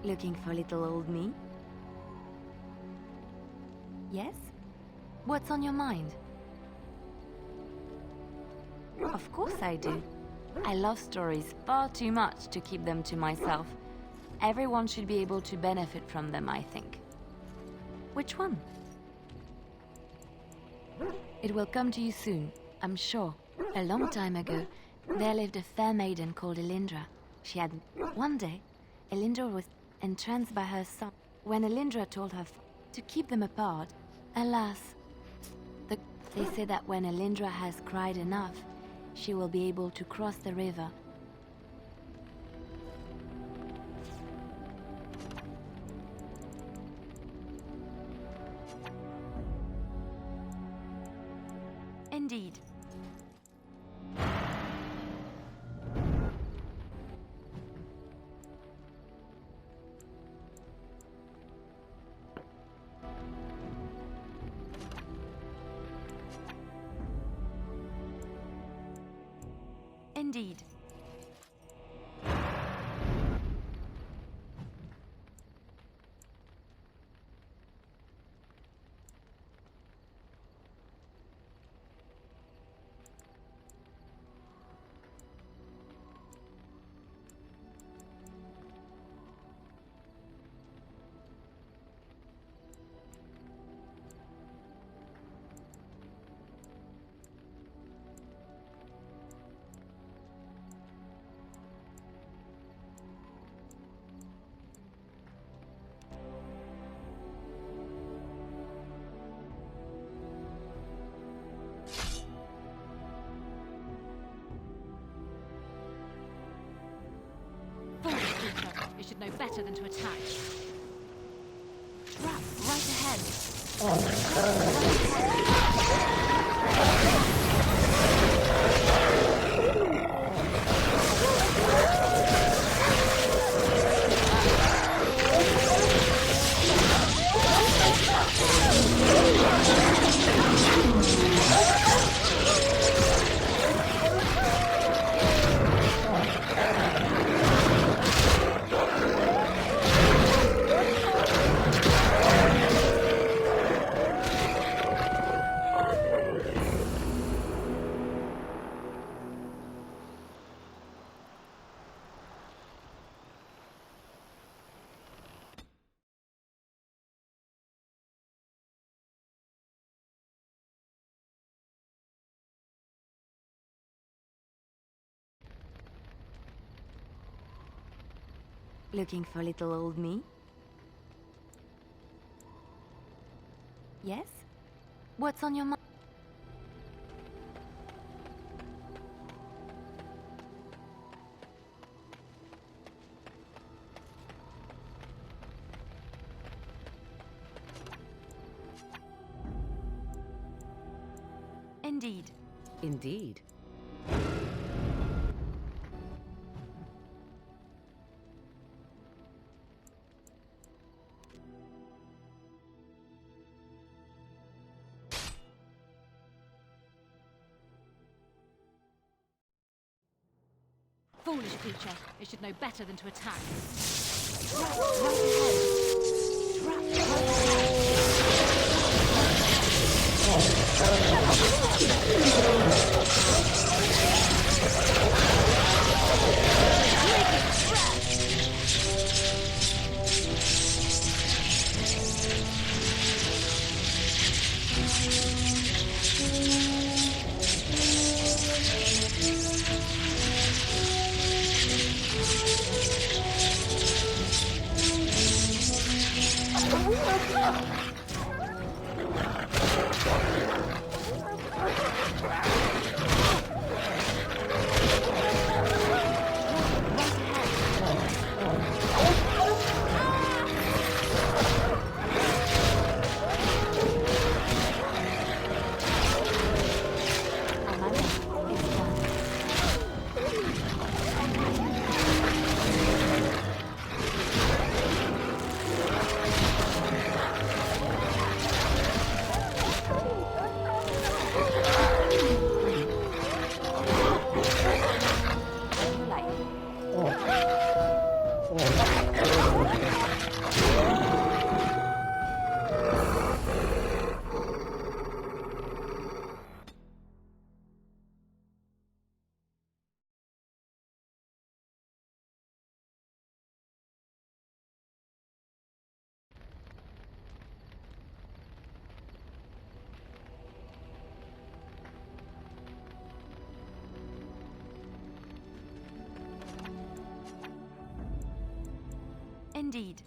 Looking for little old me? Yes? What's on your mind? Of course I do. I love stories far too much to keep them to myself. Everyone should be able to benefit from them, I think. Which one? It will come to you soon, I'm sure. A long time ago, there lived a fair maiden called Elindra. She had... One day, Elindra was entranced by her son. When Elindra told her to keep them apart, alas, they say that when Elindra has cried enough, she will be able to cross the river. Indeed. Indeed. You should know better than to attack. Trap right ahead. Looking for little old me? Yes? What's on your mind? Indeed. Indeed. Foolish creature. You should know better than to attack. Trap right ahead. Trap right ahead. Indeed.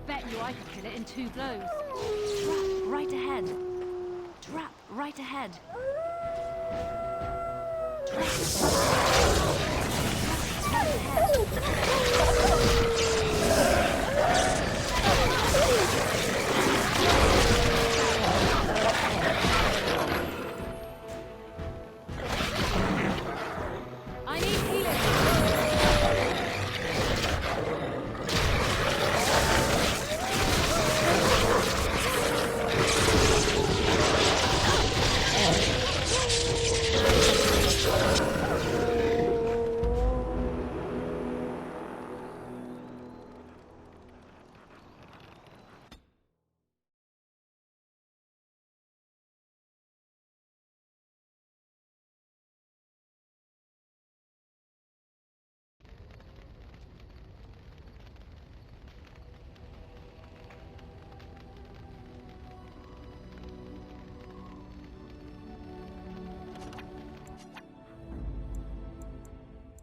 Bet you I could kill it in 2 blows. Trap right ahead. Trap right ahead. I need healing.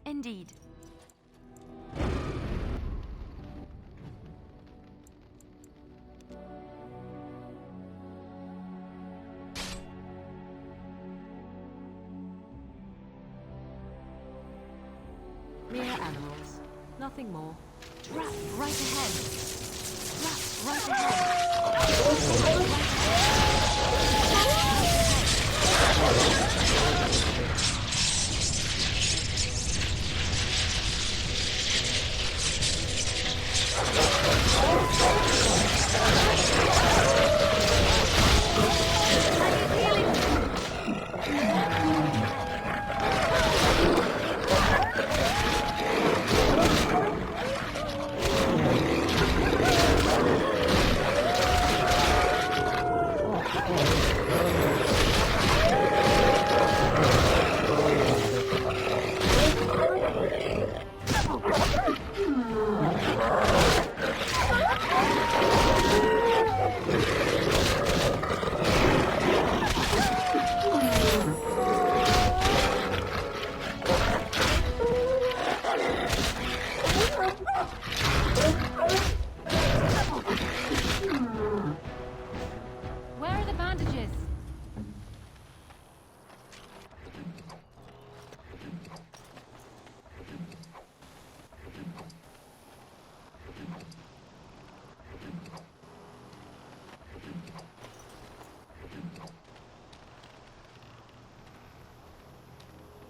Indeed. Mere animals. Nothing more. Trap right ahead. Trap right ahead. Where are the bandages?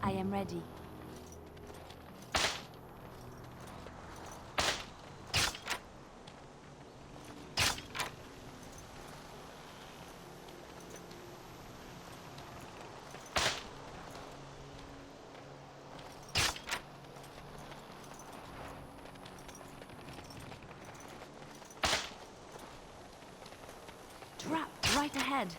I am ready. Trap right ahead.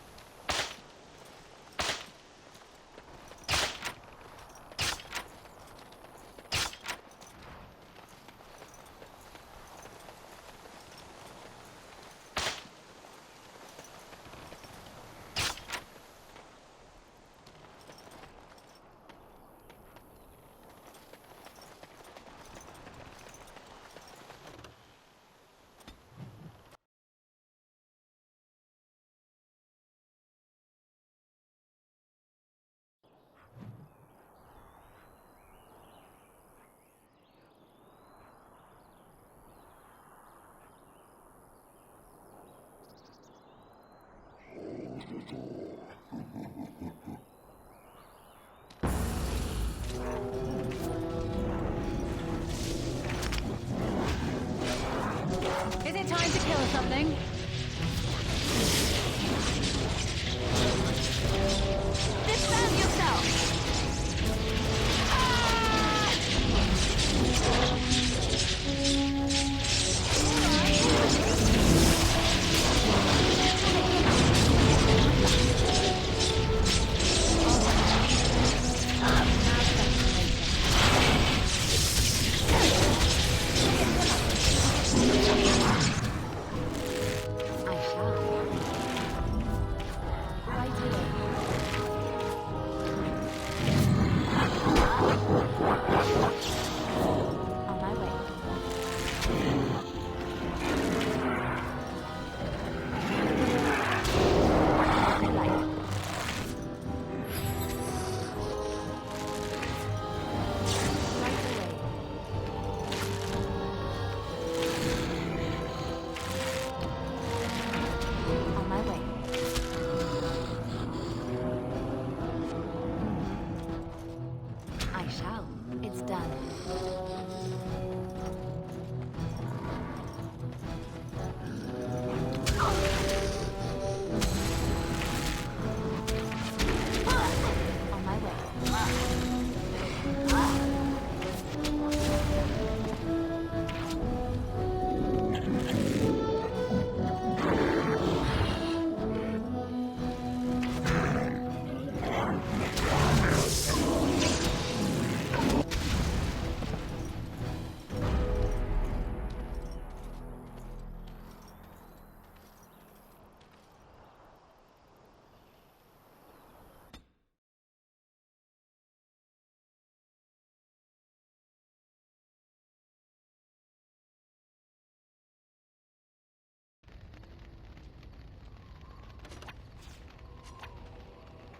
Is it time to kill something? Defend yourself!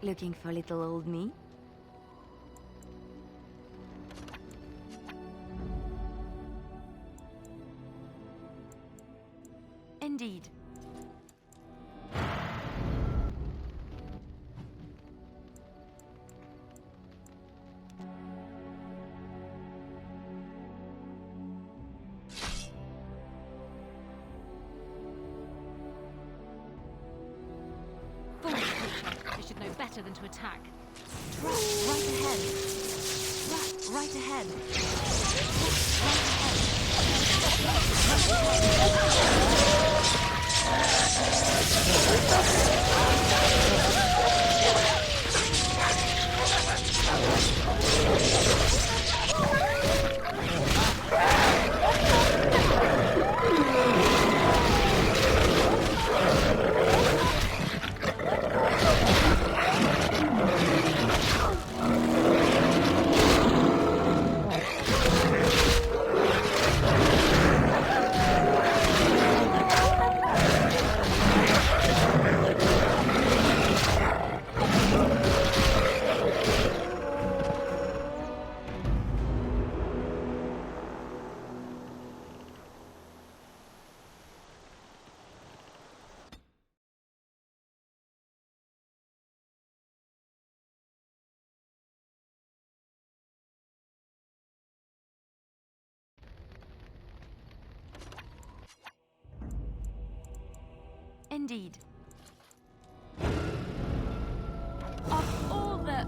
Looking for little old me? Indeed. Foolish creature. They should know better than to attack. Trap right ahead. Trap right ahead. Indeed. Of all the...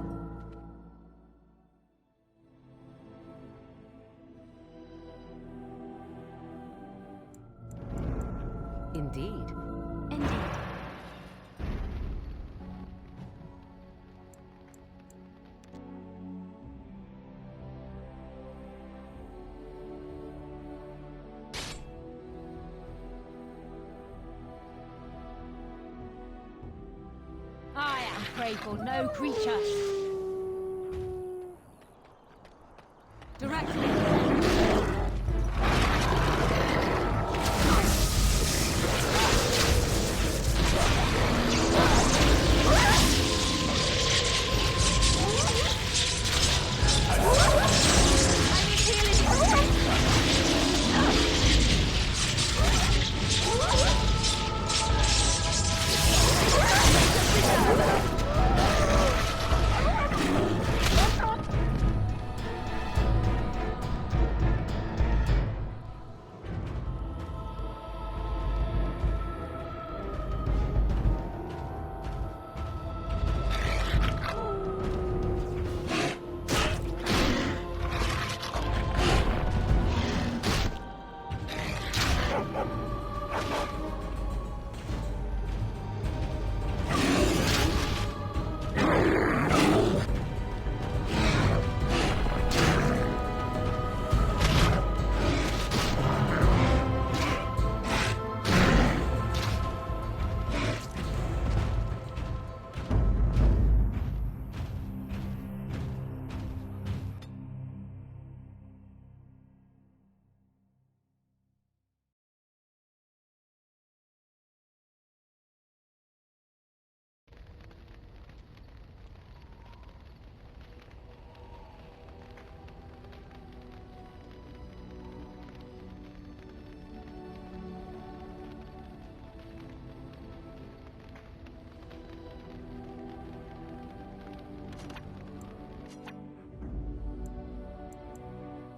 Indeed. Indeed. I am prey for no creature. Directly.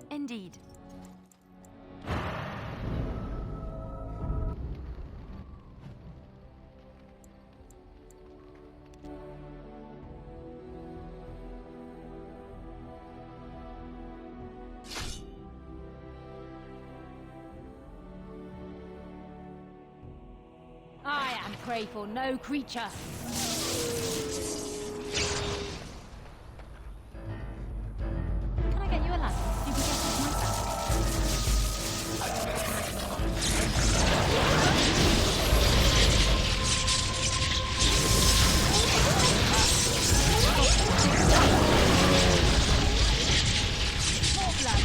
Indeed. I am prey for no creature. Can I get you a ladder? You can get off my back. More blood.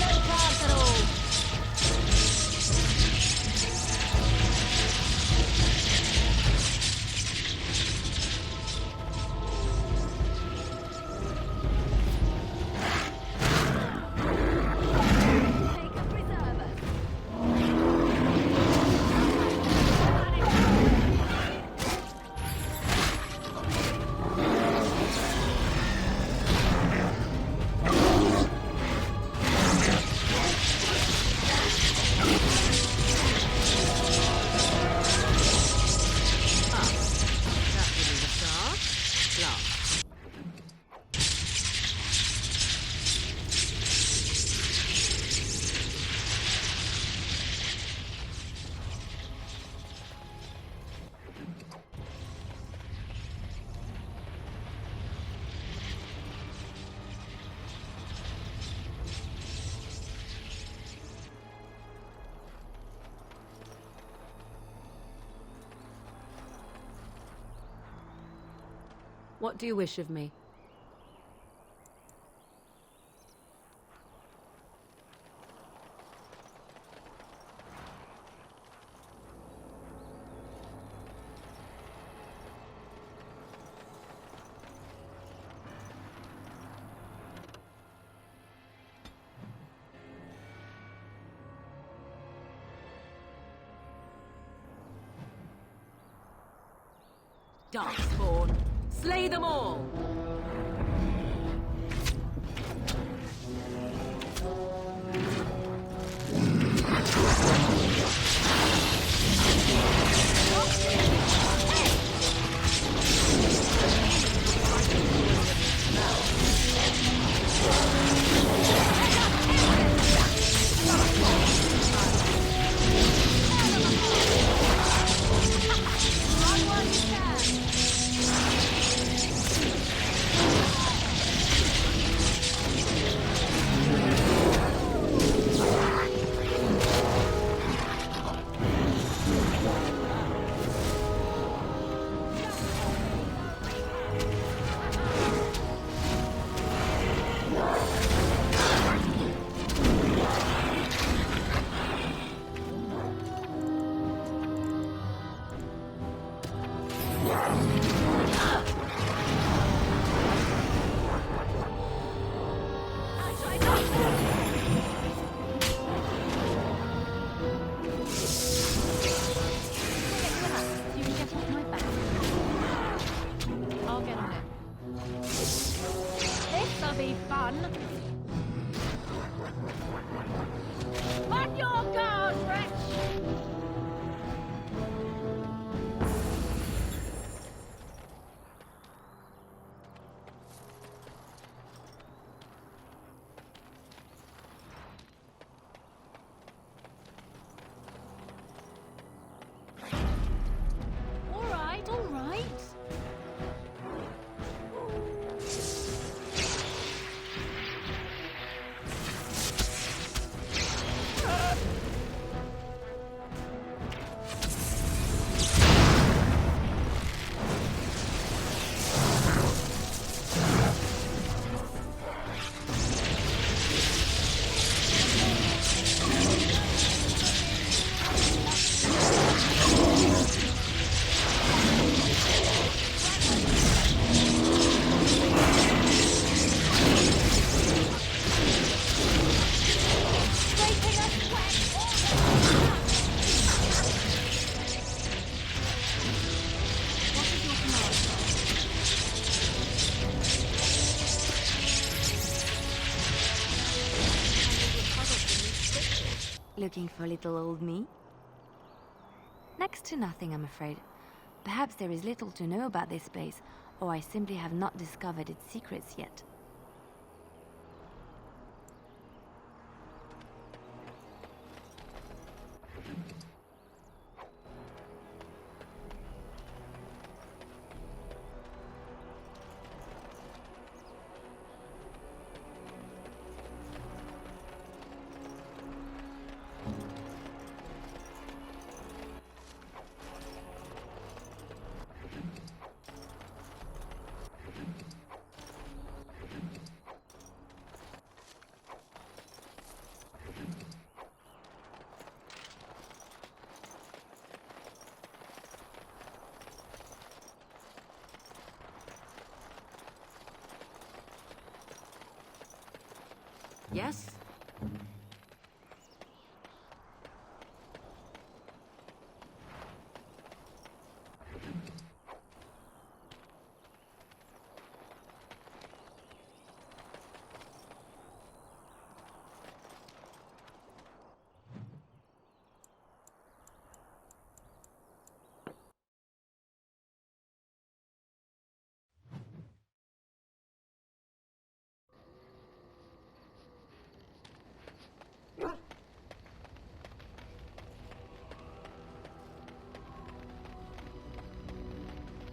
No chance at all. What do you wish of me? Darkspawn! Slay them all! You can get off my back. I'll get on it. This'll be fun! On your guard, wretch! All right, all right. Looking for little old me? Next to nothing, I'm afraid. Perhaps there is little to know about this place, or I simply have not discovered its secrets yet. Yes?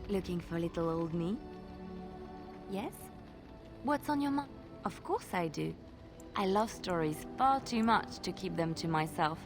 Looking for little old me? Yes? What's on your mind? Of course I do. I love stories far too much to keep them to myself.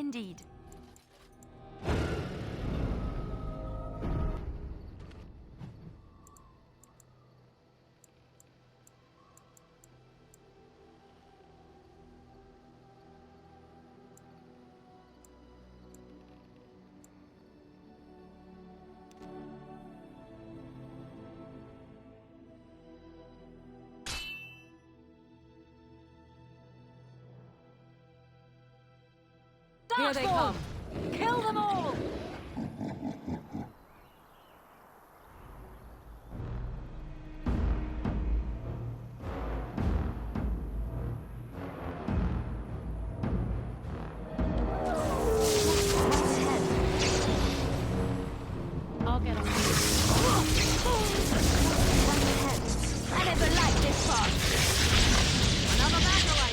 Indeed. Here they come. Kill them all! I'll get on. I never liked this part. Another battle, I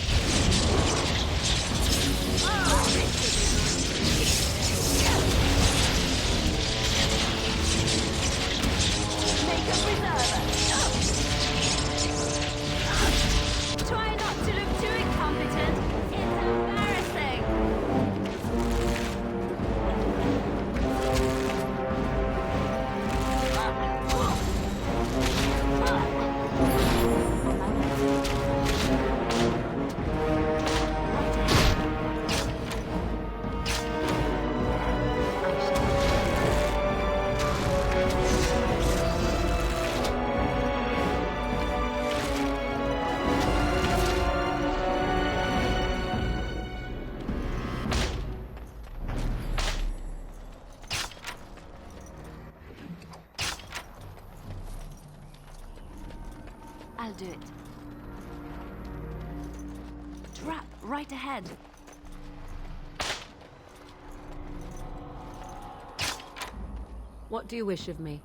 Make a preserver. Try not to look too incompetent. It's embarrassing. I'll do it. Trap right ahead. What do you wish of me?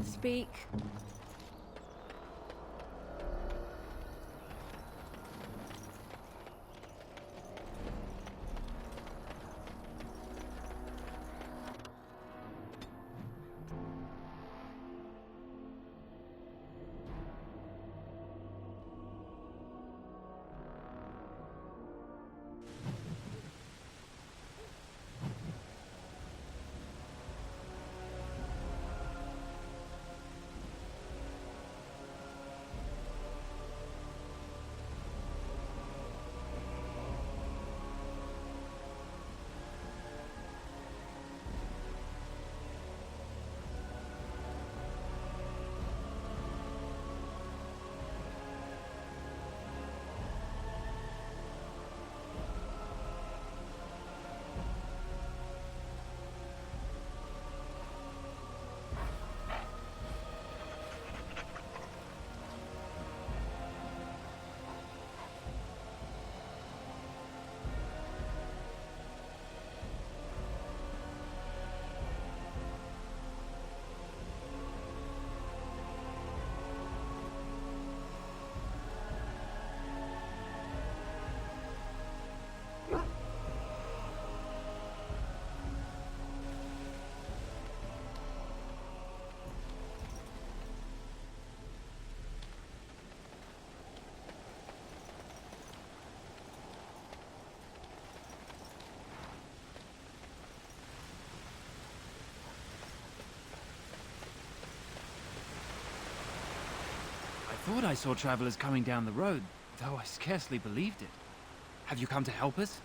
Speak. thought I saw travelers coming down the road, though I scarcely believed it. Have you come to help us?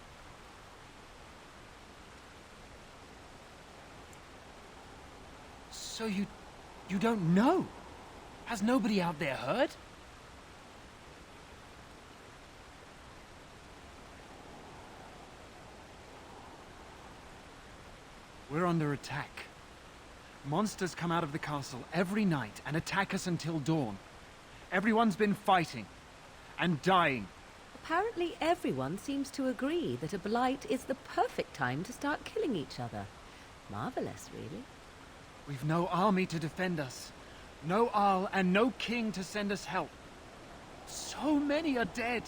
So you don't know? Has nobody out there heard? We're under attack. Monsters come out of the castle every night and attack us until dawn. Everyone's been fighting and dying. Apparently everyone seems to agree that a blight is the perfect time to start killing each other. Marvelous, really. We've no army to defend us. No Arl and no king to send us help. So many are dead.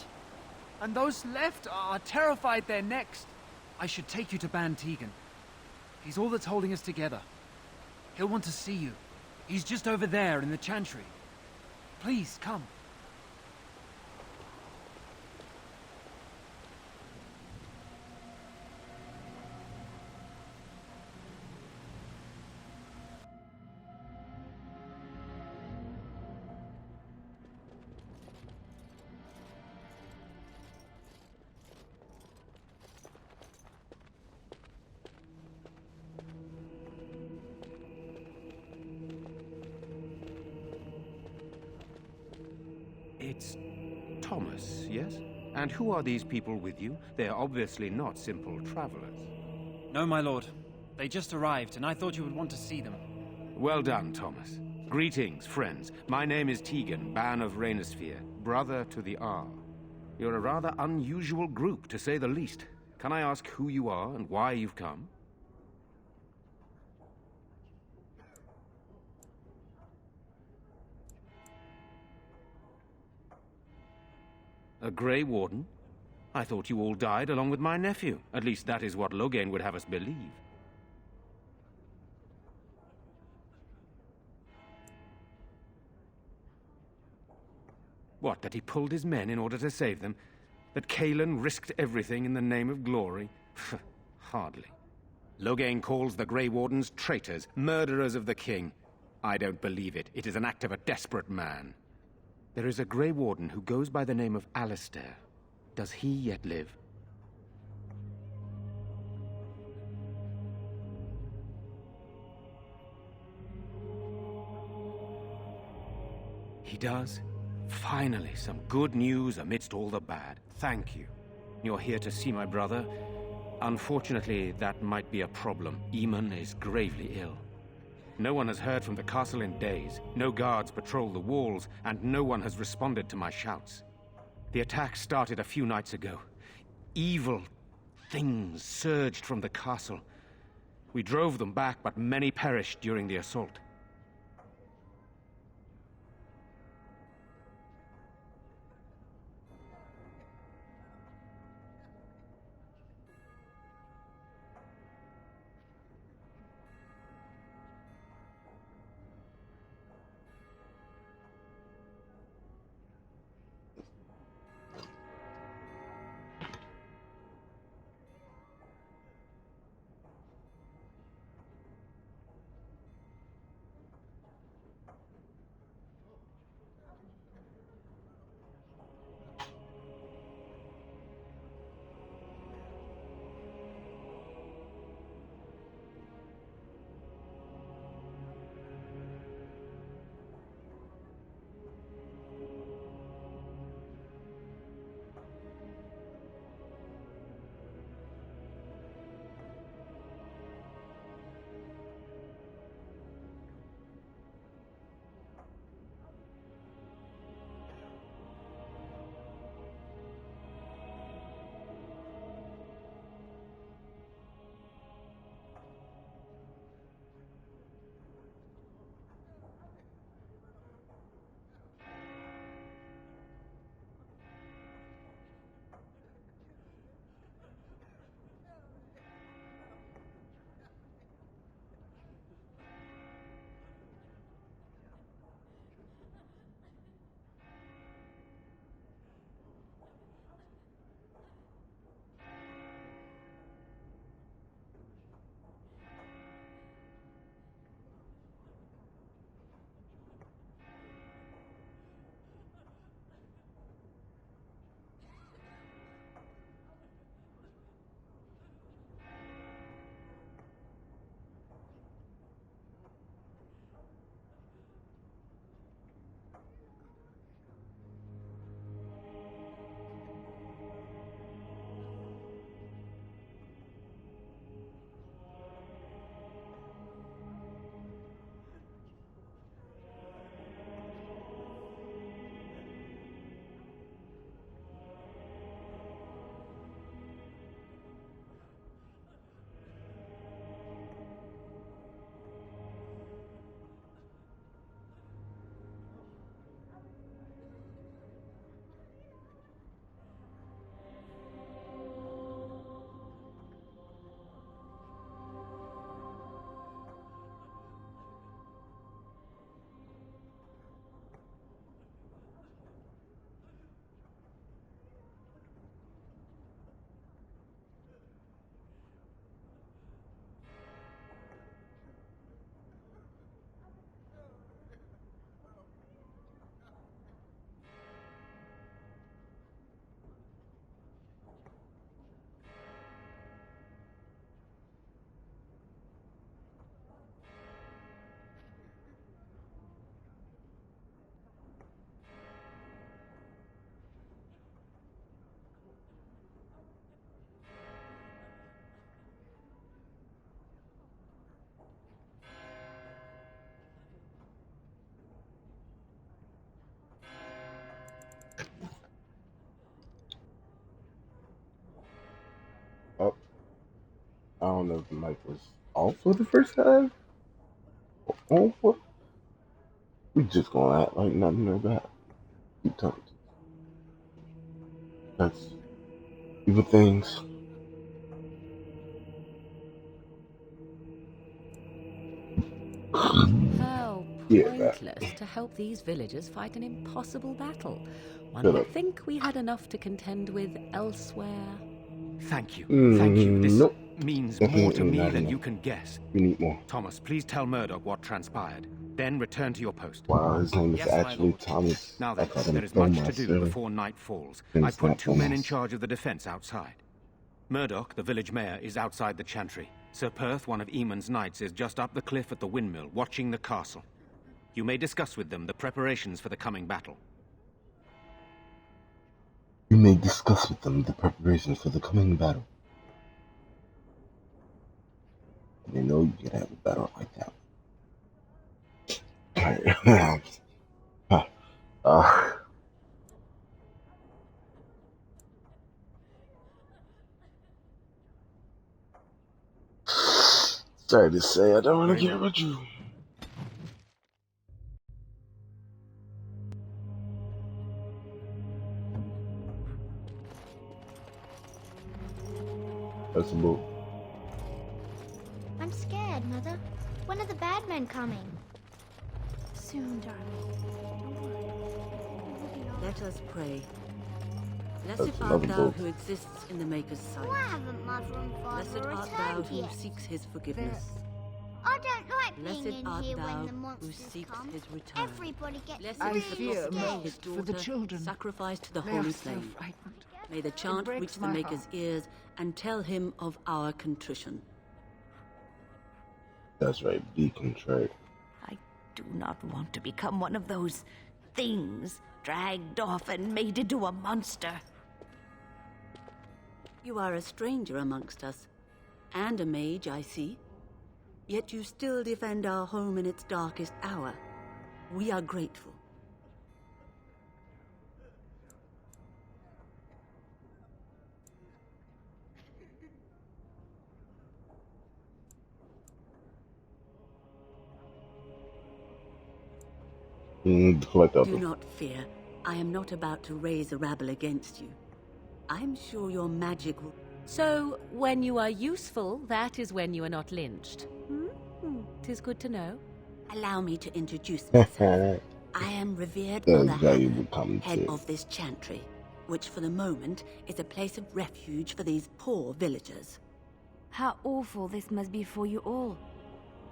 And those left are terrified they're next. I should take you to Ban Tegan. He's all that's holding us together. He'll want to see you. He's just over there in the chantry. Please, come. It's Thomas, yes? And who are these people with you? They're obviously not simple travelers. No, my lord. They just arrived, and I thought you would want to see them. Well done, Thomas. Greetings, friends. My name is Tegan, Ban of Rainisfere, brother to the Arl. You're a rather unusual group, to say the least. Can I ask who you are and why you've come? A Grey Warden? I thought you all died along with my nephew. At least that is what Loghain would have us believe. What, that he pulled his men in order to save them? That Cailan risked everything in the name of glory? Hardly. Loghain calls the Grey Wardens traitors, murderers of the king. I don't believe it. It is an act of a desperate man. There is a Grey Warden who goes by the name of Alistair. Does he yet live? He does? Finally, some good news amidst all the bad. Thank you. You're here to see my brother. Unfortunately, that might be a problem. Eamon is gravely ill. No one has heard from the castle in days. No guards patrol the walls, and no one has responded to my shouts. The attack started a few nights ago. Evil things surged from the castle. We drove them back, but many perished during the assault. don't know if the mic was off for the first time. Oh, what? We just gonna act like nothing like that. Keep talking. That's evil things. How Yeah, pointless to help these villagers fight an impossible battle. One Shut would up. think we had enough to contend with elsewhere. Thank you. Thank you. This Nope. means Definitely more to me not than enough. you can guess. We need more. Thomas, please tell Murdoch what transpired. Then return to your post. Wow, his name is Yes, my actually lord. Thomas. Now I then, thought him there is much to Thomas, do before night falls. Then I it's not put 2 men in Thomas. charge of the defense outside. Murdoch, the village mayor, is outside the chantry. Sir Perth, one of Eamon's knights, is just up the cliff at the windmill, watching the castle. You may discuss with them the preparations for the coming battle. You may discuss with them the preparations for the coming battle. They know you can have a battle like that. uh, sorry to say, I don't want to Very get well. with you. That's a boat. I'm scared, Mother. When are the bad men coming? Soon, darling. Don't worry. We'll be all Let us pray. That's Blessed art another thou boat. who exists in the Maker's sight. Why haven't Mother and Blessed Father art thou returned who yet? seeks his forgiveness. I don't like Blessed being in art here thou when the who monsters seeks come. his return. Everybody gets Blessed I is the fear prophet most his for the daughter, children. sacrificed to the They holy are so flame. frightened. May the chant breaks reach the my Maker's heart. ears and tell him of our contrition. That's right, be contrite. I do not want to become one of those things dragged off and made into a monster. You are a stranger amongst us, and a mage, I see. Yet you still defend our home in its darkest hour. We are grateful. Collect up. Do not fear. I am not about to raise a rabble against you. I'm sure your magic will... So, when you are useful, that is when you are not lynched. 'Tis good to know. Allow me to introduce myself. I am revered Mother That's valuable Hannah, commentary. head of this chantry, which for the moment is a place of refuge for these poor villagers. How awful this must be for you all.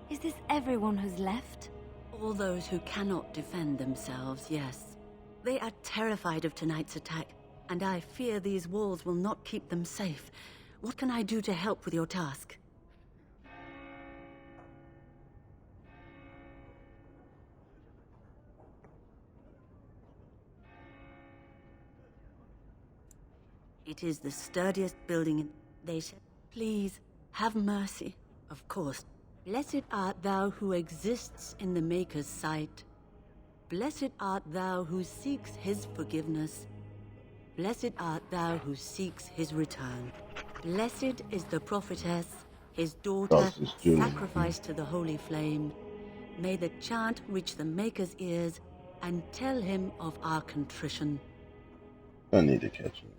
Is this everyone who's left? All those who cannot defend themselves, yes. They are terrified of tonight's attack, and I fear these walls will not keep them safe. What can I do to help with your task? It is the sturdiest building in... They said, please, have mercy. Of course. Blessed art thou who exists in the Maker's sight. Blessed art thou who seeks his forgiveness. Blessed art thou who seeks his return. Blessed is the prophetess, his daughter, That's his Julie. sacrificed to the holy flame. May the chant reach the Maker's ears and tell him of our contrition. I need to catch him.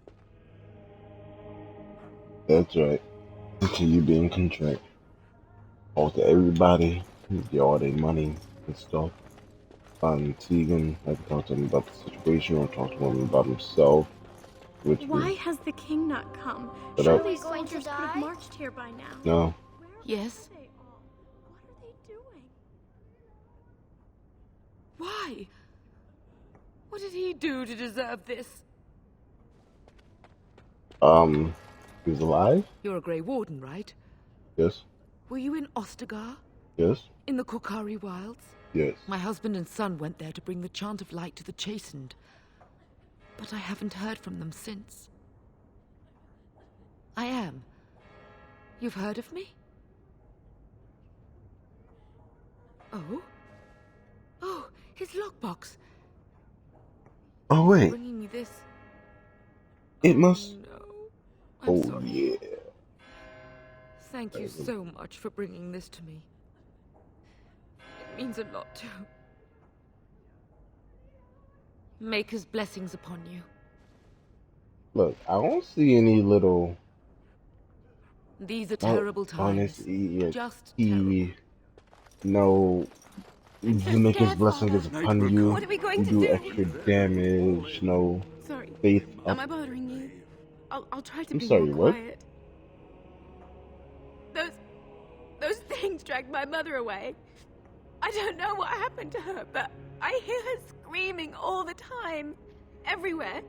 That's right. Continue being contrite. Talk to everybody. Get all their money and stuff. Find Tegan. I can talk to him about the situation or talk to him about himself. Which Why was, has the king not come? Shut up. Surely Are we going to soldiers could have die? marched here by now. no. Yes. What are they doing? Why? What did he do to deserve this? He was alive? You're a Grey Warden, right? Yes. Were you in Ostagar? Yes. In the Korkari Wilds? Yes. My husband and son went there to bring the chant of light to the chastened. But I haven't heard from them since. I am. You've heard of me? Oh? Oh, his lockbox. Oh wait. Bringing me this. It must. No. I'm Oh sorry. yeah. Thank you so much for bringing this to me. It means a lot to... Maker's blessings upon you. Look, I don't see any little... These are terrible times. Just terrible. No, the Maker's blessing is upon you. What are we going You to do do? extra damage. No Sorry. faith Am I up. bothering you? I'll try to I'm be sorry, more what? quiet. Those things dragged my mother away. I don't know what happened to her, but I hear her screaming all the time. Everywhere.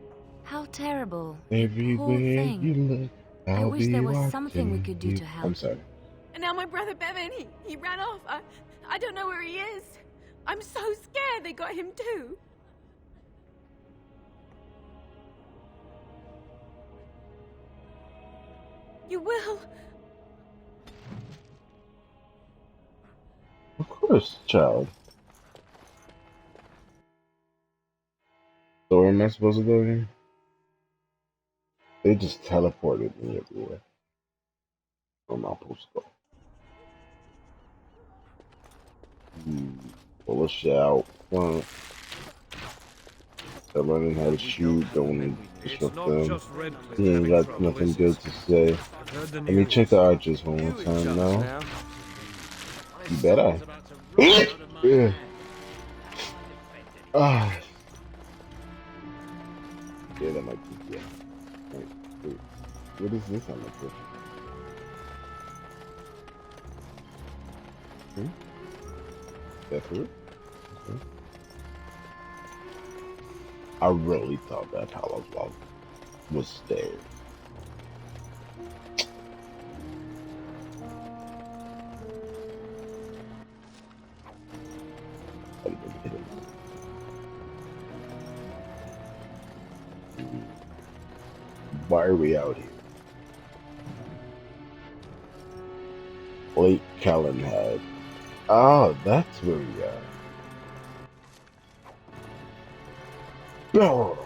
How terrible. Everywhere Poor thing. you look, I I'll wish be there was watching something we could do you. to help. I'm sorry. And now my brother Bevan, he ran off. I don't know where he is. I'm so scared they got him too. You will. Of course, child. So where am I supposed to go again? They just teleported me everywhere. Where am I supposed to go? Pull a shit out front. They're learning how to shoot, don't disrupt them. He ain't got nothing good to say. Let me check the archers one more time now. You bet I. Yeah. Ah. Yeah, that might be, yeah. Wait. What is this on the push? That fruit? Okay. I really thought that Palos Log was there. Why are we out here? Lake Callanhead. Ah, that's where we are. Barrel.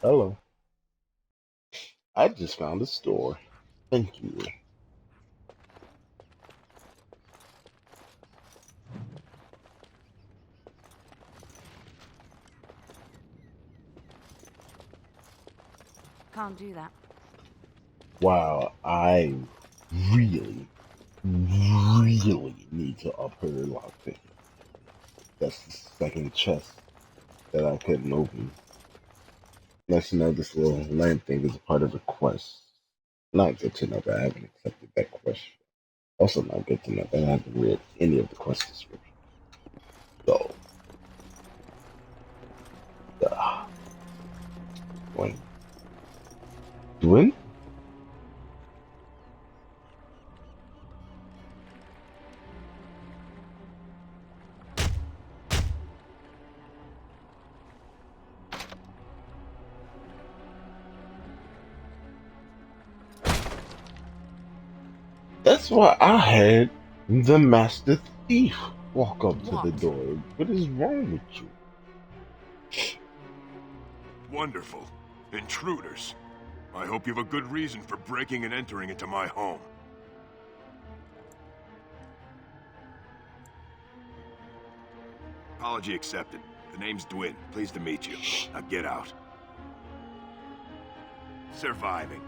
Hello. I just found a store. Thank you. Can't do that. Wow, I really need to up her lockpick. That's the second chest that I couldn't open. Let's know this little lamp thing is a part of the quest. Not good to know that I haven't accepted that quest. Also not good to know that I haven't read any of the quest descriptions. So, Dwin? That's why I had the Master Thief walk up to the door. What is wrong with you? Wonderful. Intruders. I hope you have a good reason for breaking and entering into my home. Apology accepted. The name's Dwin. Pleased to meet you. Now get out. Surviving.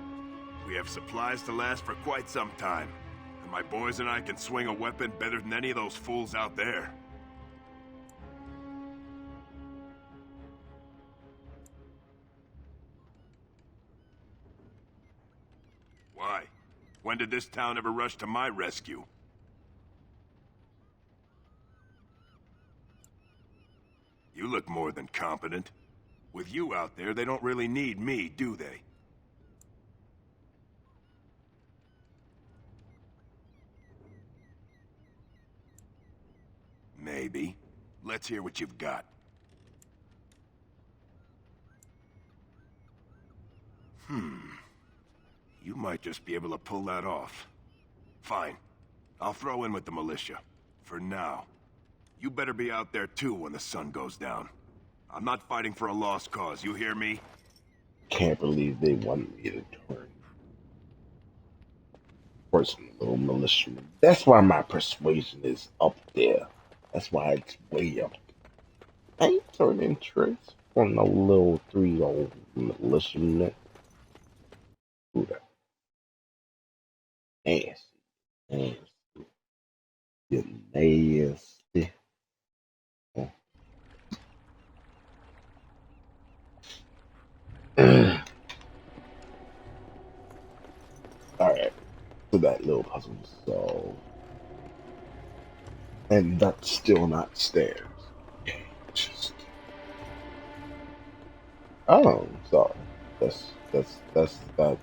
We have supplies to last for quite some time. And my boys and I can swing a weapon better than any of those fools out there. Why? When did this town ever rush to my rescue? You look more than competent. With you out there, they don't really need me, do they? Maybe. Let's hear what you've got. You might just be able to pull that off. Fine. I'll throw in with the militia. For now. You better be out there too when the sun goes down. I'm not fighting for a lost cause, you hear me? Can't believe they want me to turn person, little militia. That's why my persuasion is up there. That's why it's way up there. I ain't turning tricks from no little 3-year-old militia. Who that? Nasty. Nasty. You're nasty. Alright. So that little puzzle was solved. And that's still not stairs. Just... Oh, sorry. That's that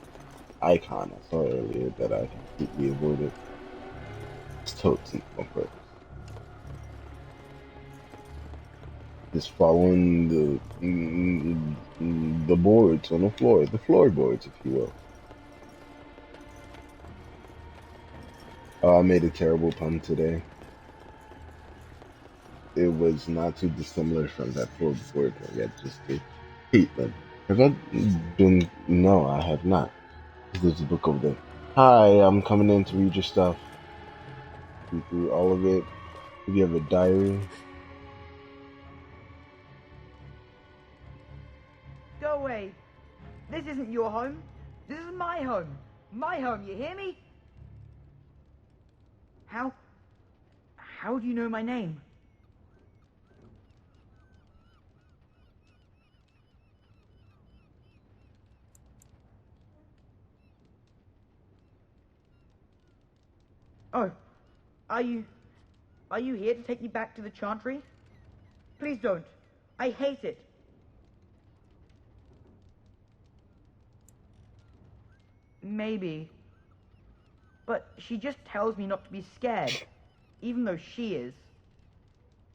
icon I saw earlier that I completely avoided. It's totally on purpose. Just following the boards on the floorboards, if you will. Oh, I made a terrible pun today. It was not too dissimilar from that floorboard I got just to repeat them. Have I been? No, I have not. There's a book over there. Hi, I'm coming in to read your stuff. Read through all of it. If you have a diary. Go away. This isn't your home. This is my home. My home, you hear me? How do you know my name? Oh, are you here to take me back to the Chantry? Please don't. I hate it. Maybe. But she just tells me not to be scared, even though she is.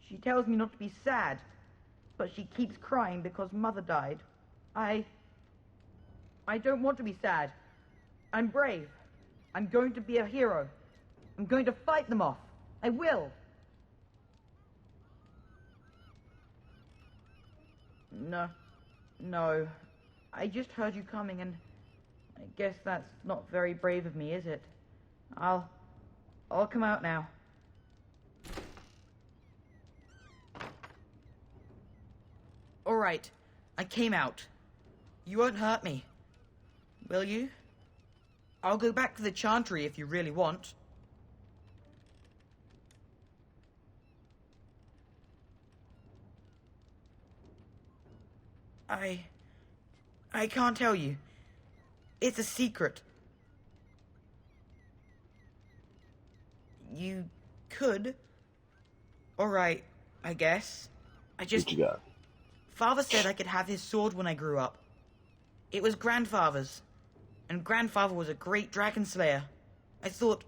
She tells me not to be sad, but she keeps crying because Mother died. I don't want to be sad. I'm brave. I'm going to be a hero. I'm going to fight them off. I will. No. I just heard you coming, and I guess that's not very brave of me, is it? I'll come out now. All right. I came out. You won't hurt me. Will you? I'll go back to the Chantry if you really want. I can't tell you. It's a secret. You could. Alright, I guess. What you got? Father said I could have his sword when I grew up. It was Grandfather's. And Grandfather was a great dragon slayer. I thought,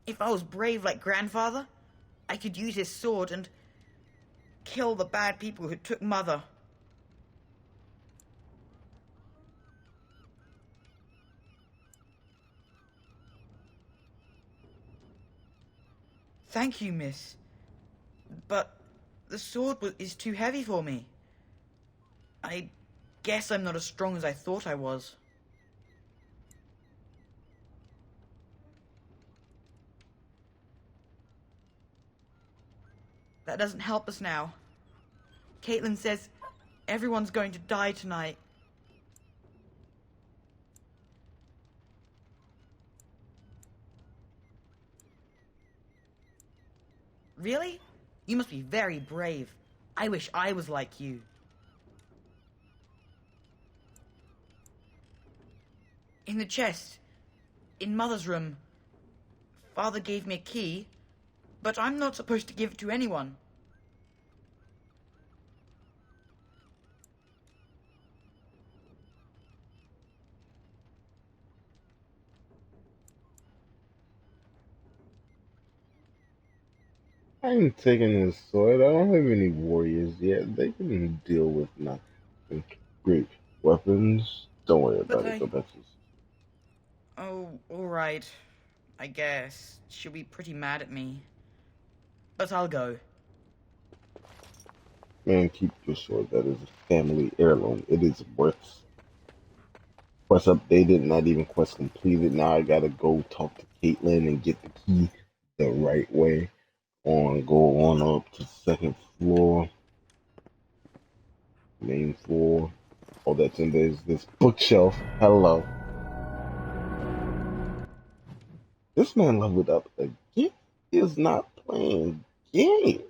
if I was brave like Grandfather, I could use his sword and kill the bad people who took Mother. Thank you, miss. But the sword is too heavy for me. I guess I'm not as strong as I thought I was. That doesn't help us now. Caitlin says everyone's going to die tonight. Really? You must be very brave. I wish I was like you. In the chest. In Mother's room. Father gave me a key, but I'm not supposed to give it to anyone. I ain't taking his sword. I don't have any warriors yet. They can deal with nothing. Great weapons. Don't worry about it. Go back to... Oh, alright. I guess. She'll be pretty mad at me. But I'll go. Man, keep your sword. That is a family heirloom. It is worth. Quest updated, not even quest completed. Now I gotta go talk to Caitlin and get the key the right way. Go on up to the second floor. Main floor. All that's in there is this bookshelf. Hello. This man leveled up again. He is not playing games.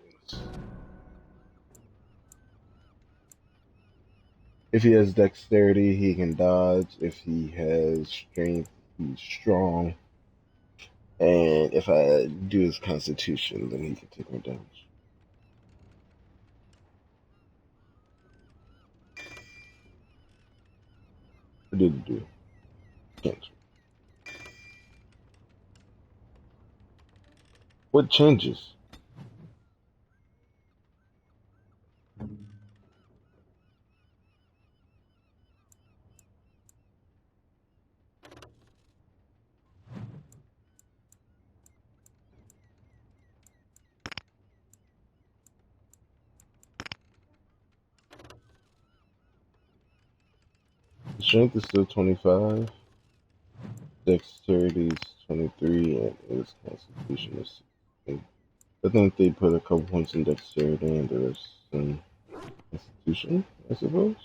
If he has dexterity, he can dodge. If he has strength, he's strong. And if I do his constitution, then he can take more damage. What did it do? Cancel. What changes? Strength is still 25. Dexterity is 23, and his constitution is 16. I think they put a couple points in dexterity and the rest in constitution, I suppose.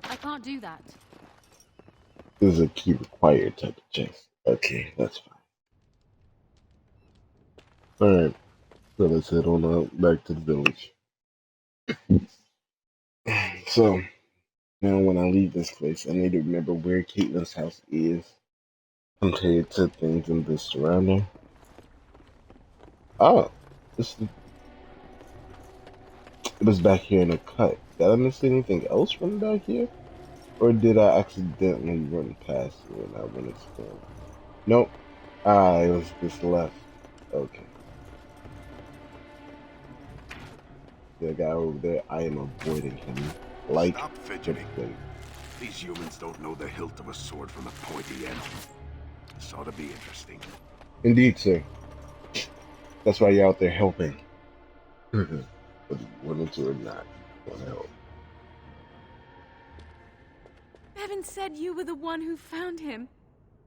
I can't do that. This is a key required type of chest. Okay, that's fine. Alright, so let's head on out back to the village. So, now when I leave this place, I need to remember where Caitlin's house is compared to things in the surrounding. Oh, it was back here in the cut. Did I miss anything else from back here? Or did I accidentally run past it when I went exploring? Nope. It was this left. Okay. The guy over there, I am avoiding him. Like, stop fidgeting. These humans don't know the hilt of a sword from the pointy end. This ought to be interesting. Indeed, sir. That's why you're out there helping. Whether you wanted to or not, you want to help. Bevan said you were the one who found him.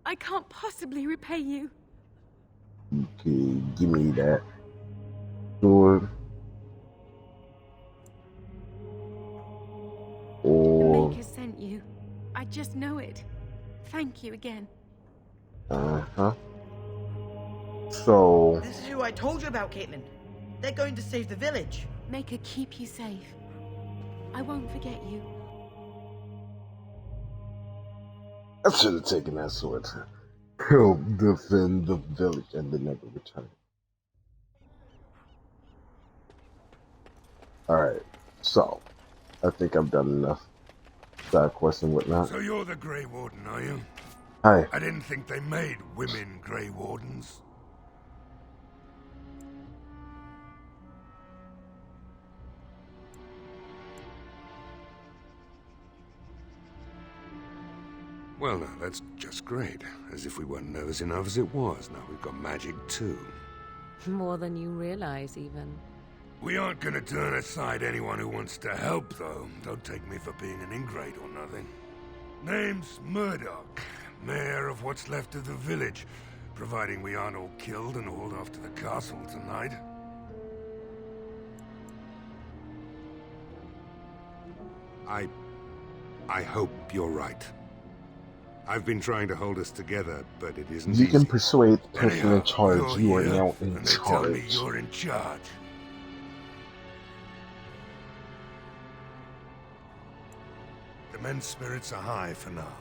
I can't possibly repay you. Okay, give me that sword. The Maker sent you. I just know it. Thank you again. Uh-huh. So... This is who I told you about, Caitlin. They're going to save the village. Maker keep you safe. I won't forget you. I should have taken that sword to help defend the village and then never return. Alright, so I think I've done enough side quests and whatnot. So you're the Grey Warden, are you? Hi. I didn't think they made women Grey Wardens. Well, now, that's just great. As if we weren't nervous enough as it was. Now we've got magic, too. More than you realize, even. We aren't gonna turn aside anyone who wants to help, though. Don't take me for being an ingrate or nothing. Name's Murdoch, mayor of what's left of the village, providing we aren't all killed and hauled off to the castle tonight. I hope you're right. I've been trying to hold us together, but it isn't You can easy. persuade the person Anyhow, in charge. You are you're now here, in and they tell me charge. you're in charge. The men's spirits are high for now.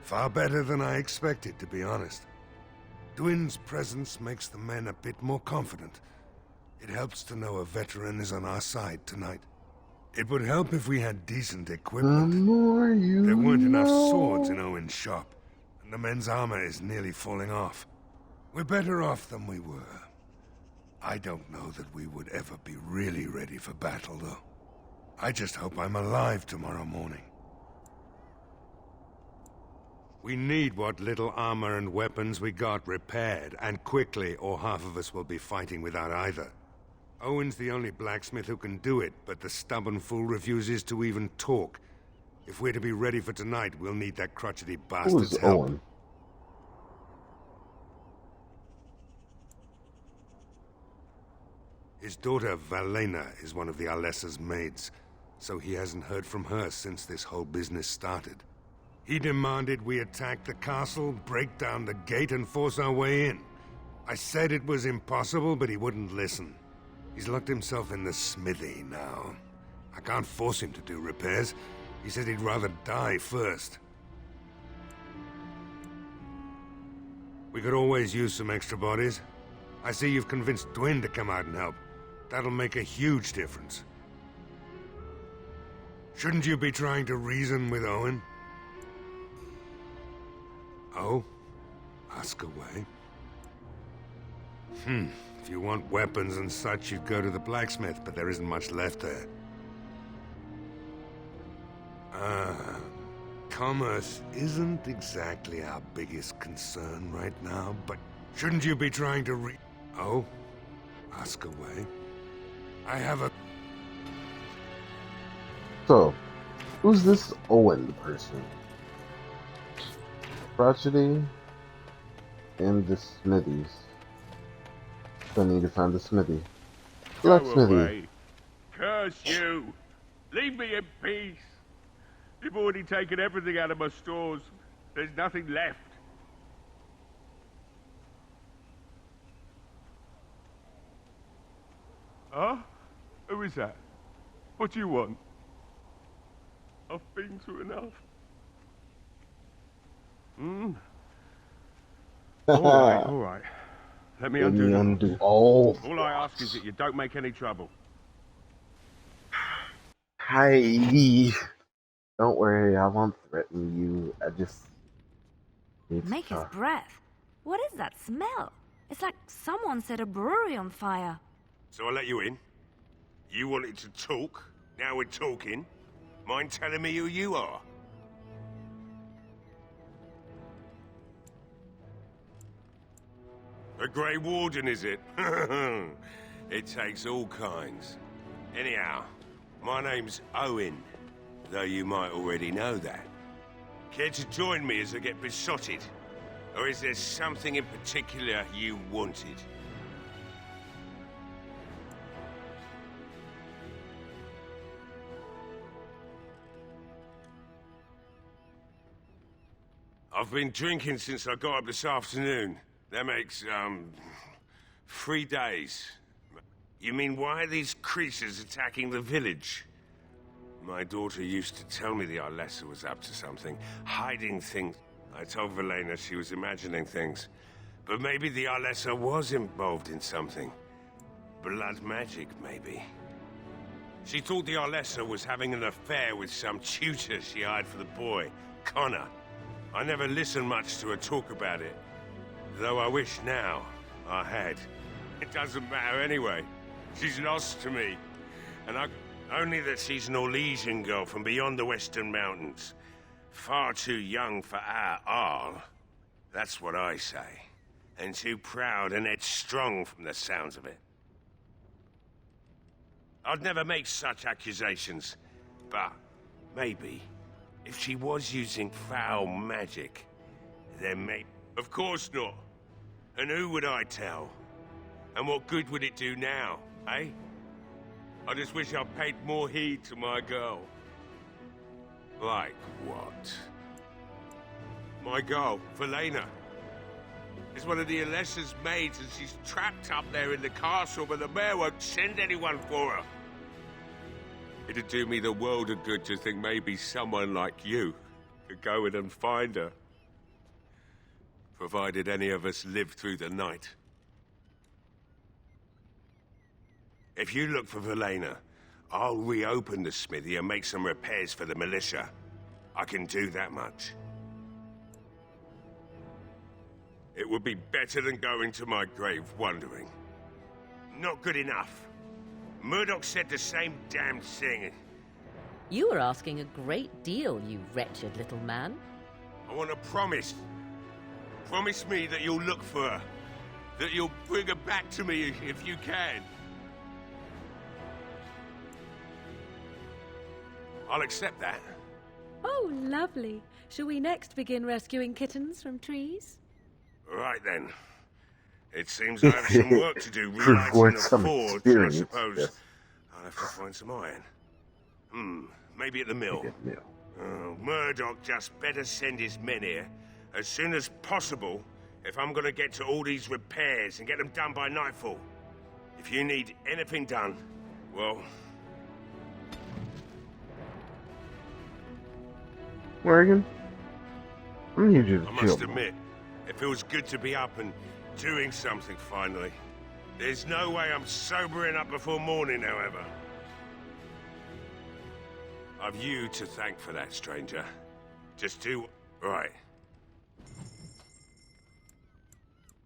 Far better than I expected, to be honest. Dwin's presence makes the men a bit more confident. It helps to know a veteran is on our side tonight. It would help if we had decent equipment. There weren't enough swords in Owen's shop, and the men's armor is nearly falling off. We're better off than we were. I don't know that we would ever be really ready for battle, though. I just hope I'm alive tomorrow morning. We need what little armor and weapons we got repaired, and quickly, or half of us will be fighting without either. Owen's the only blacksmith who can do it, but the stubborn fool refuses to even talk. If we're to be ready for tonight, we'll need that crotchety bastard's Who's help. Owen? His daughter, Valena, is one of the Alessa's maids, so he hasn't heard from her since this whole business started. He demanded we attack the castle, break down the gate, and force our way in. I said it was impossible, but he wouldn't listen. He's locked himself in the smithy now. I can't force him to do repairs. He said he'd rather die first. We could always use some extra bodies. I see you've convinced Dwyn to come out and help. That'll make a huge difference. Shouldn't you be trying to reason with Owen? Oh? Ask away. If you want weapons and such, you'd go to the blacksmith, but there isn't much left there. Commerce isn't exactly our biggest concern right now, but shouldn't you be trying to Oh? Ask away. I have a... So, who's this Owen person? Crotchety and the smithies. So I need to find the smithy. Blacksmithy. Curse you! Leave me in peace! You've already taken everything out of my stores. There's nothing left. Huh? Who is that? What do you want? I've been through enough. Alright. Let me undo all. All I ask is that you don't make any trouble. Hi. Don't worry, I won't threaten you. I just need to Maker's talk. breath. What is that smell? It's like someone set a brewery on fire. So I let you in. You wanted to talk. Now we're talking. Mind telling me who you are? The Grey Warden, is it? It takes all kinds. Anyhow, my name's Owen, though you might already know that. Care to join me as I get besotted? Or is there something in particular you wanted? I've been drinking since I got up this afternoon. That makes, 3 days. You mean, why are these creatures attacking the village? My daughter used to tell me the Alessa was up to something, hiding things. I told Valena she was imagining things. But maybe the Alessa was involved in something. Blood magic, maybe. She thought the Alessa was having an affair with some tutor she hired for the boy, Connor. I never listened much to her talk about it. Though I wish now I had. It doesn't matter anyway. She's lost to me. And only that she's an Orlesian girl from beyond the Western Mountains. Far too young for our Arl. That's what I say. And too proud and headstrong from the sounds of it. I'd never make such accusations. But maybe, if she was using foul magic, then maybe... Of course not. And who would I tell? And what good would it do now, eh? I just wish I'd paid more heed to my girl. Like what? My girl, Valena, is one of the Alessa's maids, and she's trapped up there in the castle, but the mayor won't send anyone for her. It'd do me the world of good to think maybe someone like you could go in and find her. Provided any of us live through the night. If you look for Valena, I'll reopen the smithy and make some repairs for the militia. I can do that much. It would be better than going to my grave wondering. Not good enough. Murdoch said the same damn thing. You were asking a great deal, you wretched little man. I want a promise. Promise me that you'll look for her. That you'll bring her back to me if you can. I'll accept that. Oh, lovely. Shall we next begin rescuing kittens from trees? Right then. It seems I have some work to do For relighting the some forge, and I experience, suppose yes. I'll have to find some iron. Maybe at the mill. Maybe at the mill. Oh, Murdoch just better send his men here as soon as possible if I'm gonna get to all these repairs and get them done by nightfall. If you need anything done, well... Morgan, I need you to I chill. must admit, it feels good to be up and doing something finally. There's no way I'm sobering up before morning, however. I've you to thank for that, stranger. Just do right.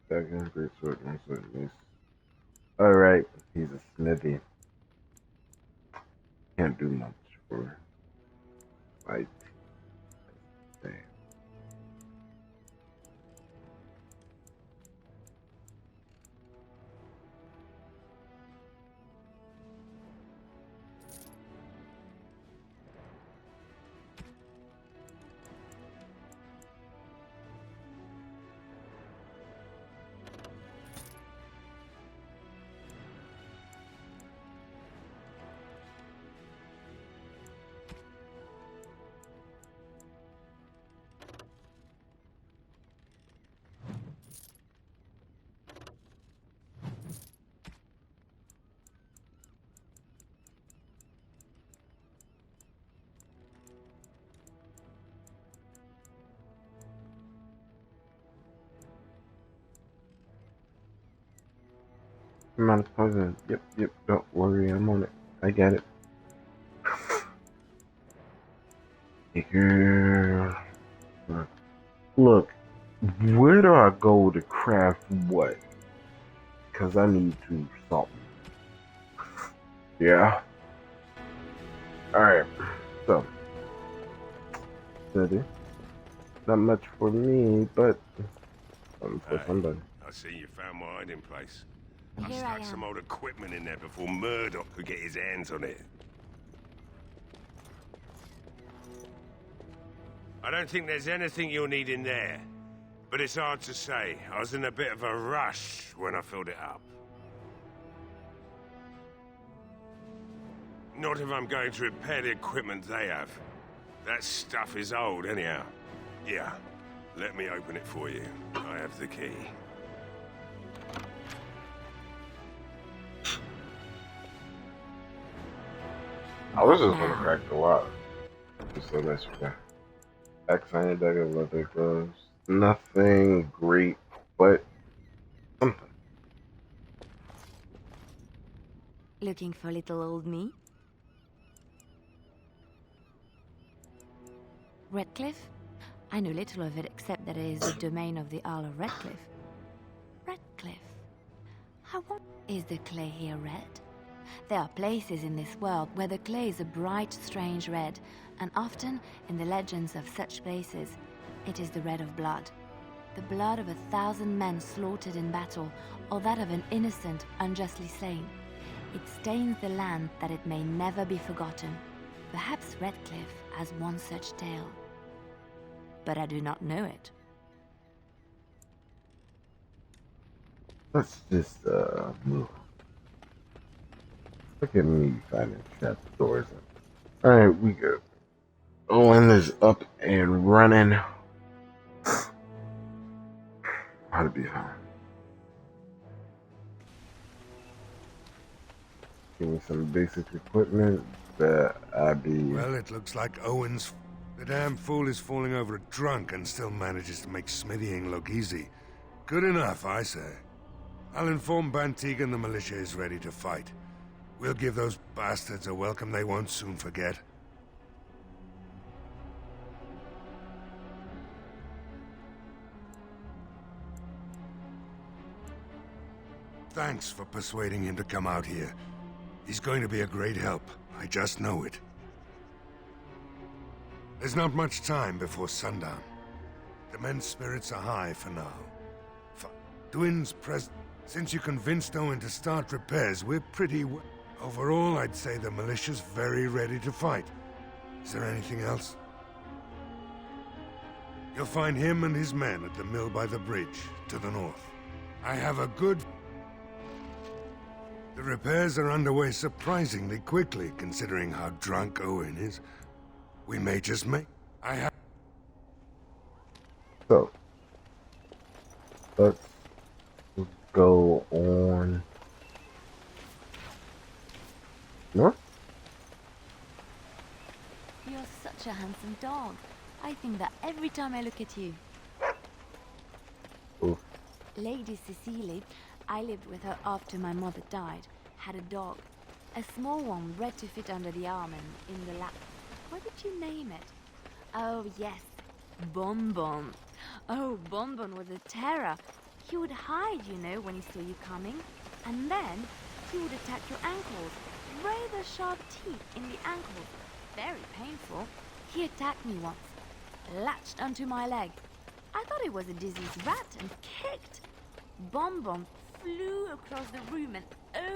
Second, great sword, one sword, mace. Alright, he's a smithy. Can't do much for fight. Damn. Amount of puzzle. Yep, don't worry, I'm on it. I get it. Here. Look, where do I go to craft what? Because I need to salt. Yeah. Alright, so. Steady. Not much for me, but for somebody. I see you found my hiding place. I Here I stuck some am. old equipment in there before Murdoch could get his hands on it. I don't think there's anything you'll need in there, but it's hard to say. I was in a bit of a rush when I filled it up. Not if I'm going to repair the equipment they have. That stuff is old, anyhow. Yeah, let me open it for you. I have the key. I was just gonna crack the lock. Just so that's okay. Accent deck of leather gloves. Nothing great, but something. Looking for little old me? Redcliffe? I know little of it except that it is the domain of the Earl of Redcliffe. Redcliffe? Is the clay here red? There are places in this world where the clay is a bright, strange red, and often, in the legends of such places, it is the red of blood. The blood of 1,000 men slaughtered in battle, or that of an innocent, unjustly slain. It stains the land that it may never be forgotten. Perhaps Redcliffe has one such tale. But I do not know it. Let's just move. Look at me finding trap doors. Alright, we go. Owen is up and running. How to be found. Give me some basic equipment that I be. Well, it looks like Owen's. The damn fool is falling over drunk and still manages to make smithying look easy. Good enough, I say. I'll inform Bantigan the militia is ready to fight. We'll give those bastards a welcome they won't soon forget. Thanks for persuading him to come out here. He's going to be a great help. I just know it. There's not much time before sundown. The men's spirits are high for now. Since you convinced Owen to start repairs, we're pretty Overall, I'd say the militia's very ready to fight. Is there anything else? You'll find him and his men at the mill by the bridge, to the north. I have a good... The repairs are underway surprisingly quickly, considering how drunk Owen is. We may just make... I have... So, let's go on north. You're such a handsome dog. I think that every time I look at you. Oof. Lady Cecily, I lived with her after my mother died, had a dog. A small one bred to fit under the arm and in the lap. What did you name it? Oh, yes. Bonbon. Oh, Bonbon was a terror. He would hide, you know, when he saw you coming. And then he would attack your ankles. Rather sharp teeth in the ankles. Very painful. He attacked me once. Latched onto my leg. I thought it was a diseased rat and kicked. Bonbon flew across the room and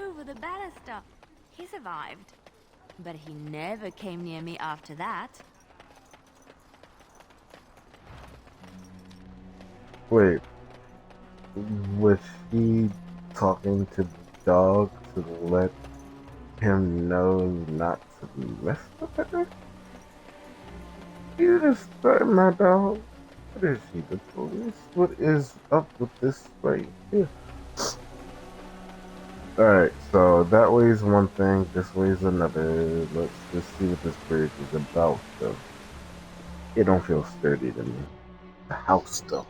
over the baluster. He survived. But he never came near me after that. Wait, was she talking to the dog to let him know not to mess with her? You just started my dog. What is he, the police? What is up with this right here? Alright, so that way is one thing, this way is another. Let's just see what this bridge is about, though. It don't feel sturdy to me. The house, though.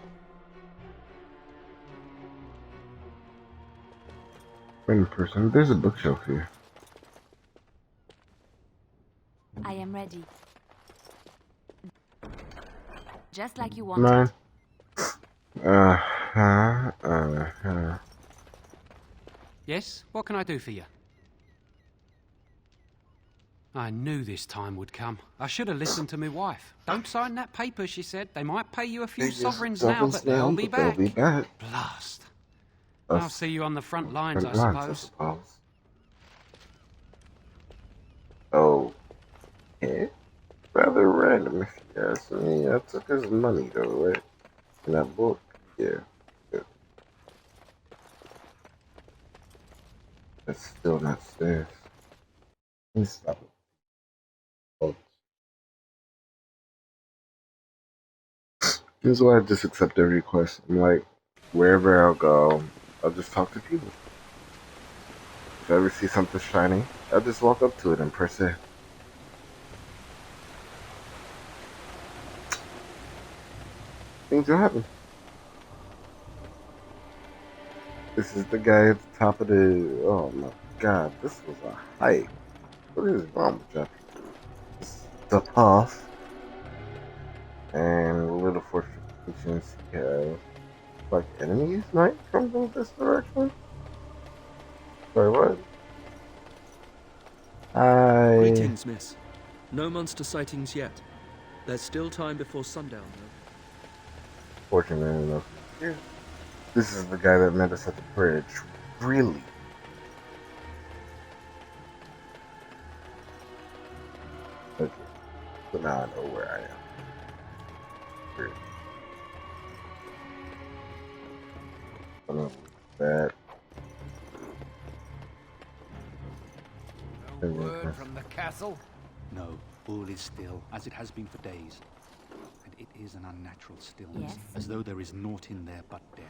In person, there's a bookshelf here. I am ready. Just like you wanted. Yes? What can I do for you? I knew this time would come. I should have listened to my wife. Don't sign that paper, she said. They might pay you a few sovereigns now, but they'll be back. Blast. I'll see you on the front lines, I suppose. Oh. Yeah? Rather random, if you ask me. I took his money, though, right? In that book? Yeah. Good. That's still not stairs. Please stop it. Oh. This is why I just accept every request. I'm like, wherever I'll go, I'll just talk to people. If I ever see something shiny, I'll just walk up to it and press it. Things will happen. This is the guy at the top of the... Oh my god, this was a hike. What is wrong with you? This is the path. And little fortifications have like enemies might come from this direction. Sorry, what? Greetings, miss. No monster sightings yet. There's still time before sundown, though. Fortunate enough. Yeah. This is the guy that met us at the bridge. Really? Okay. So now I know where I am. Weird. That. No word from the castle? No, all is still, as it has been for days. And it is an unnatural stillness, Yes. as though there is naught in there but death.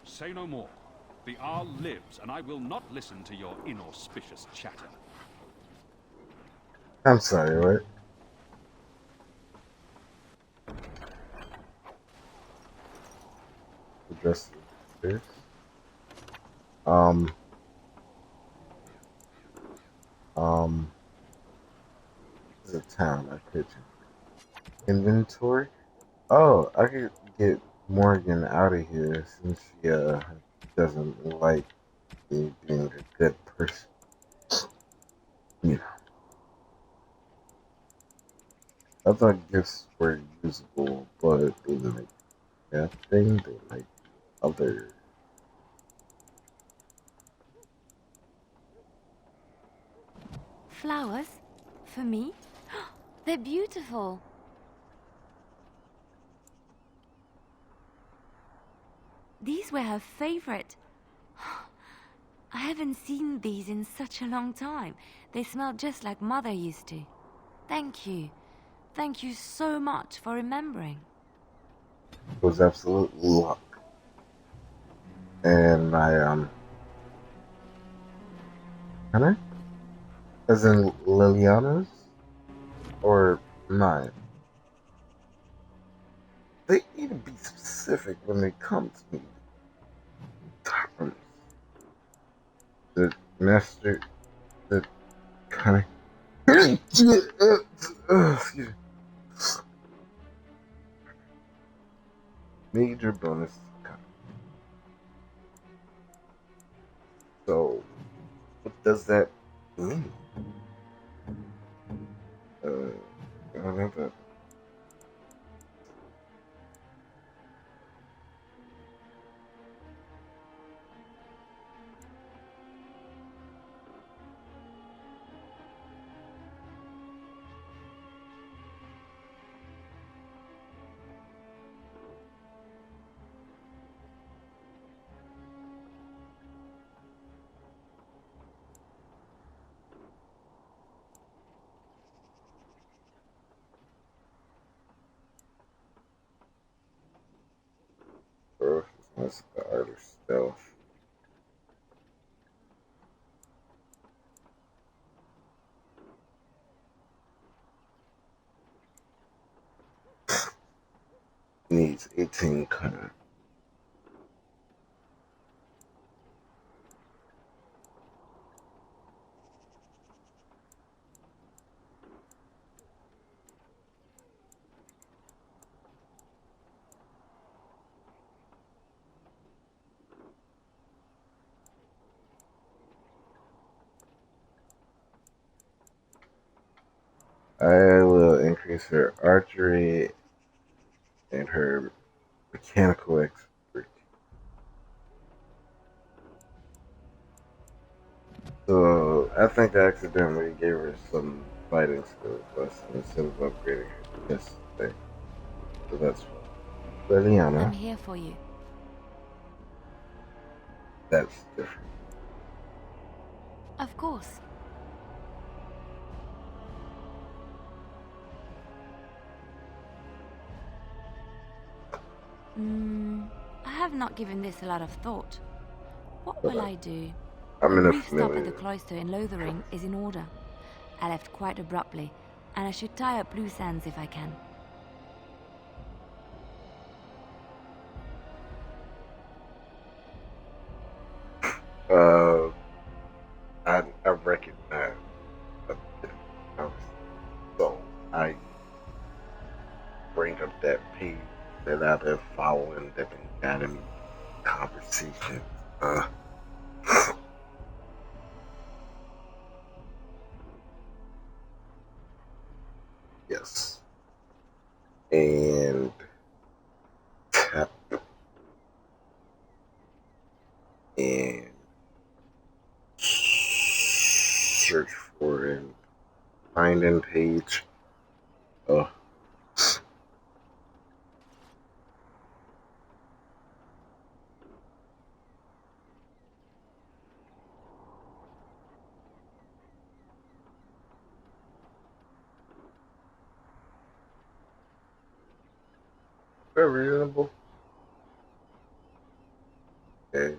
Say no more. The Arl lives, and I will not listen to your inauspicious chatter. I'm sorry, what? Address this. This is a town, I could. Inventory? Oh, I could get Morgan out of here since she doesn't like me being a good person. You know. I thought gifts were usable, but they like that thing, they like other. Flowers? For me? They're beautiful. These were her favorite. I haven't seen these in such a long time. They smell just like Mother used to. Thank you. Thank you so much for remembering. It was absolute luck. And can I? As in Liliana's? Or mine? They need to be specific when they come to me. Terms. The master, the kind of major bonus. So, what does that mean? I don't know that. That's the art of stealth. Needs 18 cutter. I will increase her archery and her mechanical expertise. So I think I accidentally gave her some fighting skills lesson instead of upgrading her this thing. So that's fine. Liliana. I'm here for you. That's different. Of course. I have not given this a lot of thought. What will I do? I'm a in a brief stop familiar. at the cloister in Lothering is in order. I left quite abruptly, and I should tie up loose ends if I can. I recognize a bit of so I bring up that page that I've been following that been guiding conversations. Yes. And tap and search for an finding page. Very reasonable. Okay.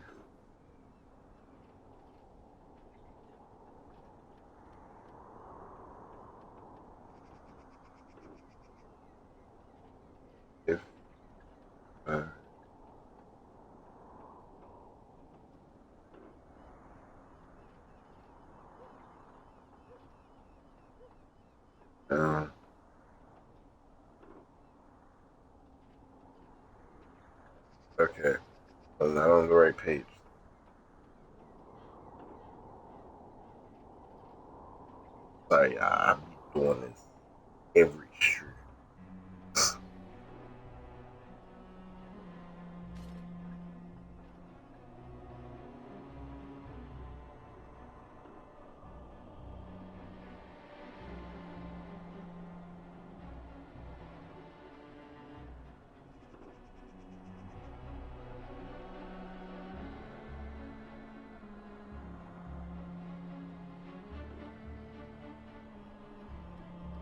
If okay. I'm not on the right page. Sorry, I'm doing this every stream.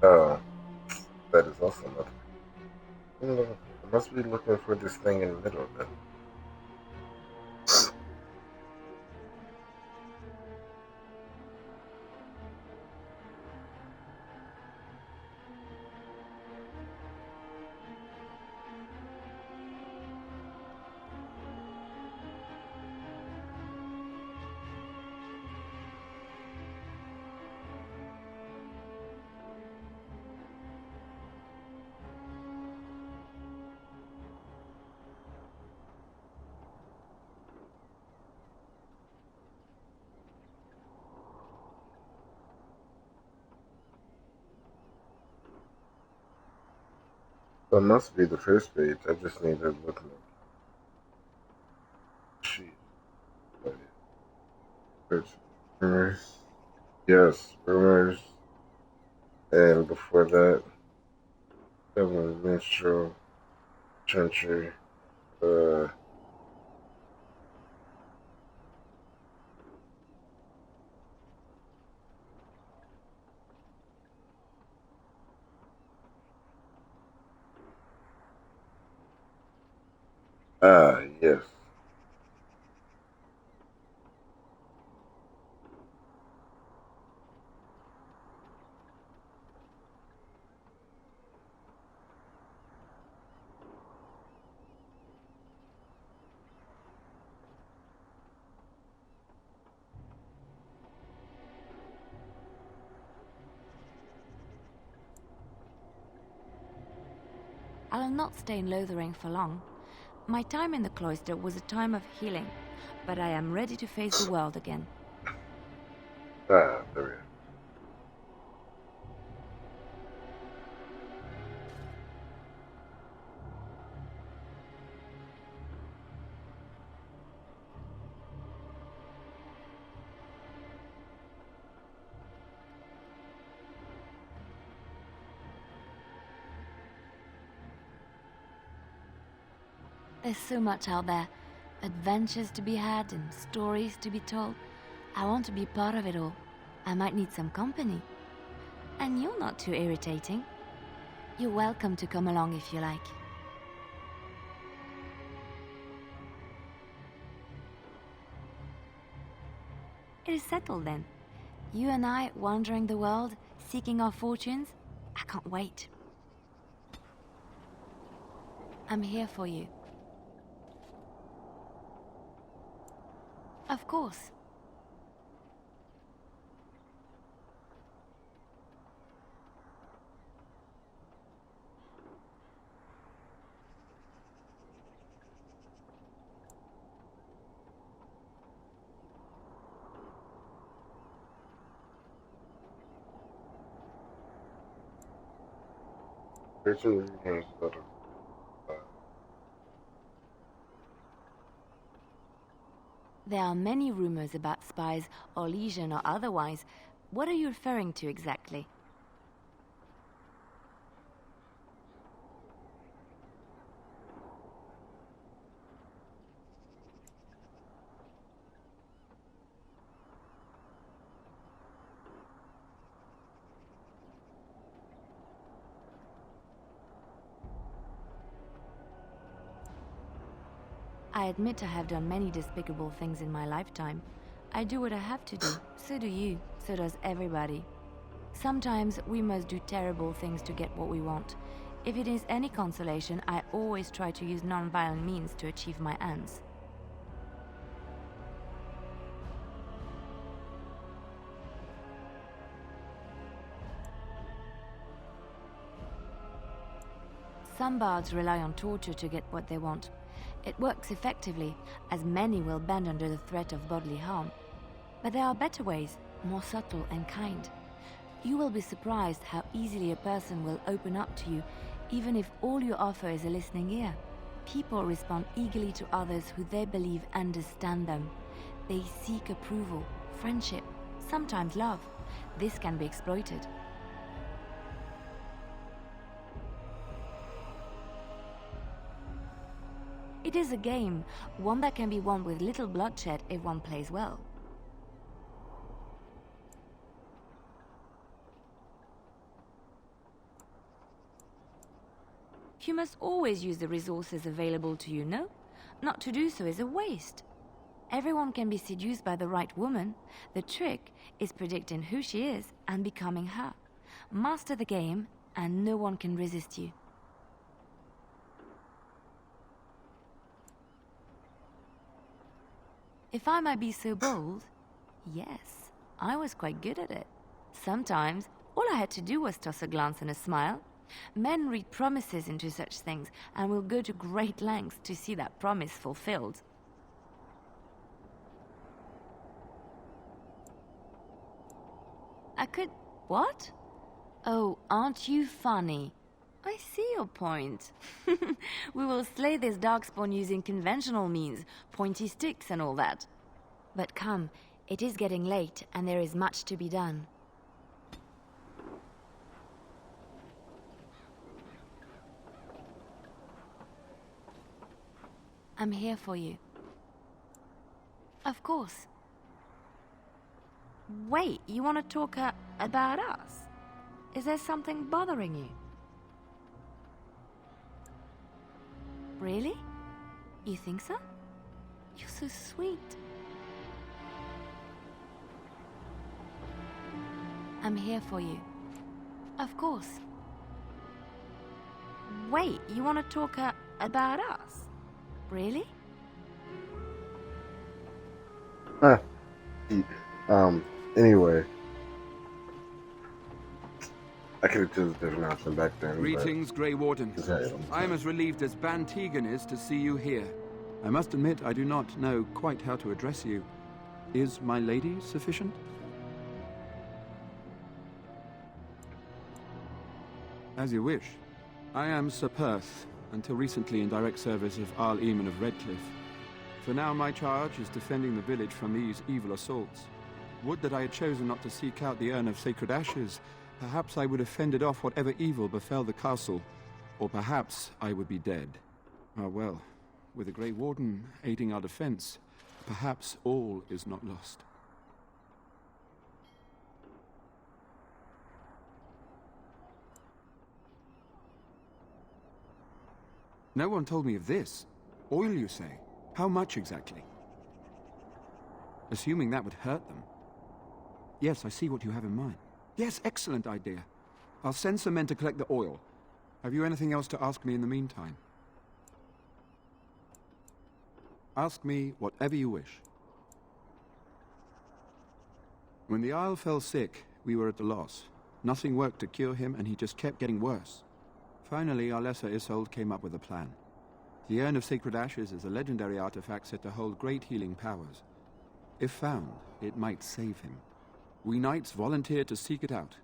That is also nothing. I must be looking for this thing in the middle then. That must be the first page. I just need to look at sheet. Rumors. Yes, rumors. And before that, Devlin Minstrel, Trencher, yes. I'll not stay in Lothering for long. My time in the cloister was a time of healing, but I am ready to face the world again. There we go. There's so much out there. Adventures to be had and stories to be told. I want to be part of it all. I might need some company. And you're not too irritating. You're welcome to come along if you like. It is settled then. You and I wandering the world, seeking our fortunes. I can't wait. I'm here for you. Of course. There are many rumors about spies, or legion or otherwise. What are you referring to exactly? I admit I have done many despicable things in my lifetime. I do what I have to do. So do you. So does everybody. Sometimes we must do terrible things to get what we want. If it is any consolation, I always try to use non-violent means to achieve my ends. Some bards rely on torture to get what they want. It works effectively, as many will bend under the threat of bodily harm. But there are better ways, more subtle and kind. You will be surprised how easily a person will open up to you, even if all you offer is a listening ear. People respond eagerly to others who they believe understand them. They seek approval, friendship, sometimes love. This can be exploited. It is a game, one that can be won with little bloodshed if one plays well. You must always use the resources available to you, no? Not to do so is a waste. Everyone can be seduced by the right woman. The trick is predicting who she is and becoming her. Master the game, and no one can resist you. If I might be so bold, yes, I was quite good at it. Sometimes, all I had to do was toss a glance and a smile. Men read promises into such things and will go to great lengths to see that promise fulfilled. I could... what? Oh, aren't you funny? I see your point. We will slay this darkspawn using conventional means, pointy sticks and all that. But come, it is getting late and there is much to be done. I'm here for you. Of course. Wait, you want to talk about us? Is there something bothering you? Really? You think so? You're so sweet. I'm here for you. Of course. Wait, you want to talk about us? Really? Anyway. I could have chosen a different option back then. Greetings, Grey Warden. Okay. I am as relieved as Van Tegan is to see you here. I must admit I do not know quite how to address you. Is my lady sufficient? As you wish. I am Sir Perth, until recently in direct service of Arl Eamon of Redcliffe. For now my charge is defending the village from these evil assaults. Would that I had chosen not to seek out the Urn of Sacred Ashes. Perhaps I would have fended off whatever evil befell the castle, or perhaps I would be dead. Ah well, with the Grey Warden aiding our defense, perhaps all is not lost. No one told me of this. Oil, you say? How much exactly? Assuming that would hurt them. Yes, I see what you have in mind. Yes, excellent idea. I'll send some men to collect the oil. Have you anything else to ask me in the meantime? Ask me whatever you wish. When the Isle fell sick, we were at a loss. Nothing worked to cure him, and he just kept getting worse. Finally, our lesser Isolde came up with a plan. The Urn of Sacred Ashes is a legendary artifact said to hold great healing powers. If found, it might save him. We knights volunteered to seek it out.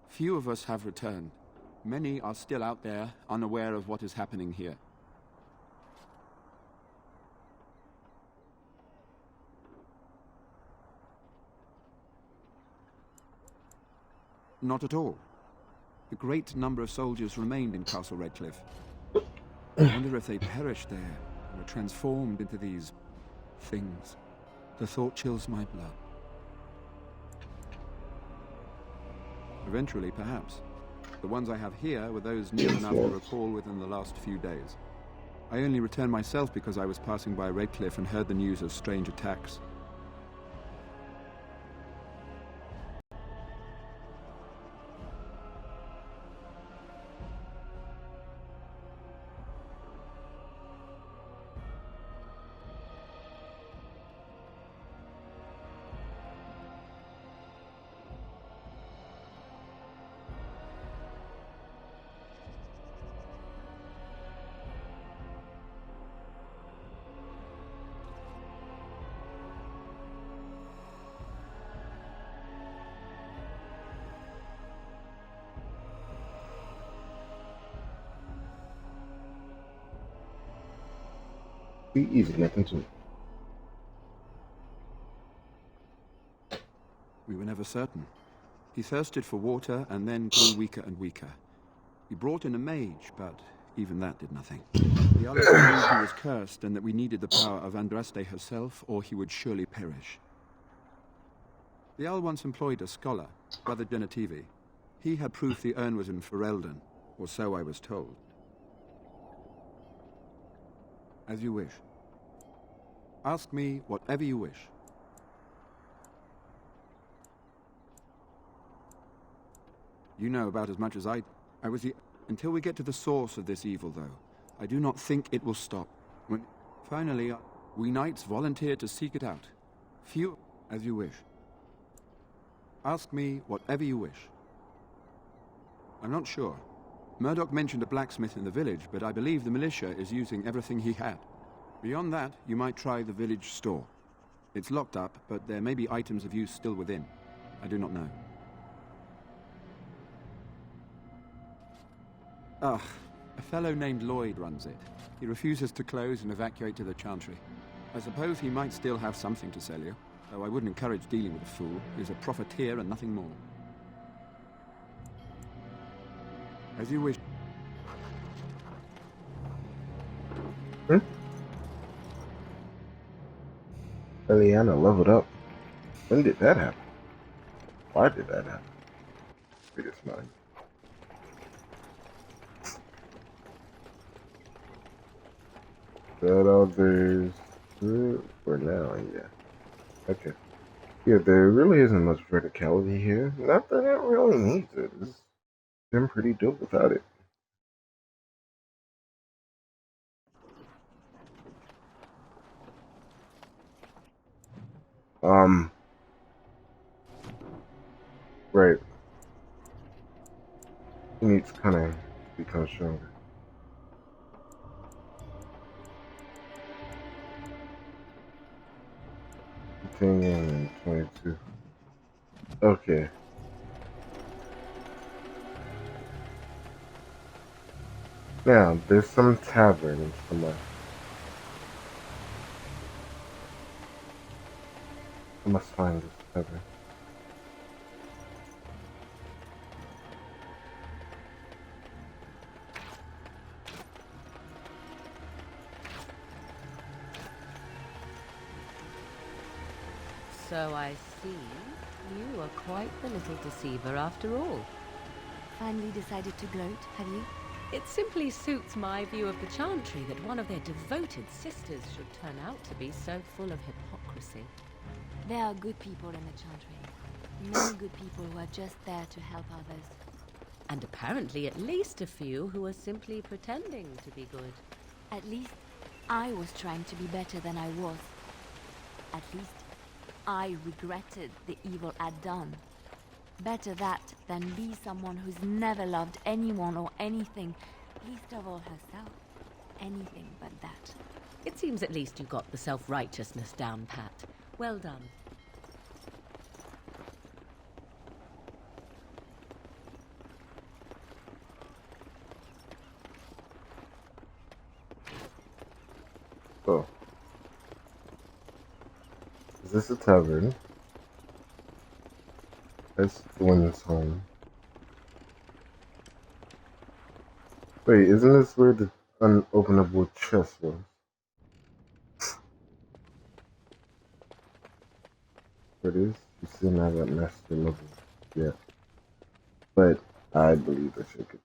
Few of us have returned. Many are still out there, unaware of what is happening here. Not at all. A great number of soldiers remained in Castle Redcliffe. I wonder if they perished there, or were transformed into these things. The thought chills my blood. Eventually, perhaps. The ones I have here were those near enough to recall within the last few days. I only returned myself because I was passing by Redcliffe and heard the news of strange attacks. Be easy, nothing to it. We were never certain. He thirsted for water and then grew weaker and weaker. We brought in a mage, but even that did nothing. The others believed he was cursed and that we needed the power of Andraste herself, or he would surely perish. The Owl once employed a scholar, Brother Genetivi. He had proof the urn was in Ferelden, or so I was told. As you wish. Ask me whatever you wish. You know about as much as I was the... Until we get to the source of this evil, though, I do not think it will stop. When finally, we knights volunteer to seek it out. Few... As you wish. Ask me whatever you wish. I'm not sure. Murdoch mentioned a blacksmith in the village, but I believe the militia is using everything he had. Beyond that, you might try the village store. It's locked up, but there may be items of use still within. I do not know. Ah, a fellow named Lloyd runs it. He refuses to close and evacuate to the Chantry. I suppose he might still have something to sell you, though I wouldn't encourage dealing with a fool. He's a profiteer and nothing more. As you wish. Eliana leveled up. When did that happen? Why did that happen? Biggest mind. That others for now, yeah. Okay. Yeah, there really isn't much verticality here. Not that it really needs it. It's been pretty dope without it. Right. He needs kind of become stronger. And 22. Okay. Now, there's some taverns somewhere. I must find this tavern. So I see you are quite the little deceiver after all. Finally decided to gloat, have you? It simply suits my view of the Chantry that one of their devoted sisters should turn out to be so full of hypocrisy. There are good people in the Chantry. Many good people who are just there to help others. And apparently at least a few who are simply pretending to be good. At least I was trying to be better than I was. At least I regretted the evil I'd done. Better that than be someone who's never loved anyone or anything, least of all herself. Anything but that. It seems at least you got the self-righteousness down pat. Well done. Oh. Is this a tavern? That's the woman's home. Wait, isn't this where the unopenable chest was? It is? You still not at master level yet. But I believe I should get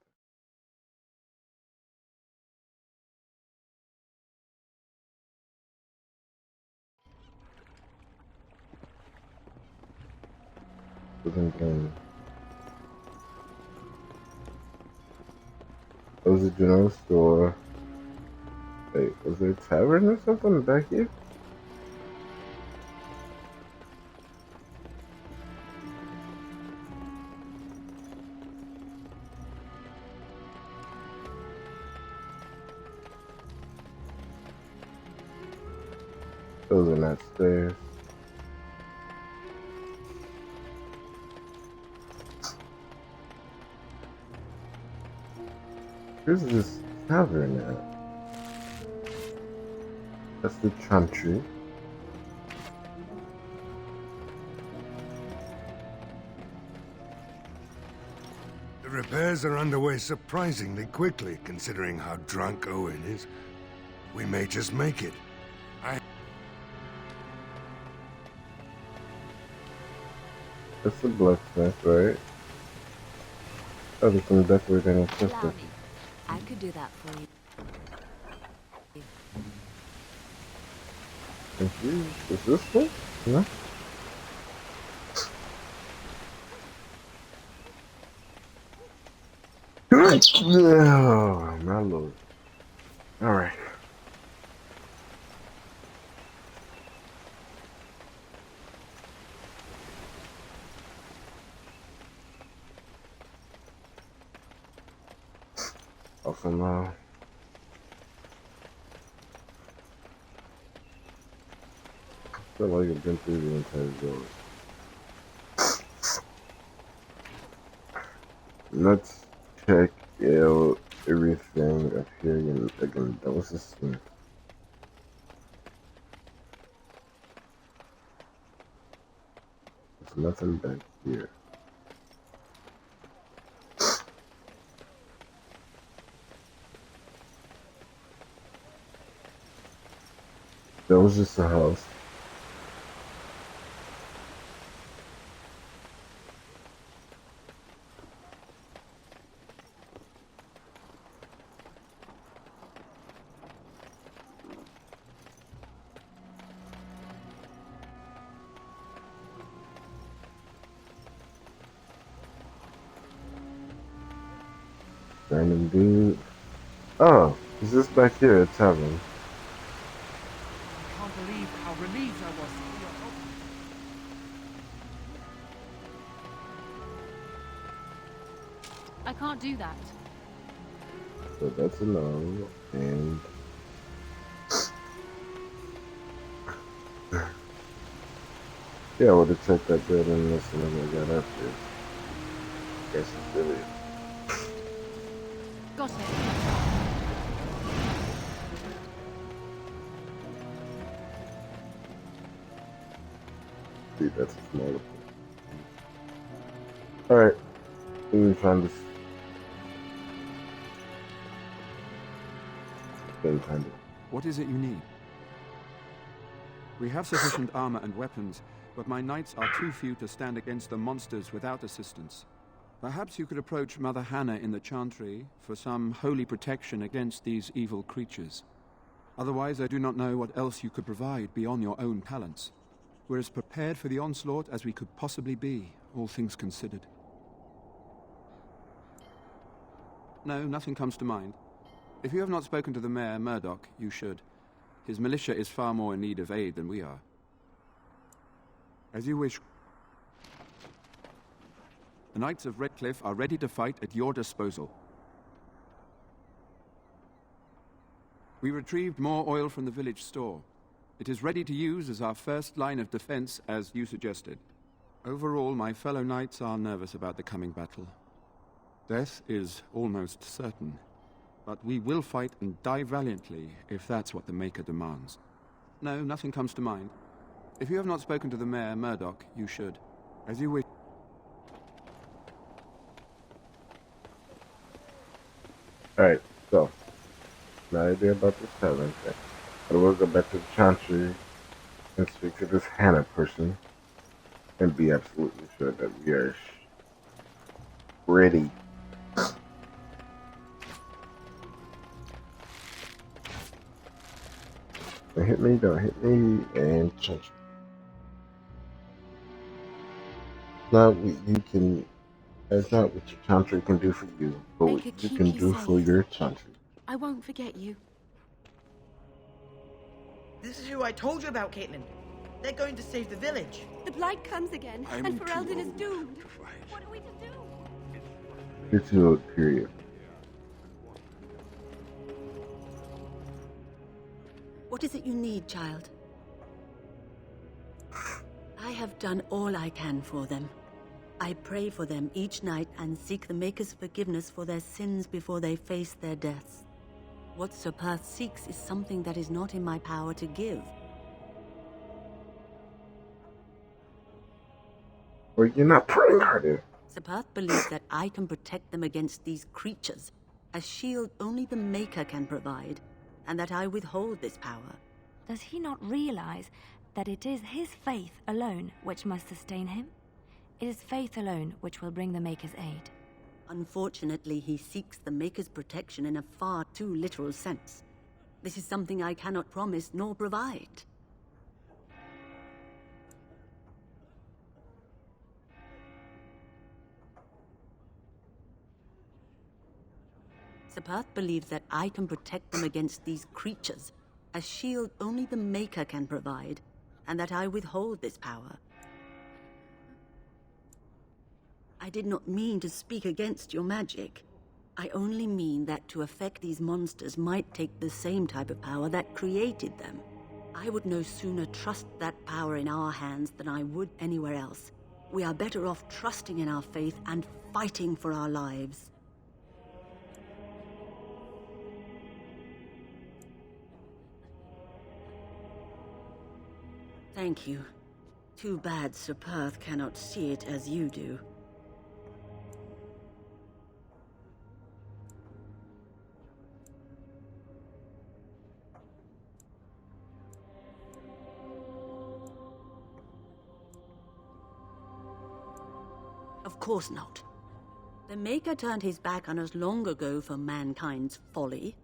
That was a general store. Wait, was there a tavern or something back here? Those are not stairs. Where's this tavern at? That's the Chantry. The repairs are underway surprisingly quickly, considering how drunk Owen is. We may just make it. That's the blacksmith, right? Oh, there's some decorating equipment. I could do that for you. Confused. Is this thing? No? Oh, my lord. Alright. Also now. I feel like I've been through the entire door. Let's check out everything up here again. That was this thing. There's nothing back here. That was just a house. Random dude. Oh, is this back here at tavern? I can't believe how relieved I was to hear your help. I can't do that. So that's a no, and yeah, I would have checked that building as soon as I got up here. Guess it's really. Got it. See, that's a smaller thing. Alright, let me find this. What is it you need? We have sufficient armor and weapons, but my knights are too few to stand against the monsters without assistance. Perhaps you could approach Mother Hannah in the Chantry for some holy protection against these evil creatures. Otherwise, I do not know what else you could provide beyond your own talents. We're as prepared for the onslaught as we could possibly be, all things considered. No, nothing comes to mind. If you have not spoken to the Mayor, Murdoch, you should. His militia is far more in need of aid than we are. As you wish. The Knights of Redcliffe are ready to fight at your disposal. We retrieved more oil from the village store. It is ready to use as our first line of defense, as you suggested. Overall, my fellow knights are nervous about the coming battle. Death is almost certain. But we will fight and die valiantly, if that's what the Maker demands. No, nothing comes to mind. If you have not spoken to the Mayor, Murdoch, you should. As you wish. Alright, so. No idea about this tavern thing. But we'll go back to the Chantry and speak to this Hannah person. And be absolutely sure that we are ready. Don't hit me, don't hit me, and Chantry. Now you can, that's not what your Chantry can do for you, but what you can do for your Chantry. I won't forget you. This is who I told you about, Caitlin. They're going to save the village. The Blight comes again, and Ferelden is doomed. What are we to do? You're too old, period. What is it you need, child? I have done all I can for them. I pray for them each night and seek the Maker's forgiveness for their sins before they face their deaths. What Sir Perth seeks is something that is not in my power to give. Well, you're not praying harder. Sir Perth believes that I can protect them against these creatures, a shield only the Maker can provide, and that I withhold this power. Does he not realize that it is his faith alone which must sustain him? It is faith alone which will bring the Maker's aid. Unfortunately, he seeks the Maker's protection in a far too literal sense. This is something I cannot promise nor provide. Seperth believes that I can protect them against these creatures, a shield only the Maker can provide, and that I withhold this power. I did not mean to speak against your magic. I only mean that to affect these monsters might take the same type of power that created them. I would no sooner trust that power in our hands than I would anywhere else. We are better off trusting in our faith and fighting for our lives. Thank you. Too bad Seperth cannot see it as you do. Of course not. The Maker turned his back on us long ago for mankind's folly.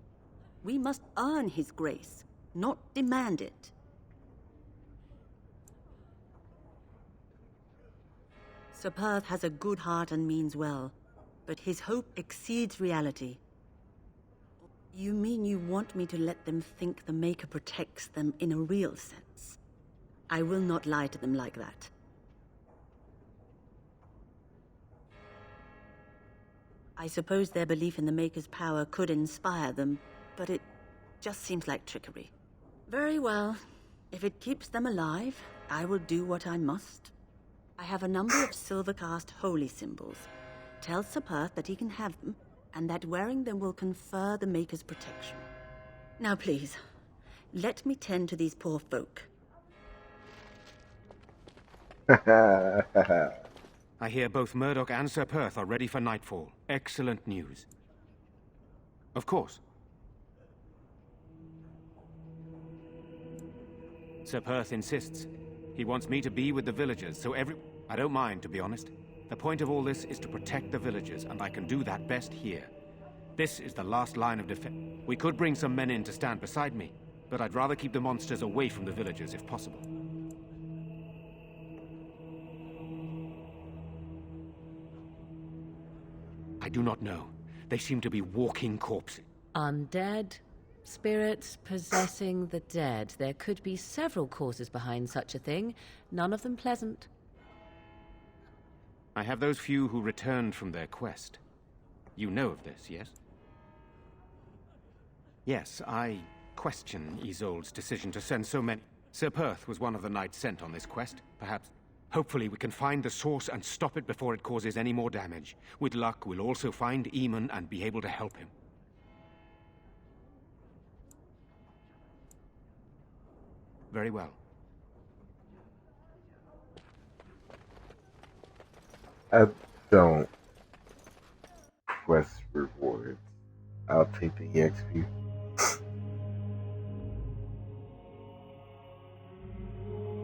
We must earn his grace, not demand it. Seperth has a good heart and means well, but his hope exceeds reality. You mean you want me to let them think the Maker protects them in a real sense? I will not lie to them like that. I suppose their belief in the Maker's power could inspire them, but it just seems like trickery. Very well. If it keeps them alive, I will do what I must. I have a number of Silvercast holy symbols. Tell Seperth that he can have them, and that wearing them will confer the Maker's protection. Now please, let me tend to these poor folk. I hear both Murdoch and Seperth are ready for nightfall. Excellent news. Of course. Seperth insists. He wants me to be with the villagers, so I don't mind, to be honest. The point of all this is to protect the villagers, and I can do that best here. This is the last line of defense. We could bring some men in to stand beside me, but I'd rather keep the monsters away from the villagers if possible. I do not know. They seem to be walking corpses. Undead, spirits possessing the dead. There could be several causes behind such a thing, none of them pleasant. I have those few who returned from their quest. You know of this, yes? Yes, I question Isolde's decision to send so many. Seperth was one of the knights sent on this quest. Perhaps, hopefully we can find the source and stop it before it causes any more damage. With luck, we'll also find Eamon and be able to help him. Very well. I don't quest rewards. I'll take the EXP.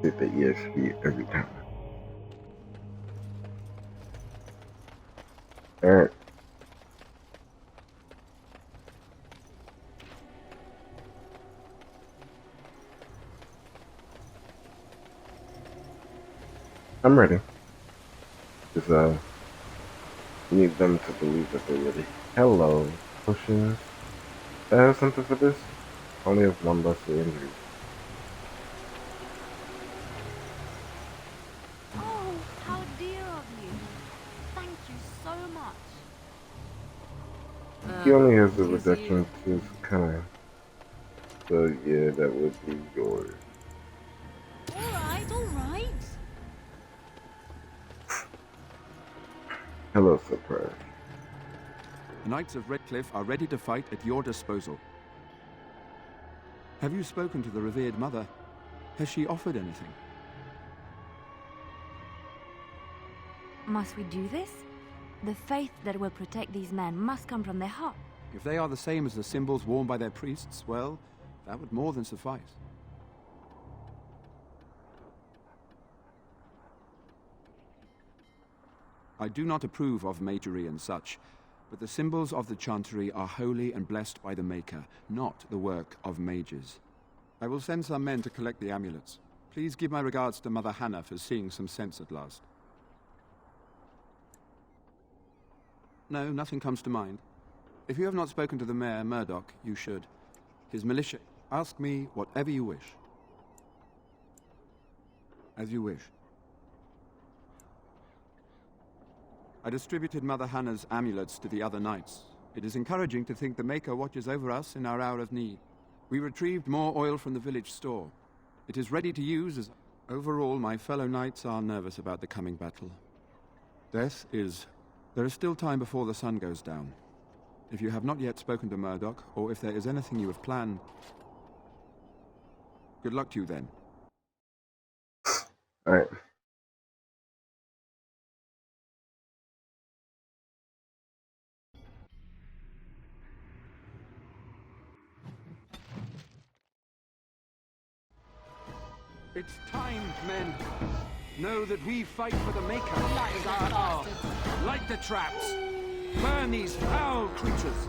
Get the EXP every time. Alright. I'm ready. Because, we need them to believe that they're ready. Hello, potions. I have something for this? Only have one lesser injury. Oh, how dear of you. Thank you so much. He only has the reduction to his kind. So yeah, that would be yours. Alright, alright. Hello, Surprise. The Knights of Redcliffe are ready to fight at your disposal. Have you spoken to the revered mother? Has she offered anything? Must we do this? The faith that will protect these men must come from their heart. If they are the same as the symbols worn by their priests, well, that would more than suffice. I do not approve of magery and such, but the symbols of the Chantry are holy and blessed by the Maker, not the work of mages. I will send some men to collect the amulets. Please give my regards to Mother Hannah for seeing some sense at last. No, nothing comes to mind. If you have not spoken to the mayor, Murdoch, you should. His militia. Ask me whatever you wish. As you wish. I distributed Mother Hannah's amulets to the other knights. It is encouraging to think the Maker watches over us in our hour of need. We retrieved more oil from the village store. It is ready to use as... Overall, my fellow knights are nervous about the coming battle. There is still time before the sun goes down. If you have not yet spoken to Murdoch, or if there is anything you have planned... Good luck to you then. Alright. It's time, men. Know that we fight for the Maker. As our hour. Light the traps. Burn these foul creatures.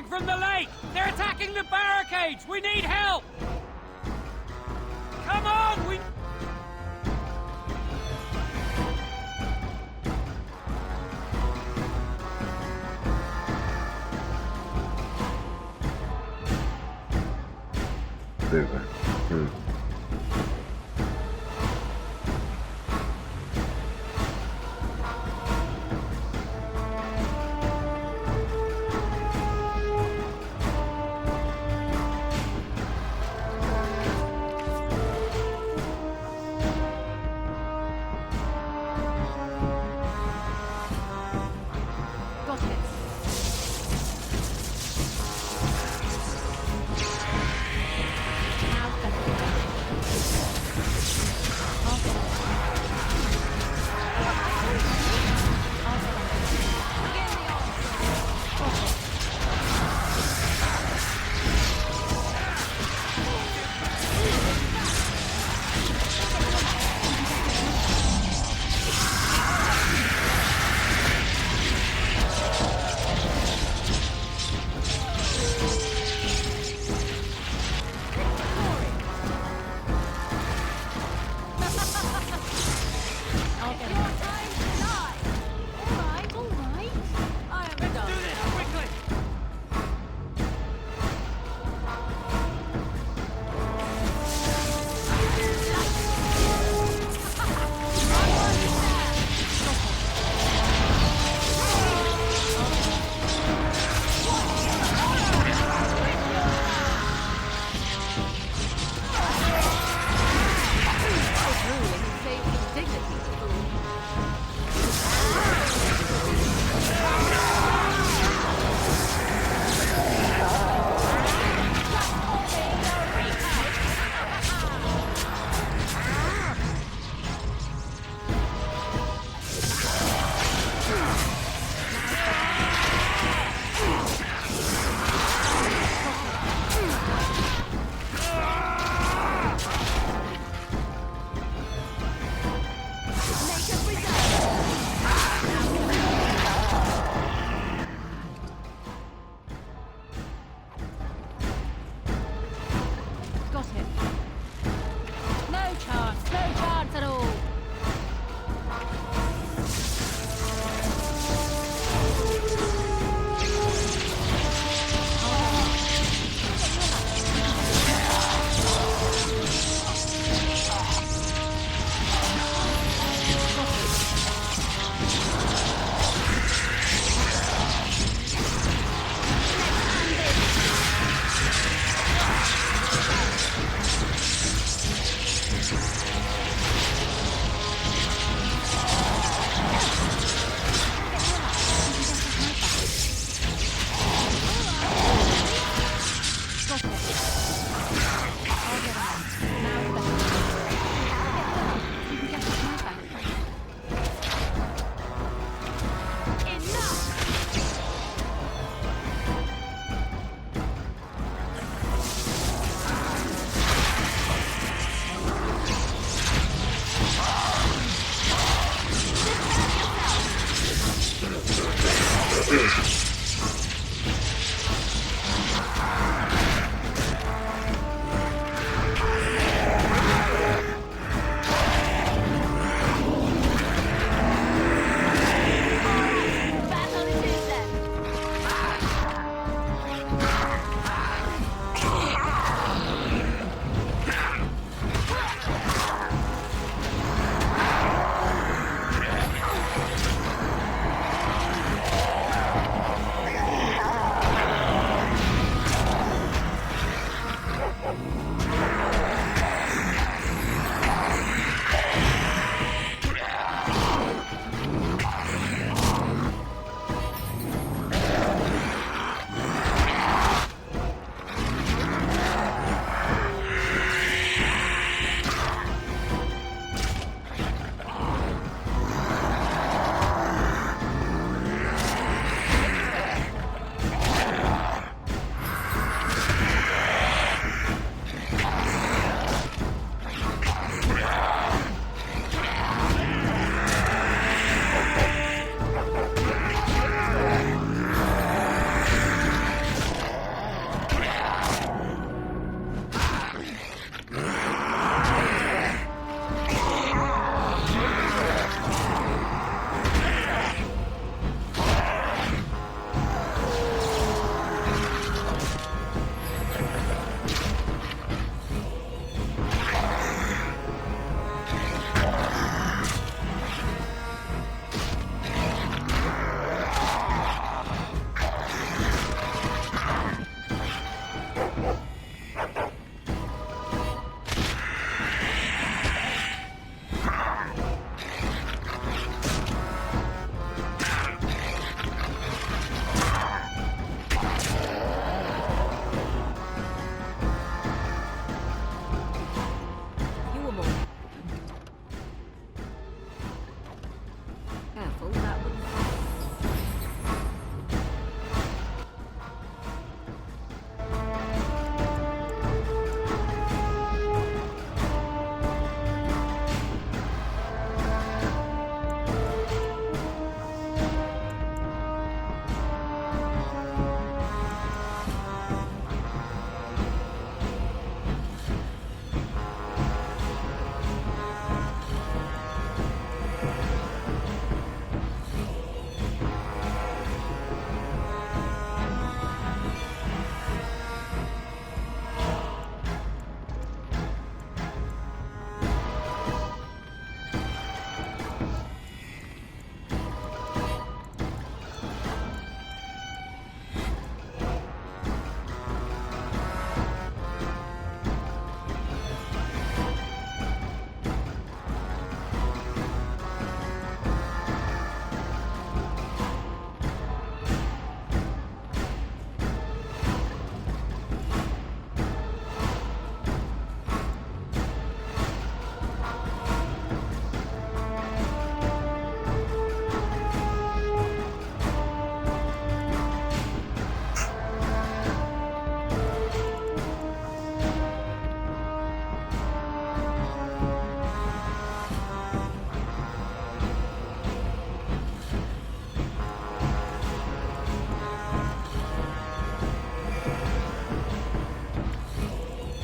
From the lake! They're attacking the barricades! We need help! Come on! We... Now,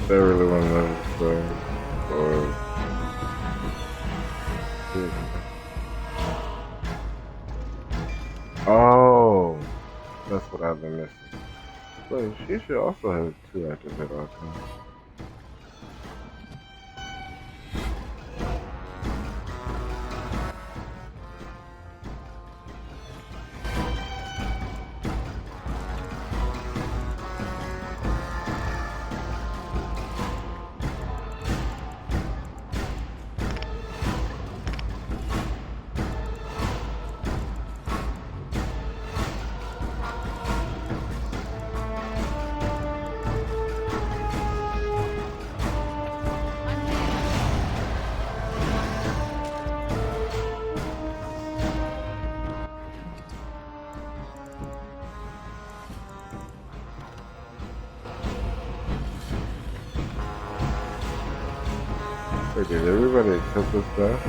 They really want to know, or oh, that's what I've been missing. But she should also have 2 actors at all times. Wait, did everybody accept this stuff?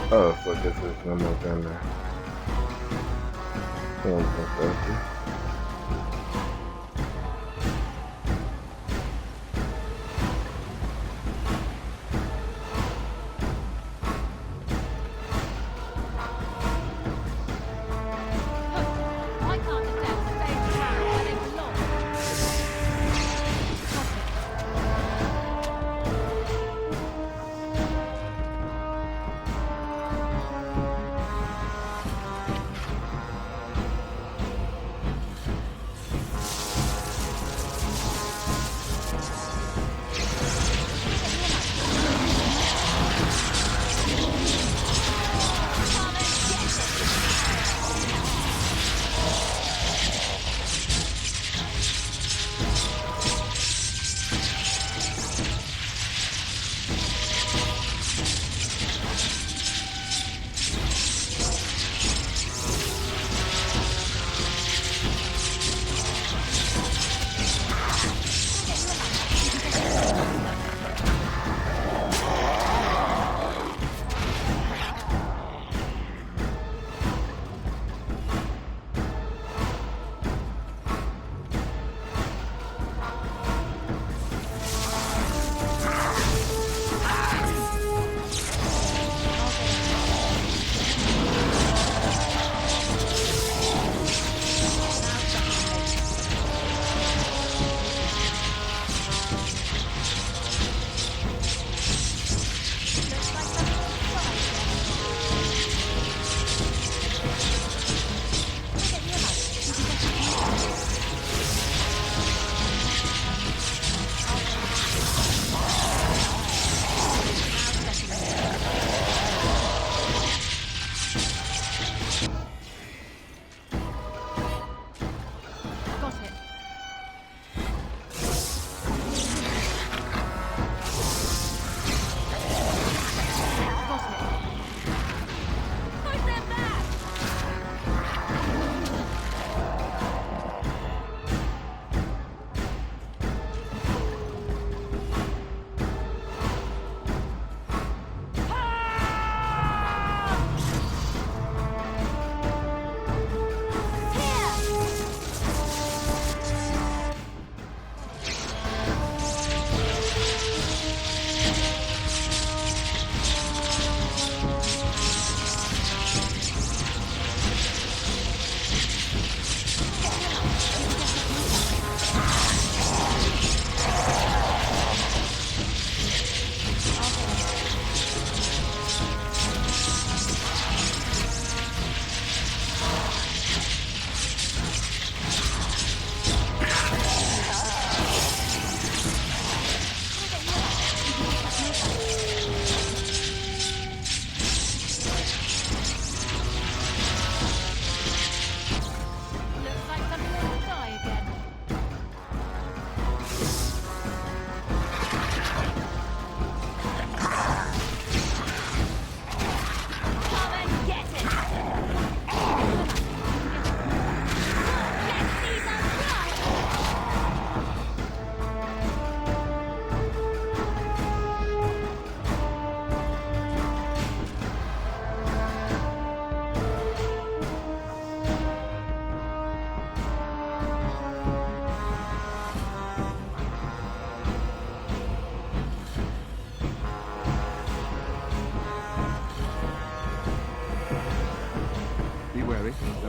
Oh, so I guess there's no more down there. Why can't the dead stay in the town where they belong?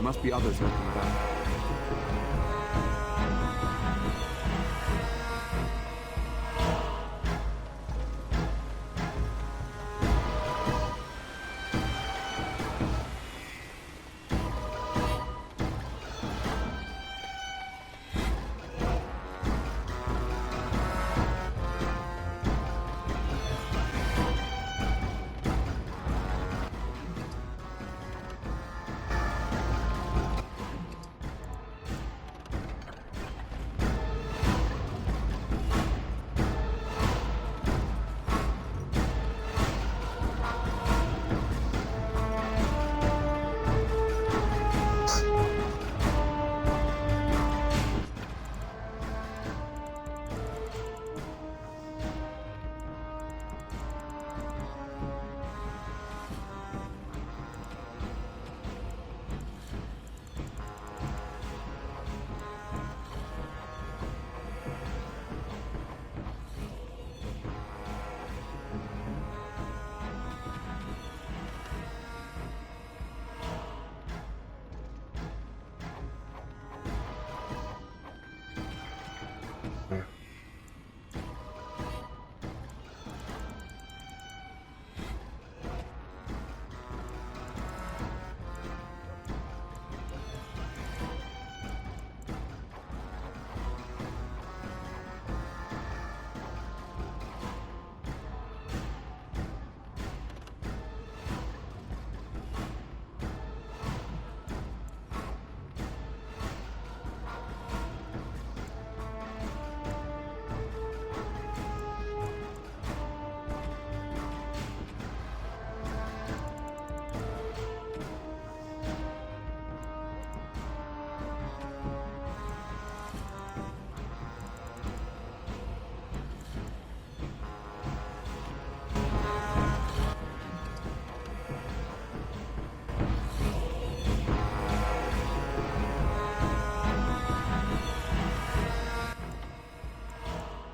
must be others lurking about.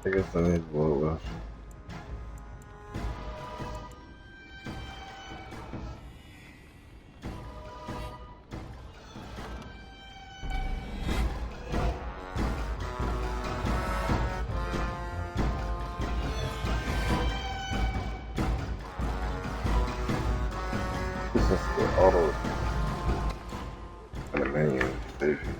I guess I need World Rush. This is the auto and the menu station.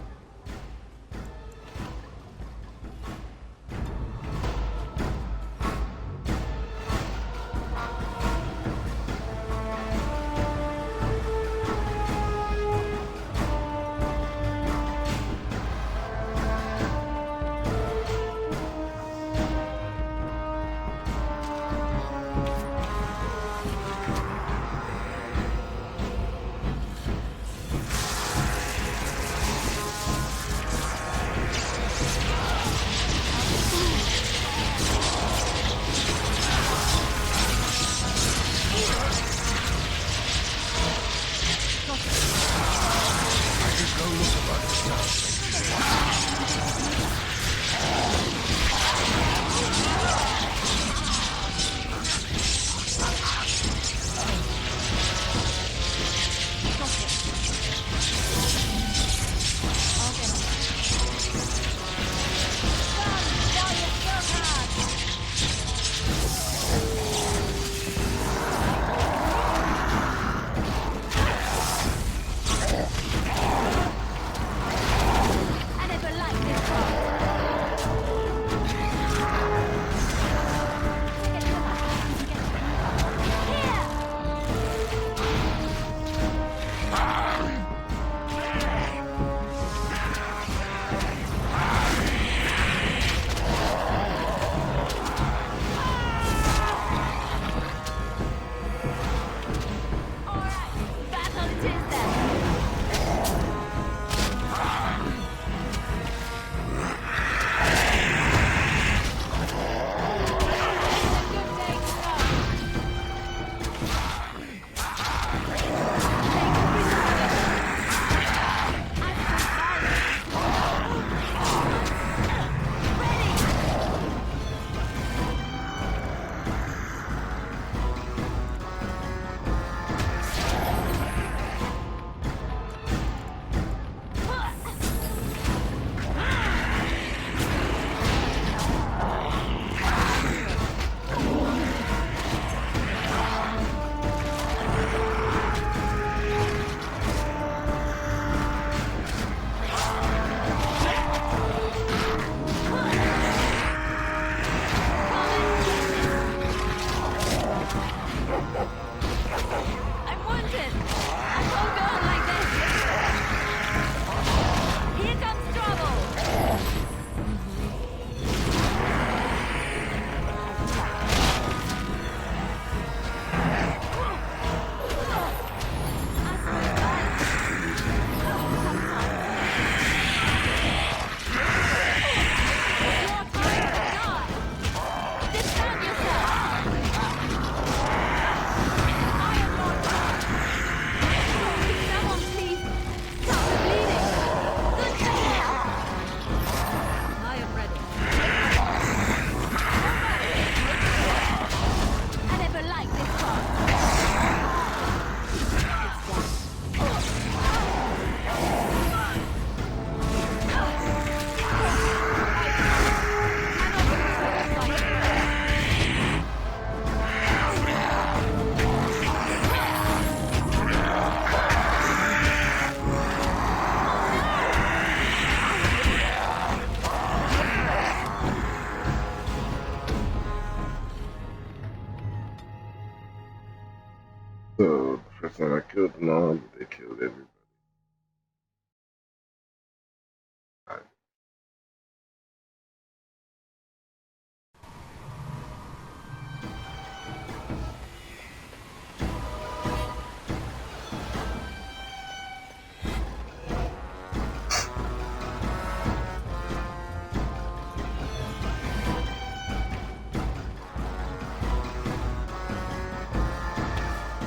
The first time I killed them all, they killed everybody.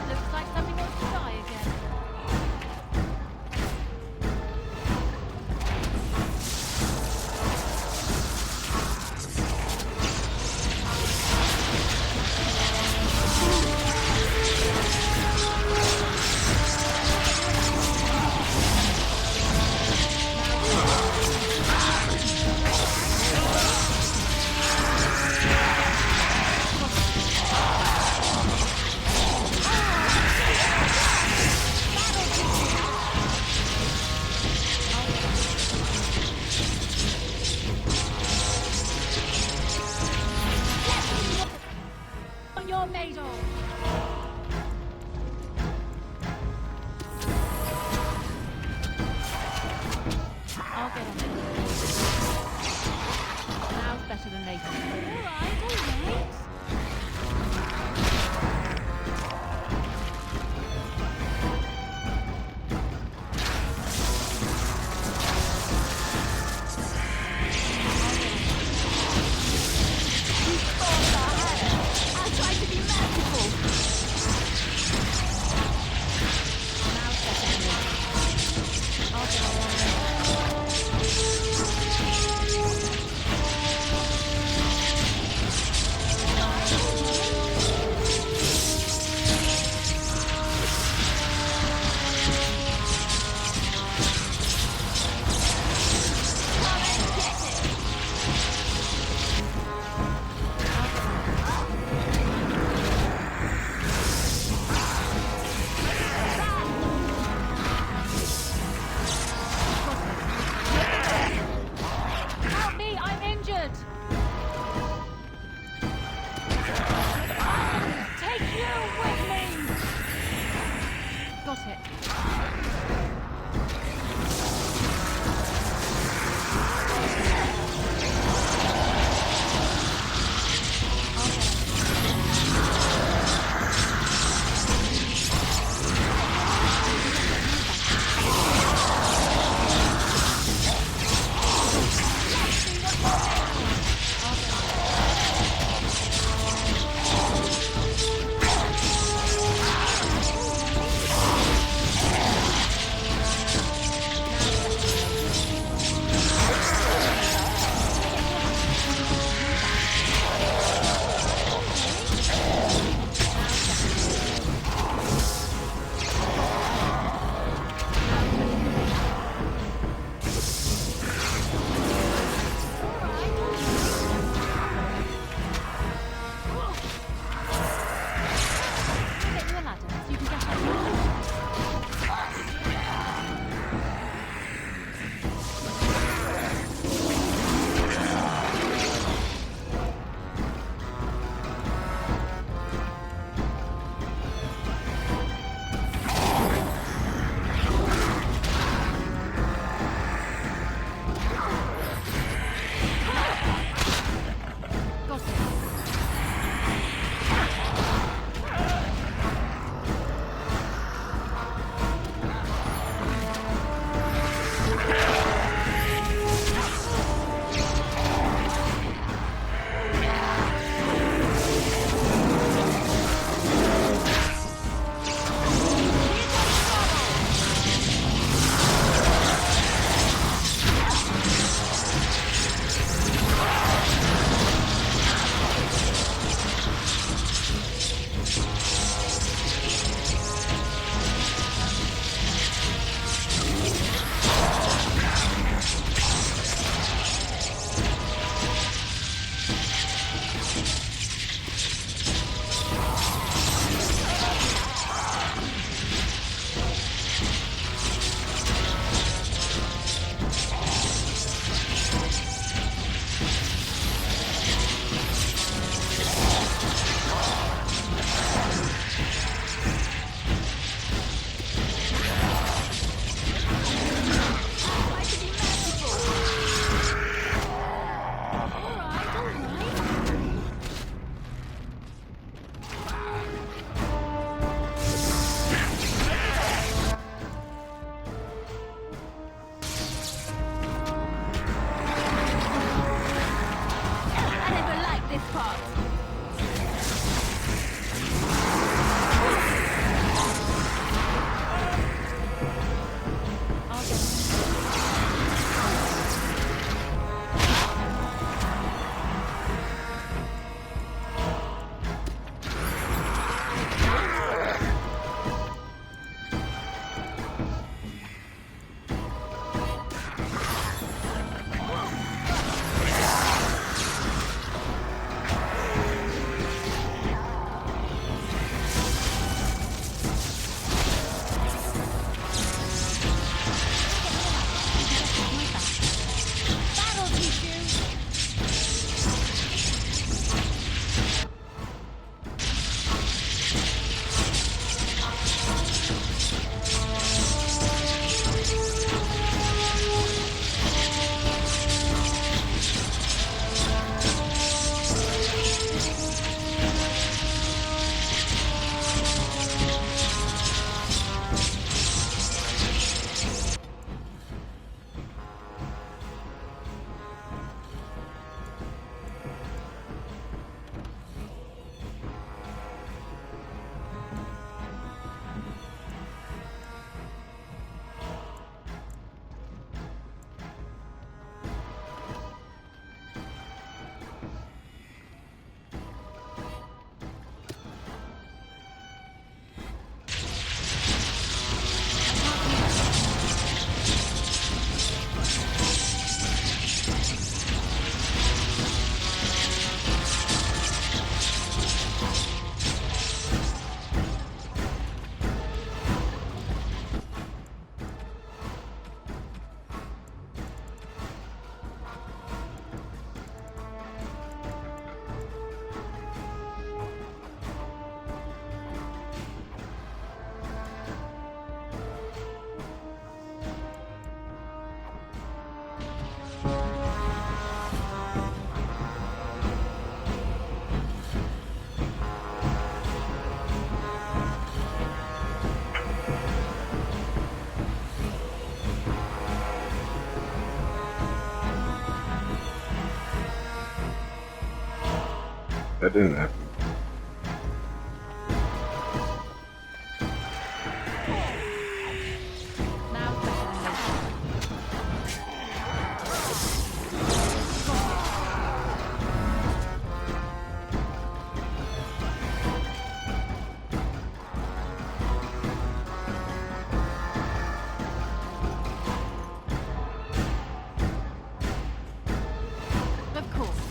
Looks like something wants to die again. What you're made of. I'll get on it. Now's better than later. Alright. I'll try to be merciful. Now's better than later. I'll get on it. That didn't happen. Of course.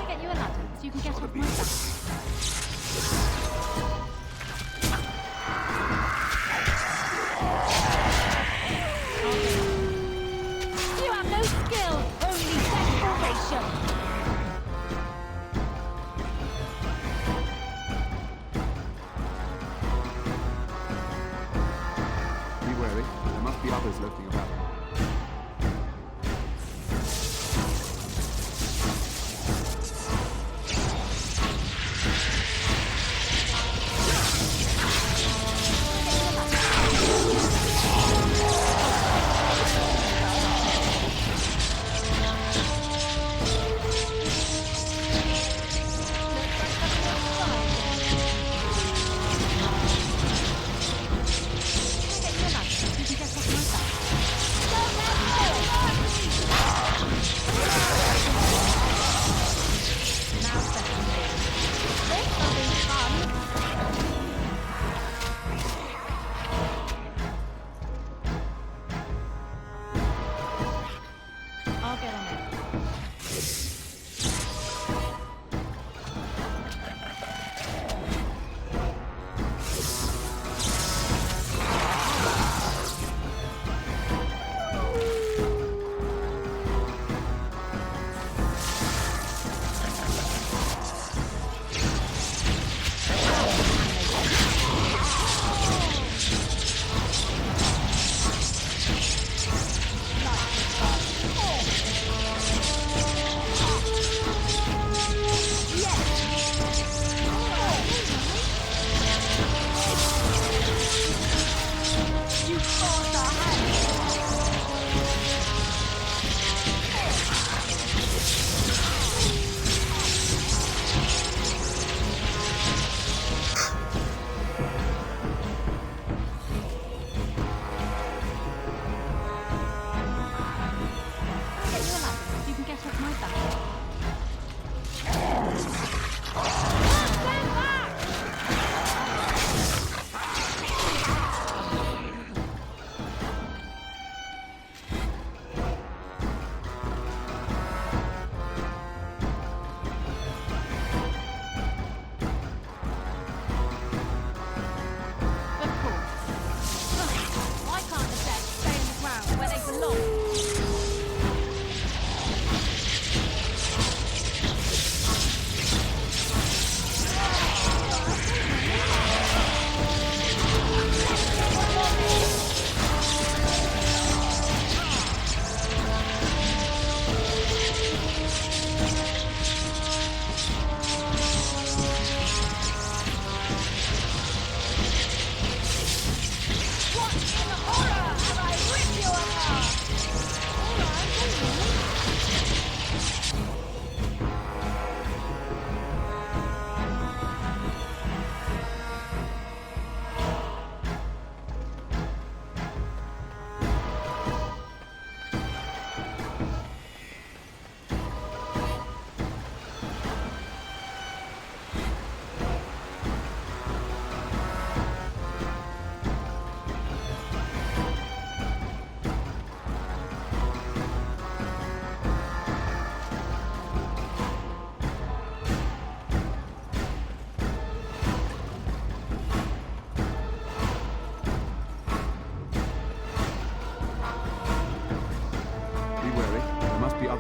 Get you a ladder so you can get off my back. You have no skill, only desperation. Be wary. There must be others lurking about. Get you a ladder so you can get off my back.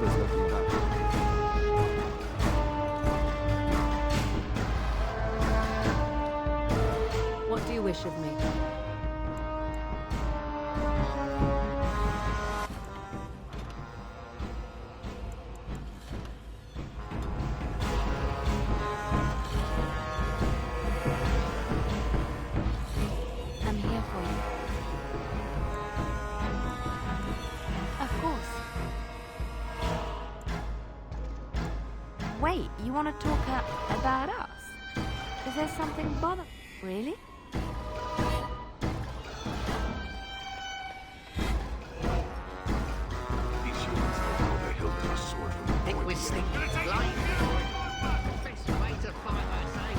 others looking back. What do you wish of me? I'm here for you. Of course. Wait, you want to talk about us? Is there something bothering? Really? These humans don't know the hilt of a sword from the Think we're sneaking blind? Best way to fight, I say.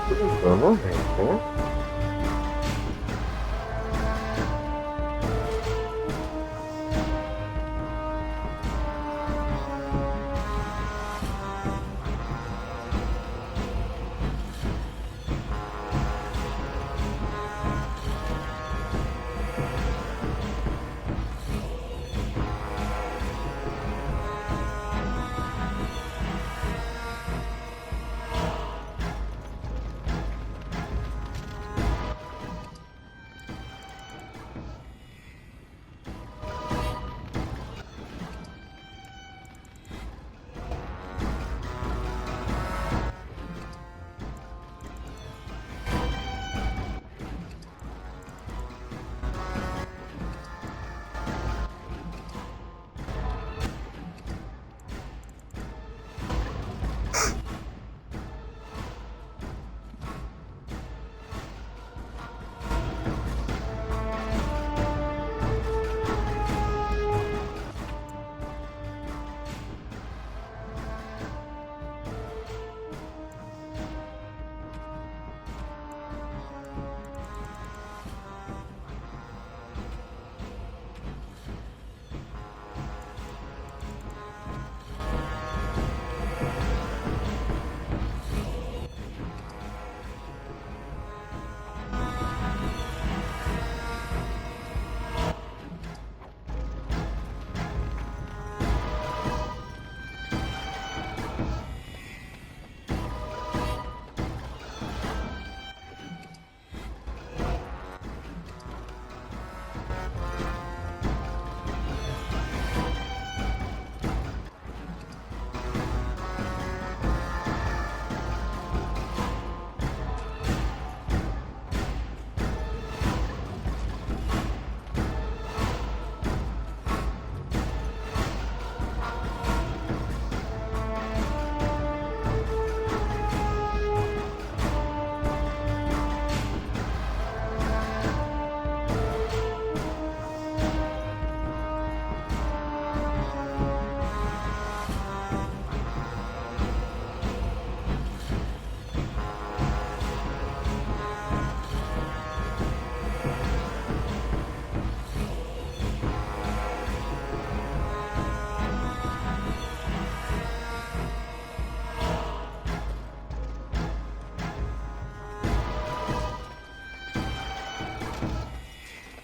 What is going on here, man?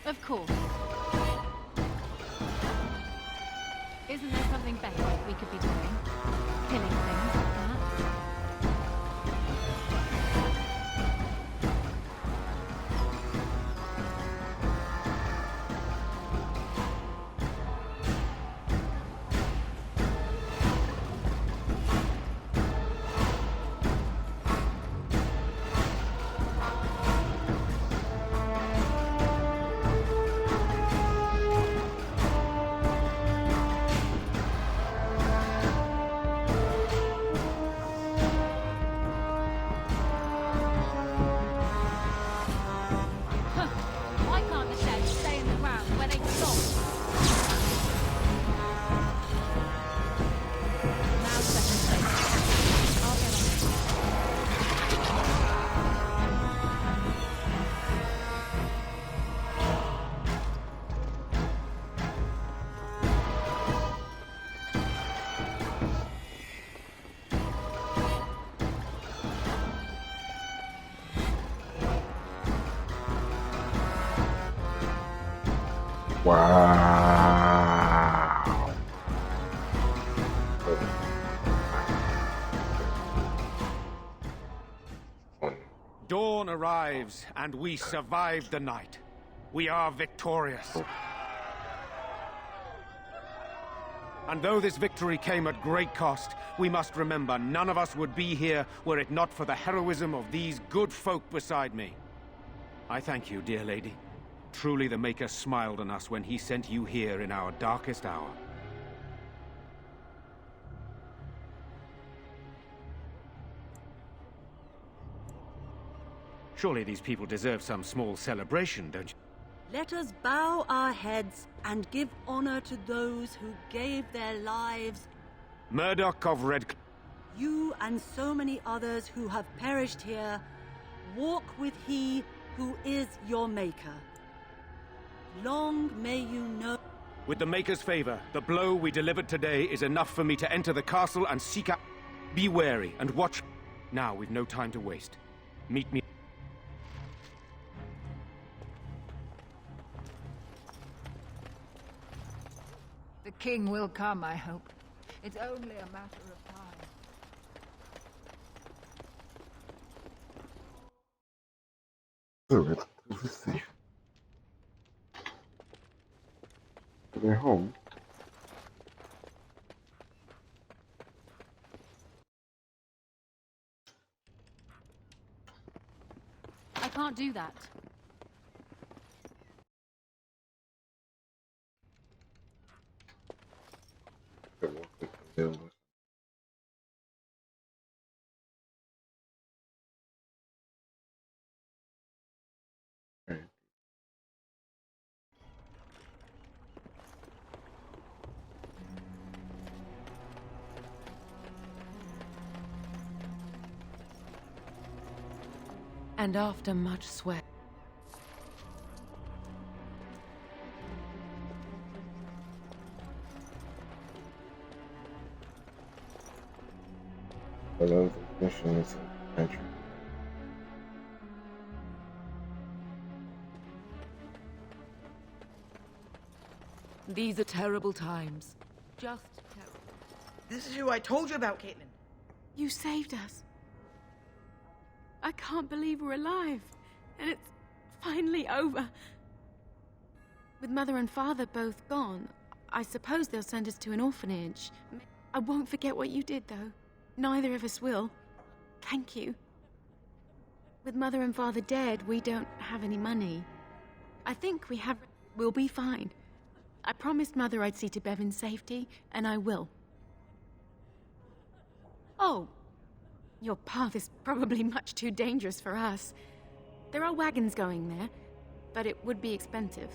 Of course. Isn't there something better we could be doing? Killing things, perhaps? Wow. Dawn arrives, and we survive the night. We are victorious. And though this victory came at great cost, we must remember none of us would be here were it not for the heroism of these good folk beside me. I thank you, dear lady. Truly the Maker smiled on us when he sent you here in our darkest hour. Surely these people deserve some small celebration, don't you? Let us bow our heads and give honor to those who gave their lives. Murdoch of Redcliffe. You and so many others who have perished here, walk with he who is your Maker. Long may you know... With the Maker's favor, the blow we delivered today is enough for me to enter the castle and seek out... Be wary and watch... Now, we've no time to waste. Meet me... The king will come, I hope. It's only a matter of time. Good. Let's see. They're home. I can't do that. And after much sweat, Those missions entry. these are terrible times. Just terrible. This is who I told you about, Caitlin. You saved us. I can't believe we're alive. And it's finally over. With Mother and Father both gone, I suppose they'll send us to an orphanage. I won't forget what you did, though. Neither of us will. Thank you. With Mother and Father dead, we don't have any money. I think we'll be fine. I promised Mother I'd see to Bevan's safety, and I will. Oh, your path is probably much too dangerous for us. There are wagons going there, but it would be expensive.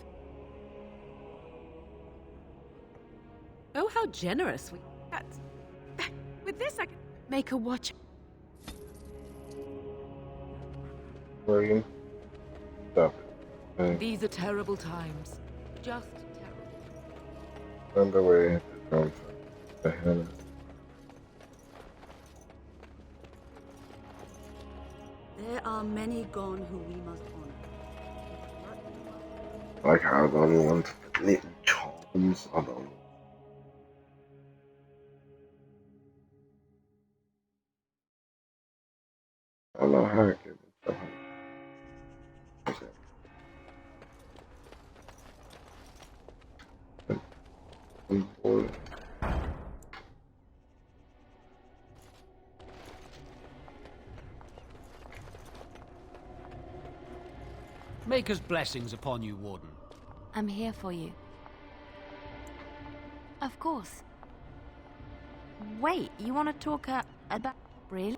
Oh, how generous. With this, I can make a watch. William, stop it. These are terrible times. Just terrible. On the way to come the hell. There are many gone who we must honor. Like I was the only one to knit charms. I don't know. I don't know how I get this stuff. Maker's blessings upon you, Warden. I'm here for you. Of course. Wait, you want to talk about... Really?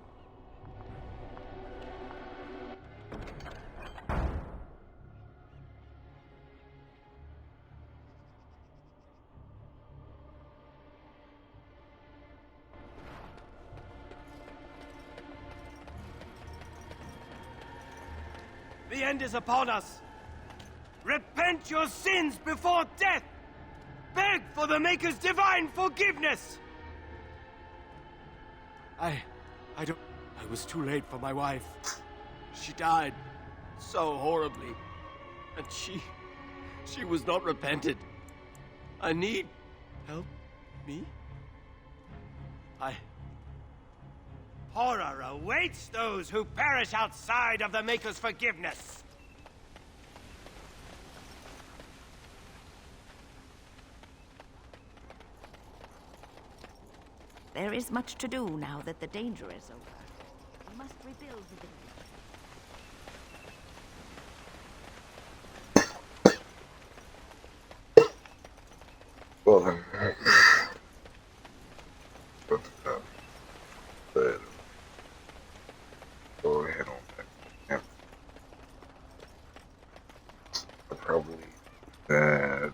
The end is upon us. Repent your sins before death. Beg for the Maker's divine forgiveness. I was too late for my wife. She died so horribly. And she She was not repented. I need help. Me? Horror awaits those who perish outside of the Maker's forgiveness. There is much to do now that the danger is over. We must rebuild the village. Well, but go ahead on that. Yeah. Probably that.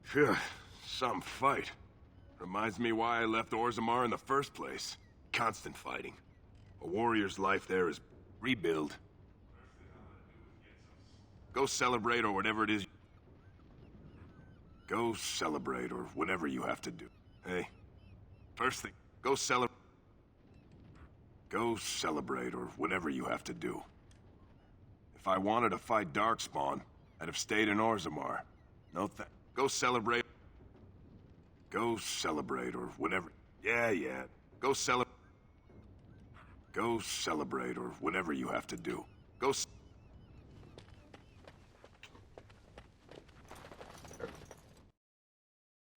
Phew, some fight. Reminds me why I left Orzammar in the first place. Constant fighting. A warrior's life there is rebuild. Go celebrate or whatever it is. Go celebrate or whatever you have to do. Hey, first thing, go celebrate. Go celebrate or whatever you have to do. If I wanted to fight Darkspawn, I'd have stayed in Orzammar. No thanks. Go celebrate. Go celebrate or whatever. Yeah. Go celebrate. Go celebrate or whatever you have to do. Go.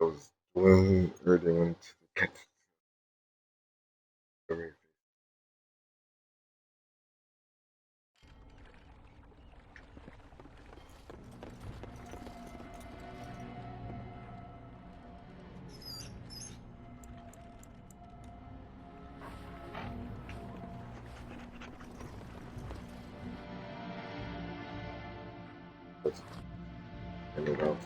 I was doing earlier when to catch. And around.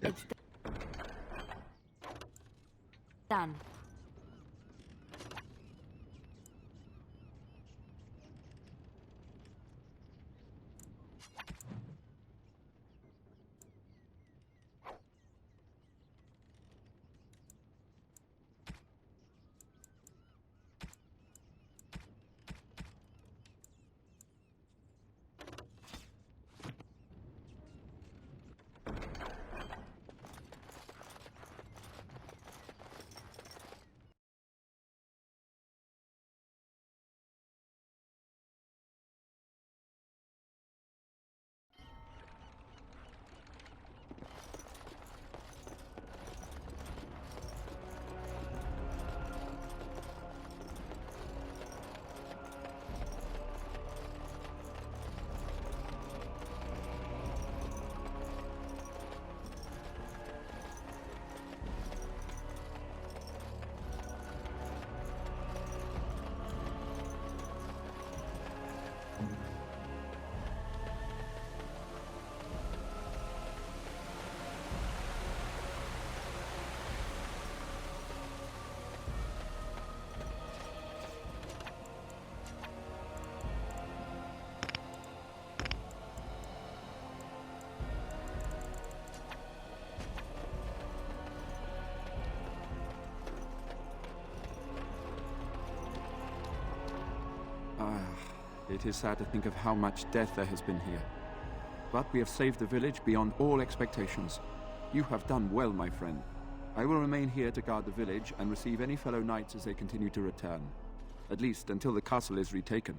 It's done. It is sad to think of how much death there has been here. But we have saved the village beyond all expectations. You have done well, my friend. I will remain here to guard the village and receive any fellow knights as they continue to return. At least until the castle is retaken.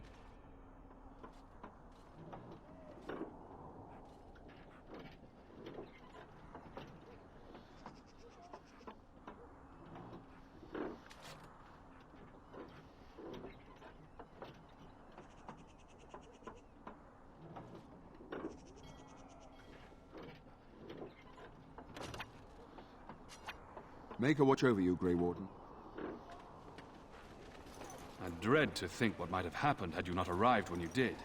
Make her watch over you, Grey Warden. I dread to think what might have happened had you not arrived when you did.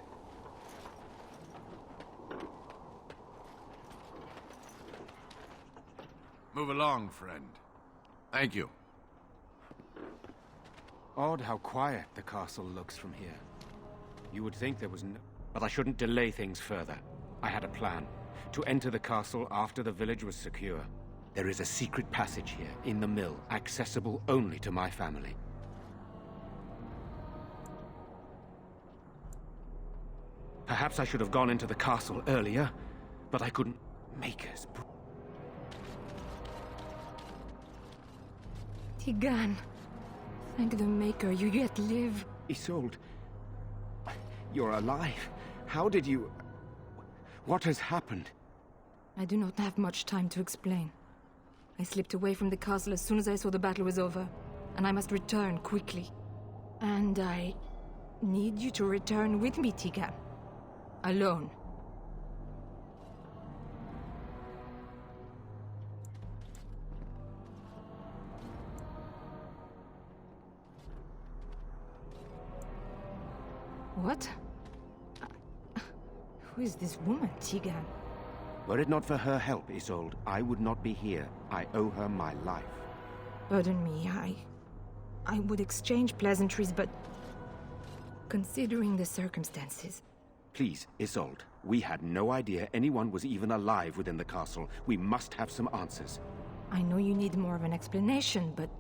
Move along, friend. Thank you. Odd how quiet the castle looks from here. You would think there was no... But I shouldn't delay things further. I had a plan. To enter the castle after the village was secure. There is a secret passage here, in the mill, accessible only to my family. Perhaps I should have gone into the castle earlier, but I couldn't. Makers. Tigan, thank the Maker, you yet live. Isolde, you're alive. How did you... What has happened? I do not have much time to explain. I slipped away from the castle as soon as I saw the battle was over, and I must return quickly. And I need you to return with me, Tigan. Alone. What? Who is this woman, Tigan? Were it not for her help, Isolde, I would not be here. I owe her my life. Pardon me, I would exchange pleasantries, but... considering the circumstances... Please, Isolde, we had no idea anyone was even alive within the castle. We must have some answers. I know you need more of an explanation, but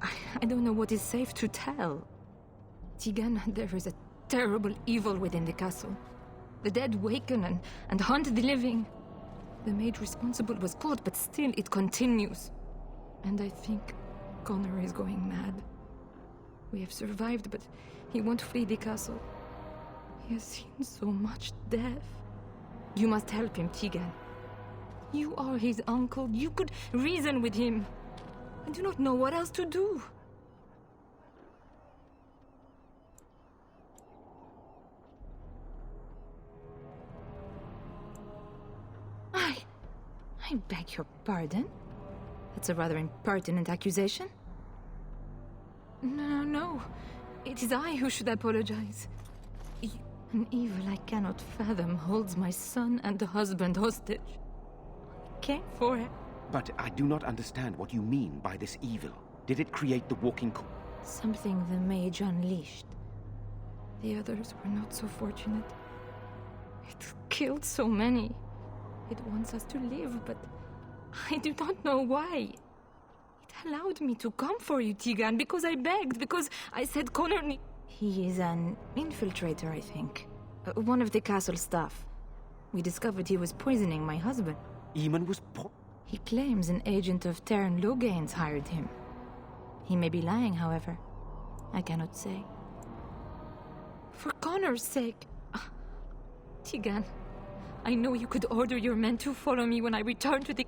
I don't know what is safe to tell. Tigan, there is a terrible evil within the castle. The dead waken and haunt the living. The maid responsible was caught, but still it continues. And I think Connor is going mad. We have survived, but he won't flee the castle. He has seen so much death. You must help him, Tigan. You are his uncle. You could reason with him. I do not know what else to do. I beg your pardon? That's a rather impertinent accusation. No. It is I who should apologize. An evil I cannot fathom holds my son and the husband hostage. I came for it. But I do not understand what you mean by this evil. Did it create the walking... Something the mage unleashed. The others were not so fortunate. It killed so many. It wants us to live, but I do not know why. It allowed me to come for you, Tigan, because I begged, because I said Connor... He is an infiltrator, I think. One of the castle staff. We discovered he was poisoning my husband. Eamon was He claims an agent of Terran Logains hired him. He may be lying, however. I cannot say. For Connor's sake... Tigan... I know you could order your men to follow me when I return to the...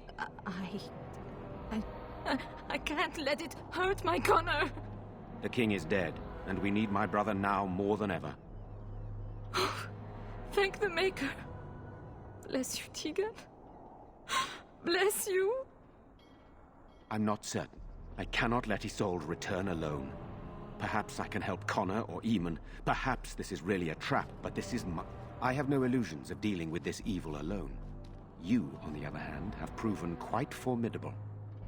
I can't let it hurt my Connor. The king is dead, and we need my brother now more than ever. Thank the Maker. Bless you, Tigan. Bless you. I'm not certain. I cannot let Isolde return alone. Perhaps I can help Connor or Eamon. Perhaps this is really a trap, but this is my... I have no illusions of dealing with this evil alone. You, on the other hand, have proven quite formidable.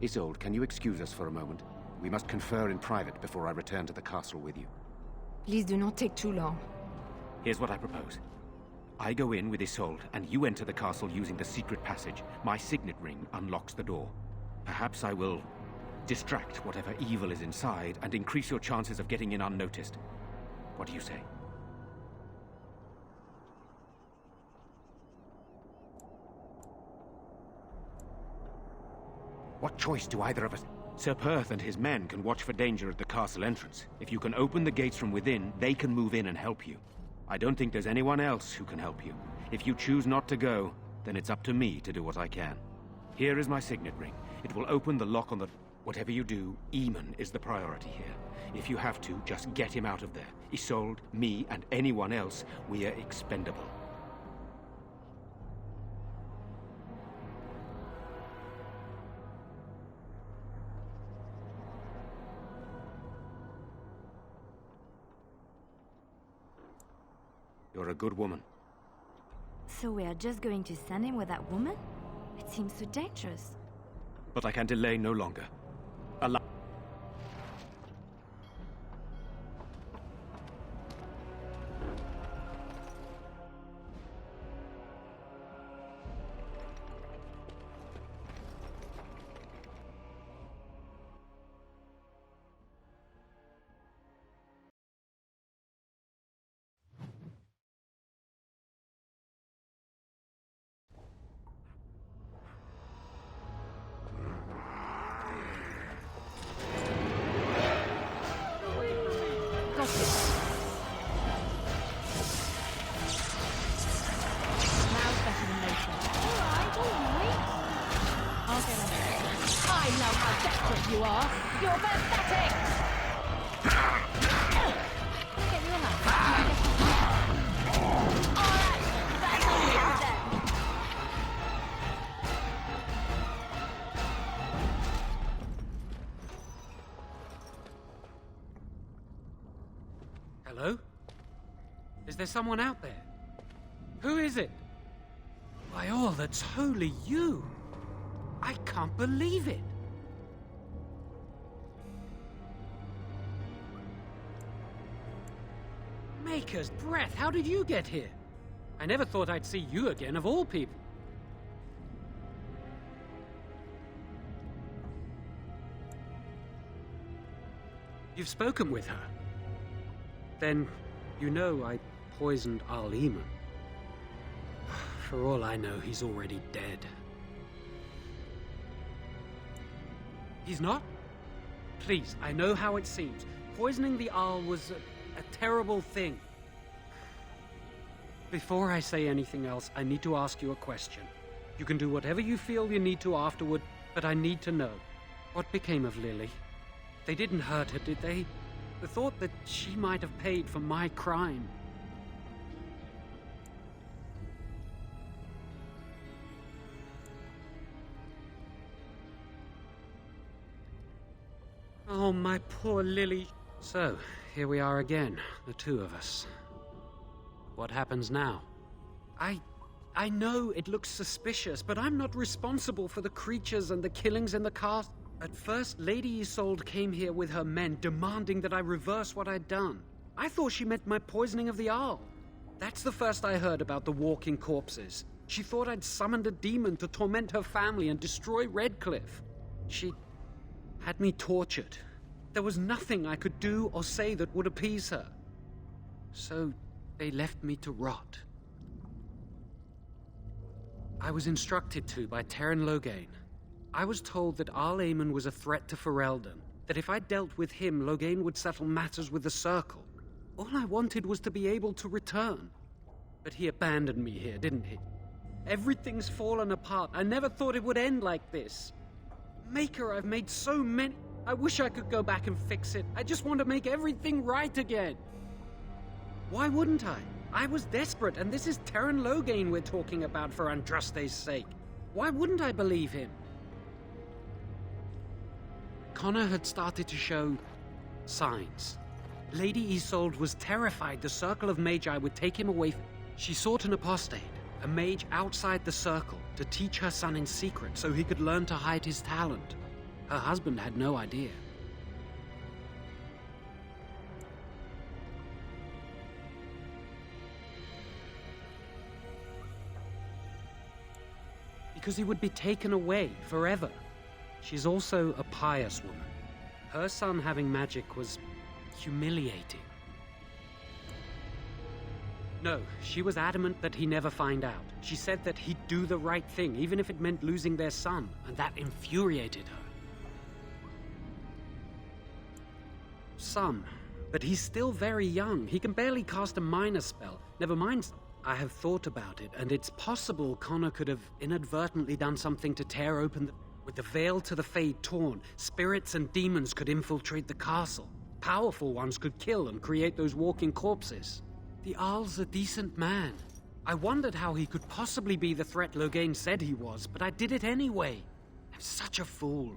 Isolde, can you excuse us for a moment? We must confer in private before I return to the castle with you. Please do not take too long. Here's what I propose. I go in with Isolde, and you enter the castle using the secret passage. My signet ring unlocks the door. Perhaps I will distract whatever evil is inside and increase your chances of getting in unnoticed. What do you say? What choice do either of us... Sir Perth and his men can watch for danger at the castle entrance. If you can open the gates from within, they can move in and help you. I don't think there's anyone else who can help you. If you choose not to go, then it's up to me to do what I can. Here is my signet ring. It will open the lock on the... Whatever you do, Eamon is the priority here. If you have to, just get him out of there. Isolde, me, and anyone else, we are expendable. You're a good woman. So we are just going to send him with that woman? It seems so dangerous. But I can delay no longer. Allow... Hello? Is there someone out there? Who is it? By all that's holy, you! I can't believe it! Maker's breath, how did you get here? I never thought I'd see you again, of all people. You've spoken with her? Then, you know I poisoned Al Eamon. For all I know, he's already dead. He's not? Please, I know how it seems. Poisoning the Arl was a terrible thing. Before I say anything else, I need to ask you a question. You can do whatever you feel you need to afterward, but I need to know. What became of Lily? They didn't hurt her, did they? The thought that she might have paid for my crime. Oh, my poor Lily. So, here we are again, the two of us. What happens now? I know it looks suspicious, but I'm not responsible for the creatures and the killings in the castle. At first, Lady Isolde came here with her men, demanding that I reverse what I'd done. I thought she meant my poisoning of the Arl. That's the first I heard about the walking corpses. She thought I'd summoned a demon to torment her family and destroy Redcliffe. She had me tortured. There was nothing I could do or say that would appease her. So they left me to rot. I was instructed to by Teyrn Loghain. I was told that Arl Eamon was a threat to Ferelden, that if I dealt with him, Loghain would settle matters with the Circle. All I wanted was to be able to return. But he abandoned me here, didn't he? Everything's fallen apart. I never thought it would end like this. Maker, I've made so many... I wish I could go back and fix it. I just want to make everything right again. Why wouldn't I? I was desperate, and this is Teyrn Loghain we're talking about for Andraste's sake. Why wouldn't I believe him? Connor had started to show signs. Lady Isolde was terrified the Circle of Magi would take him away. She sought an apostate, a mage outside the Circle, to teach her son in secret so he could learn to hide his talent. Her husband had no idea. Because he would be taken away forever. She's also a pious woman. Her son having magic was humiliating. No, she was adamant that he never find out. She said that he'd do the right thing, even if it meant losing their son, and that infuriated her. Son, but he's still very young. He can barely cast a minor spell. Never mind, I have thought about it, and it's possible Connor could have inadvertently done something to tear open the... With the veil to the Fade torn, spirits and demons could infiltrate the castle. Powerful ones could kill and create those walking corpses. The Arl's a decent man. I wondered how he could possibly be the threat Loghain said he was, but I did it anyway. I'm such a fool.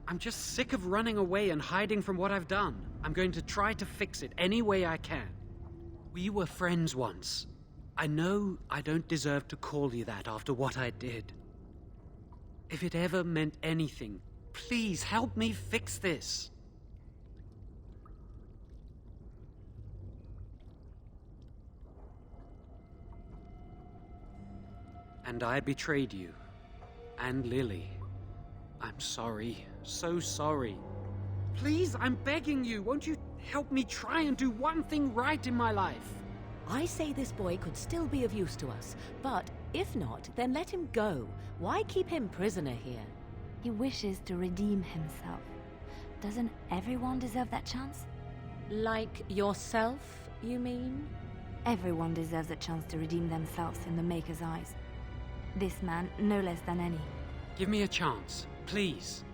I'm just sick of running away and hiding from what I've done. I'm going to try to fix it any way I can. We were friends once. I know I don't deserve to call you that after what I did. If it ever meant anything, please help me fix this. And I betrayed you. And Lily. I'm sorry. So sorry. Please, I'm begging you. Won't you help me try and do one thing right in my life? I say this boy could still be of use to us, but if not, then let him go. Why keep him prisoner here? He wishes to redeem himself. Doesn't everyone deserve that chance? Like yourself, you mean? Everyone deserves a chance to redeem themselves in the Maker's eyes. This man, no less than any. Give me a chance, please.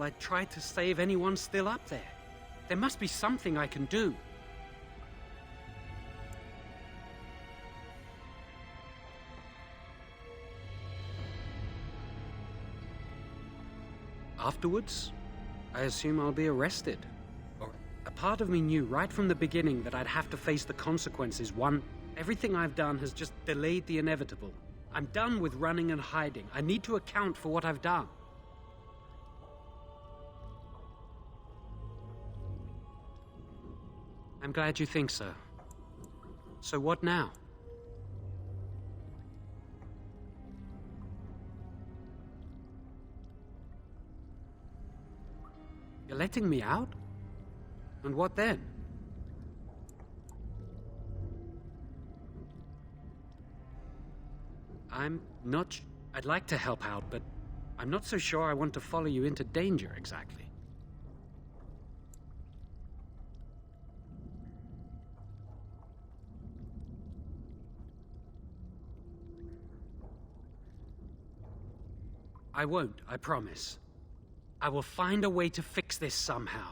I tried to save anyone still up there. There must be something I can do. Afterwards, I assume I'll be arrested. Or a part of me knew right from the beginning that I'd have to face the consequences. Everything I've done has just delayed the inevitable. I'm done with running and hiding. I need to account for what I've done. I'm glad you think so. So what now? You're letting me out? And what then? I'd like to help out, but I'm not so sure I want to follow you into danger exactly. I won't, I promise. I will find a way to fix this somehow.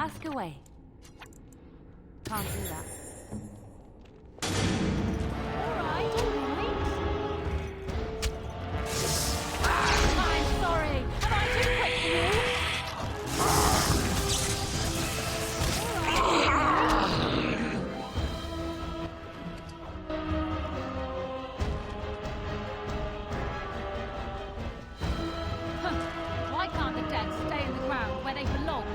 Ask away. Can't do that. Alright, alright. I'm sorry. Am I too quick for you? Why can't the dead stay in the ground where they belong?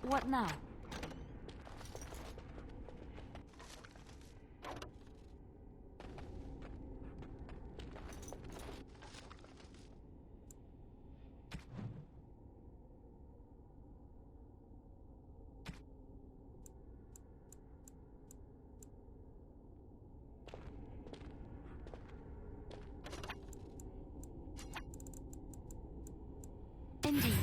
What now? Indeed.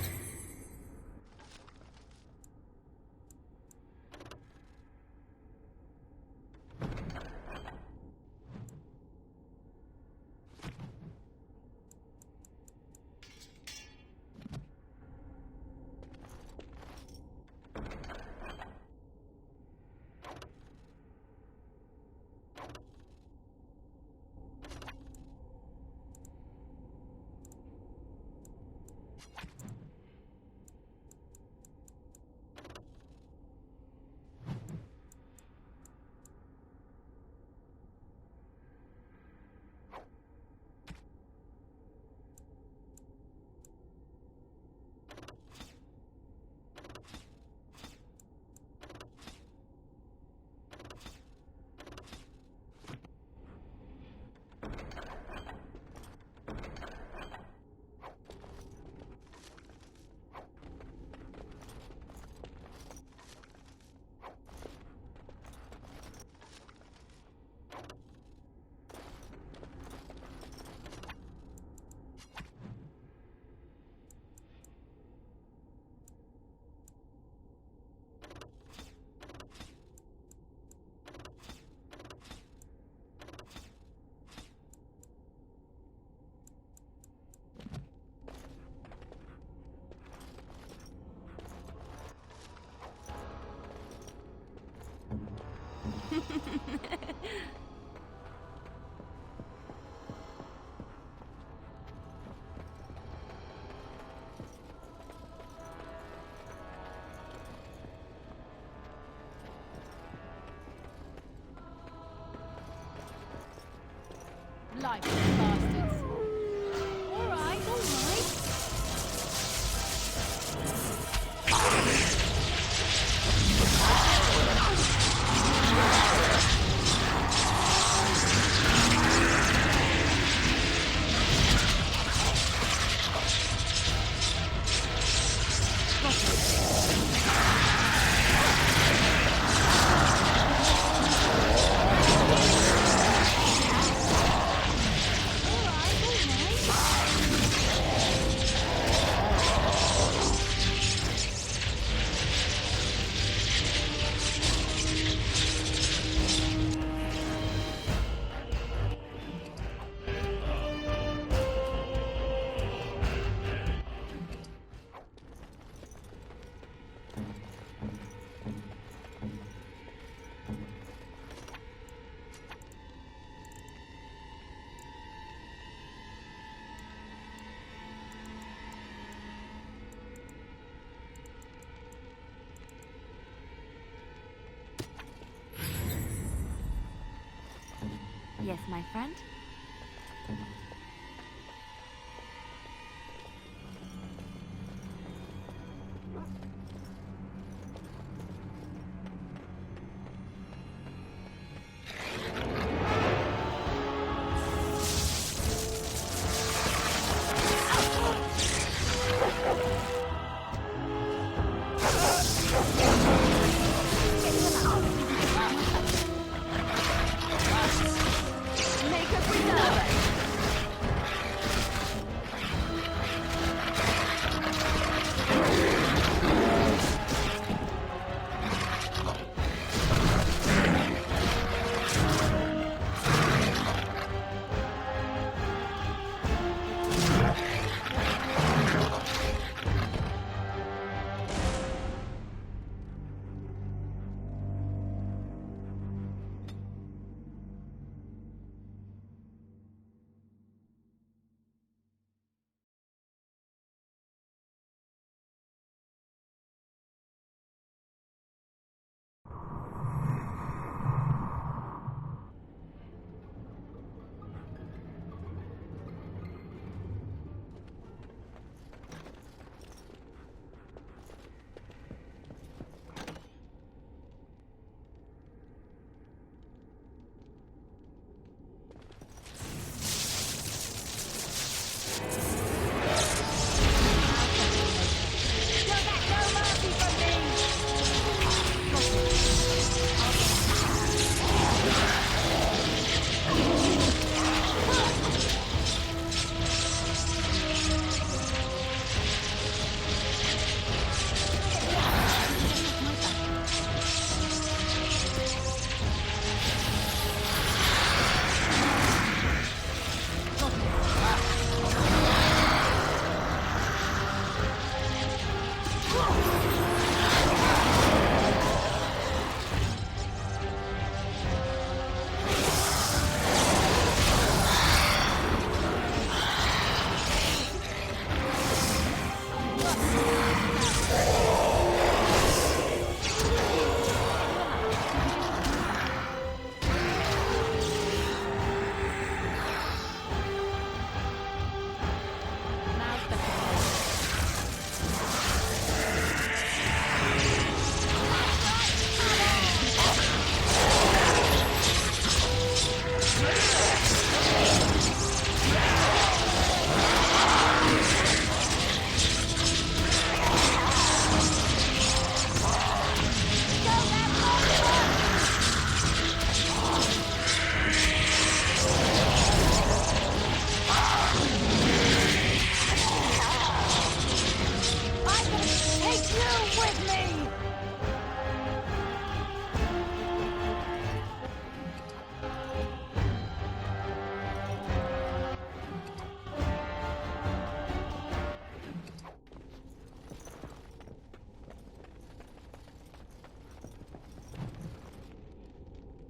Life, bastards. Alright, alright. Yes, my friend?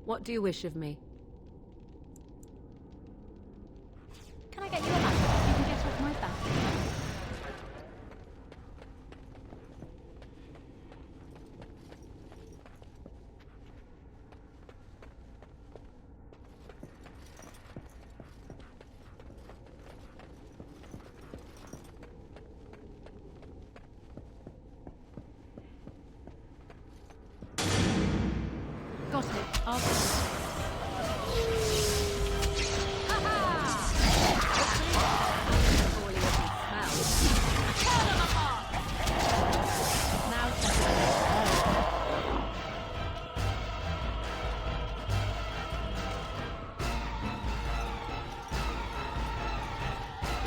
What do you wish of me? Can I get you a ladder? You can get off my back. Got it. I'll do it.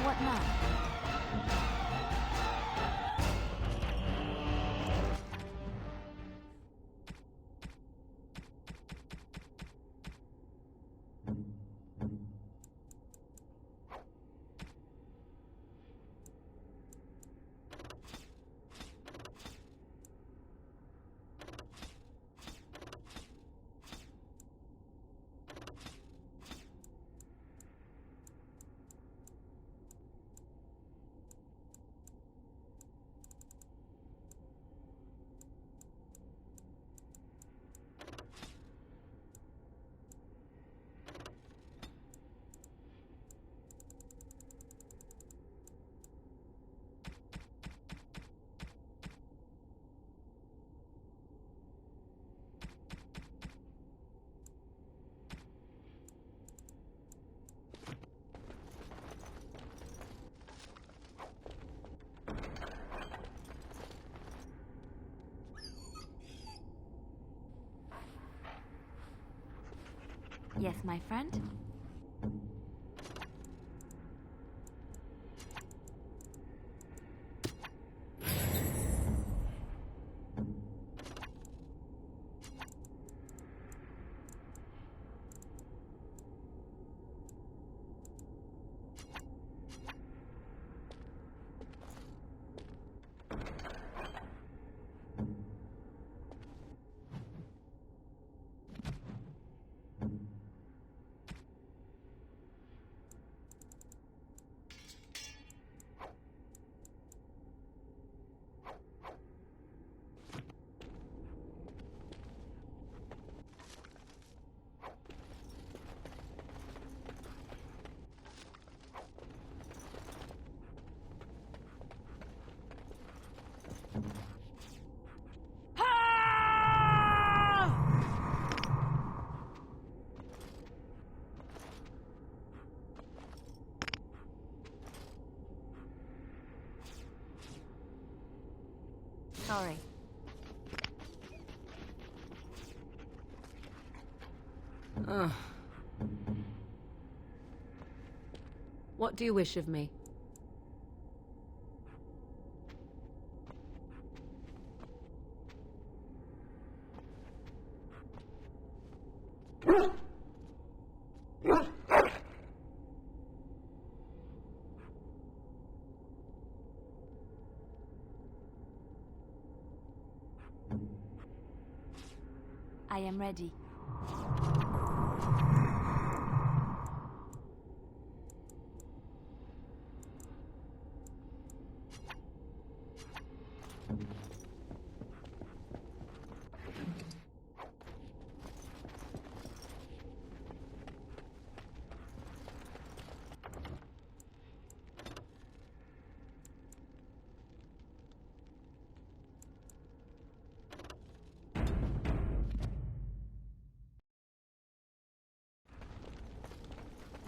What now? Yes, my friend? Sorry. Ugh. What do you wish of me? I am ready.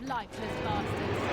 Lifeless bastards.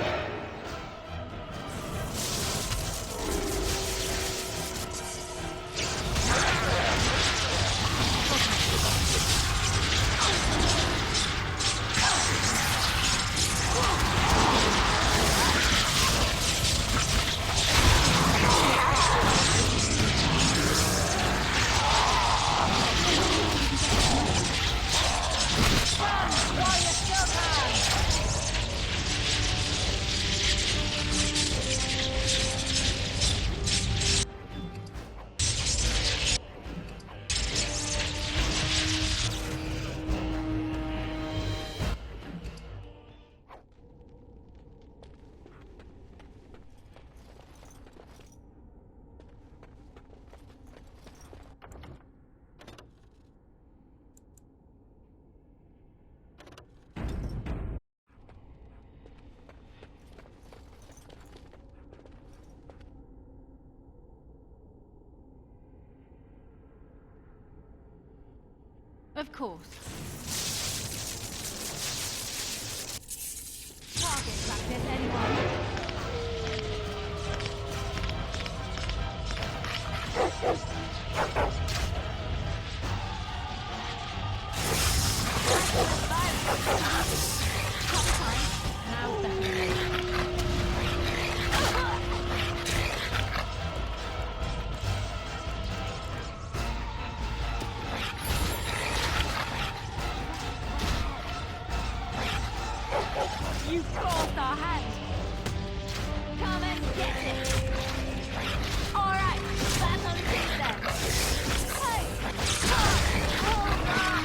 Of course. Target practice, anyone? Now better. You forced our hand! Come and get it! Alright, back on feet then! Hey! Hold on!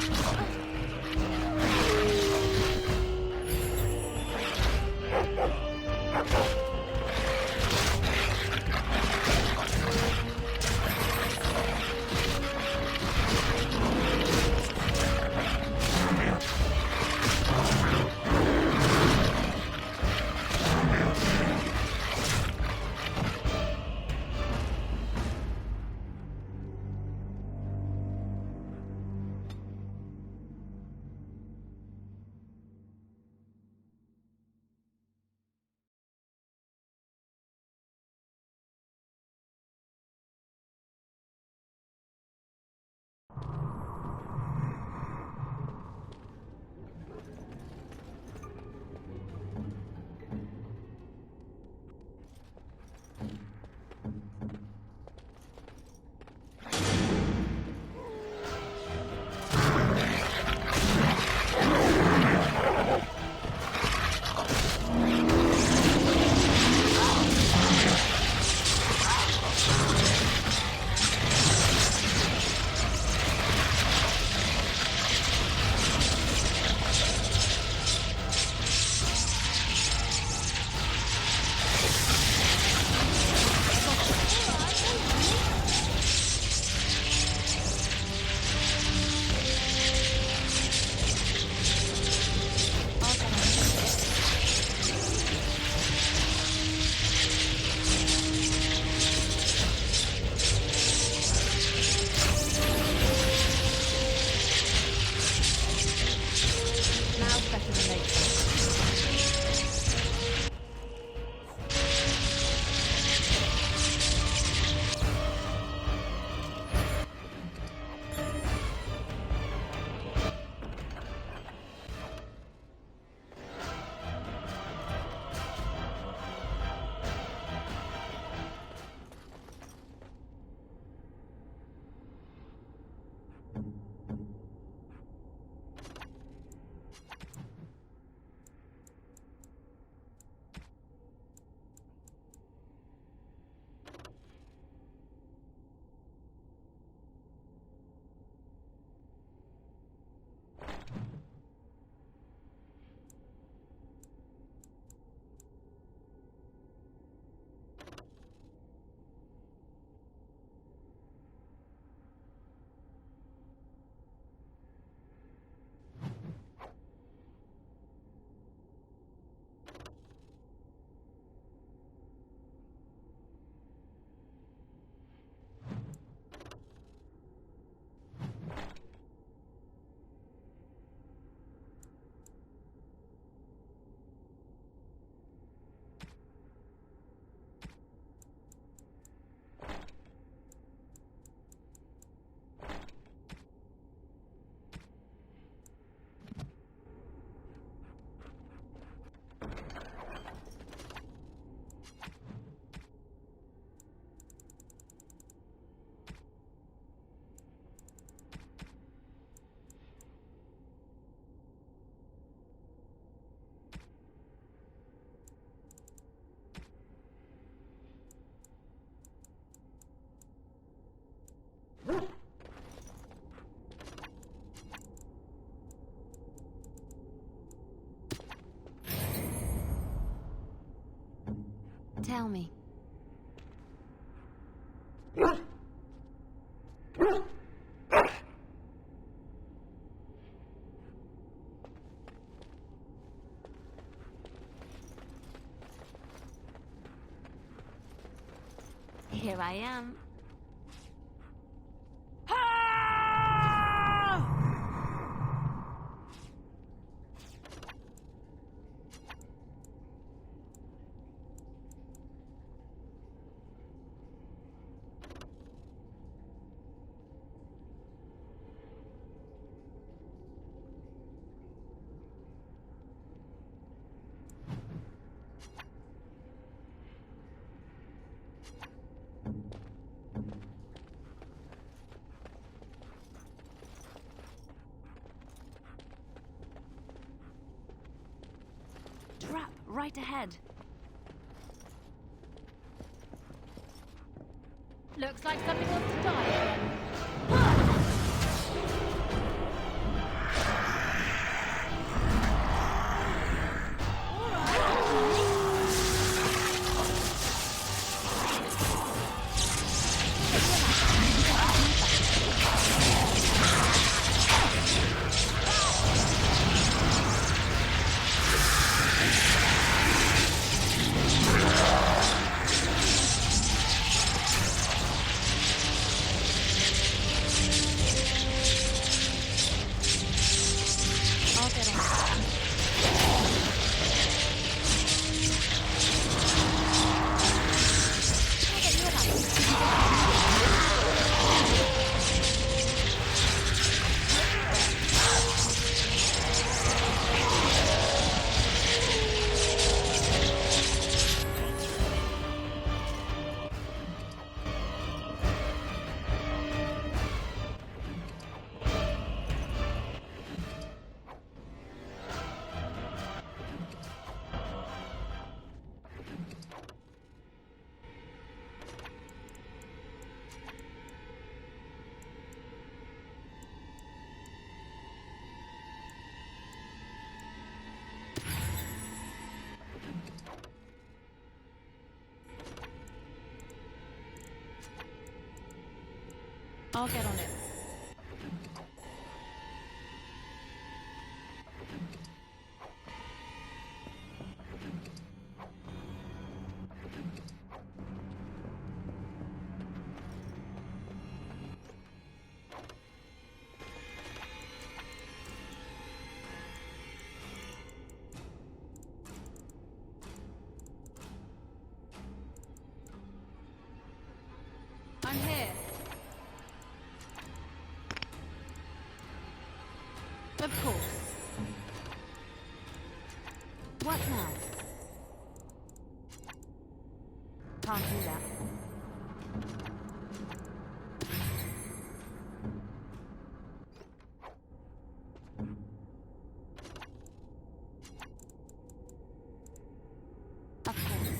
Tell me. Here I am. Trap right ahead. Looks like something wants to die again. I'll get on it. I'm here. Of course. What now? Can't do that. Of course.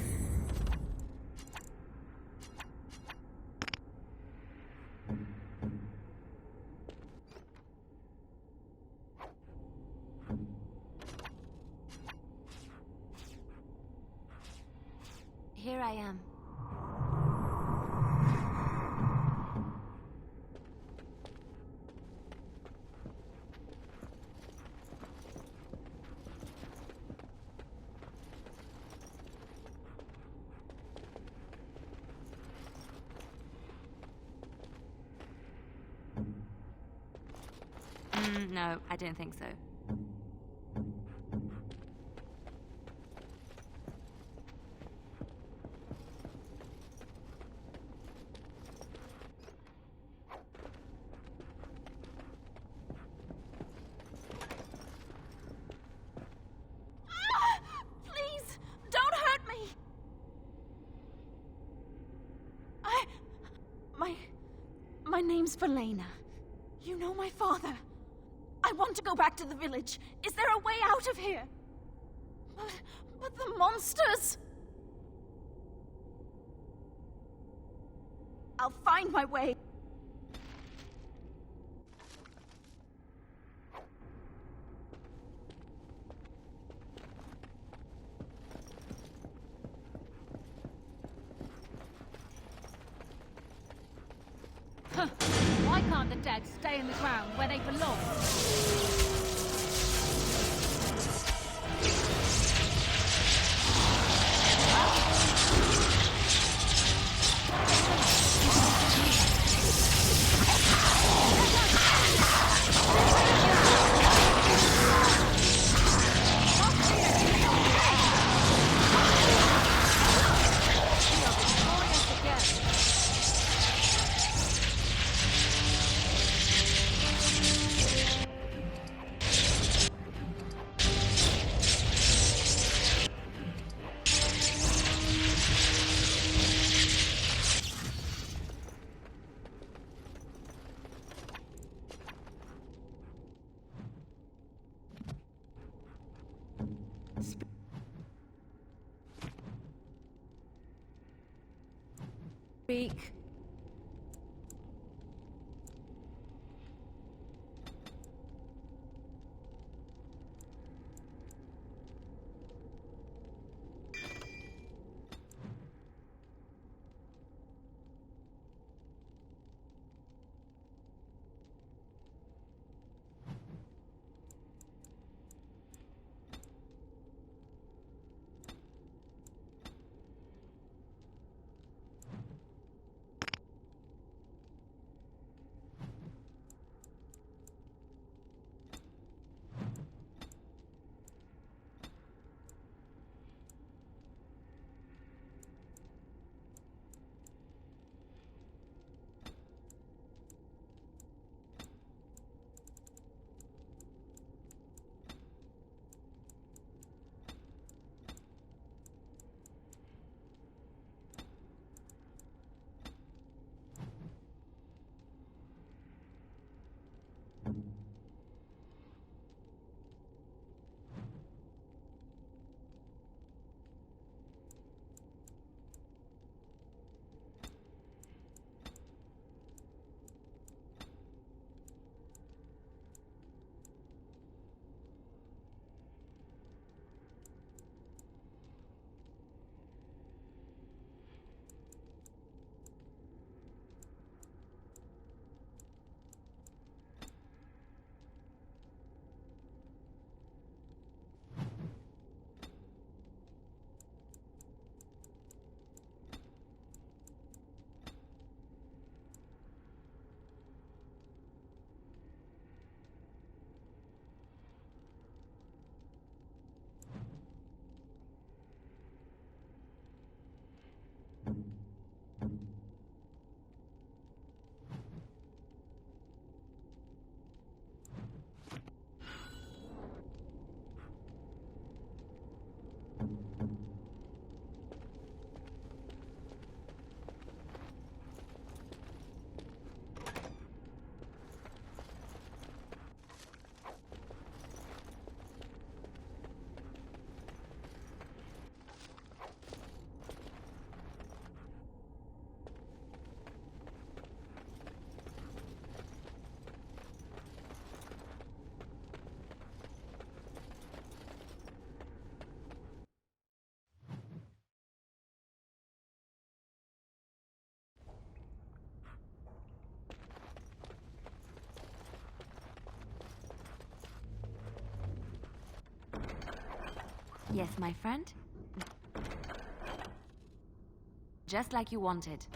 Here I am. No, I don't think so. Please, don't hurt me. My name's Valena. You know my father. I want to go back to the village. Is there a way out of here? But the monsters! I'll find my way. Why can't the dead stay in the ground where they belong? Speak. Yes, my friend? Just like you wanted.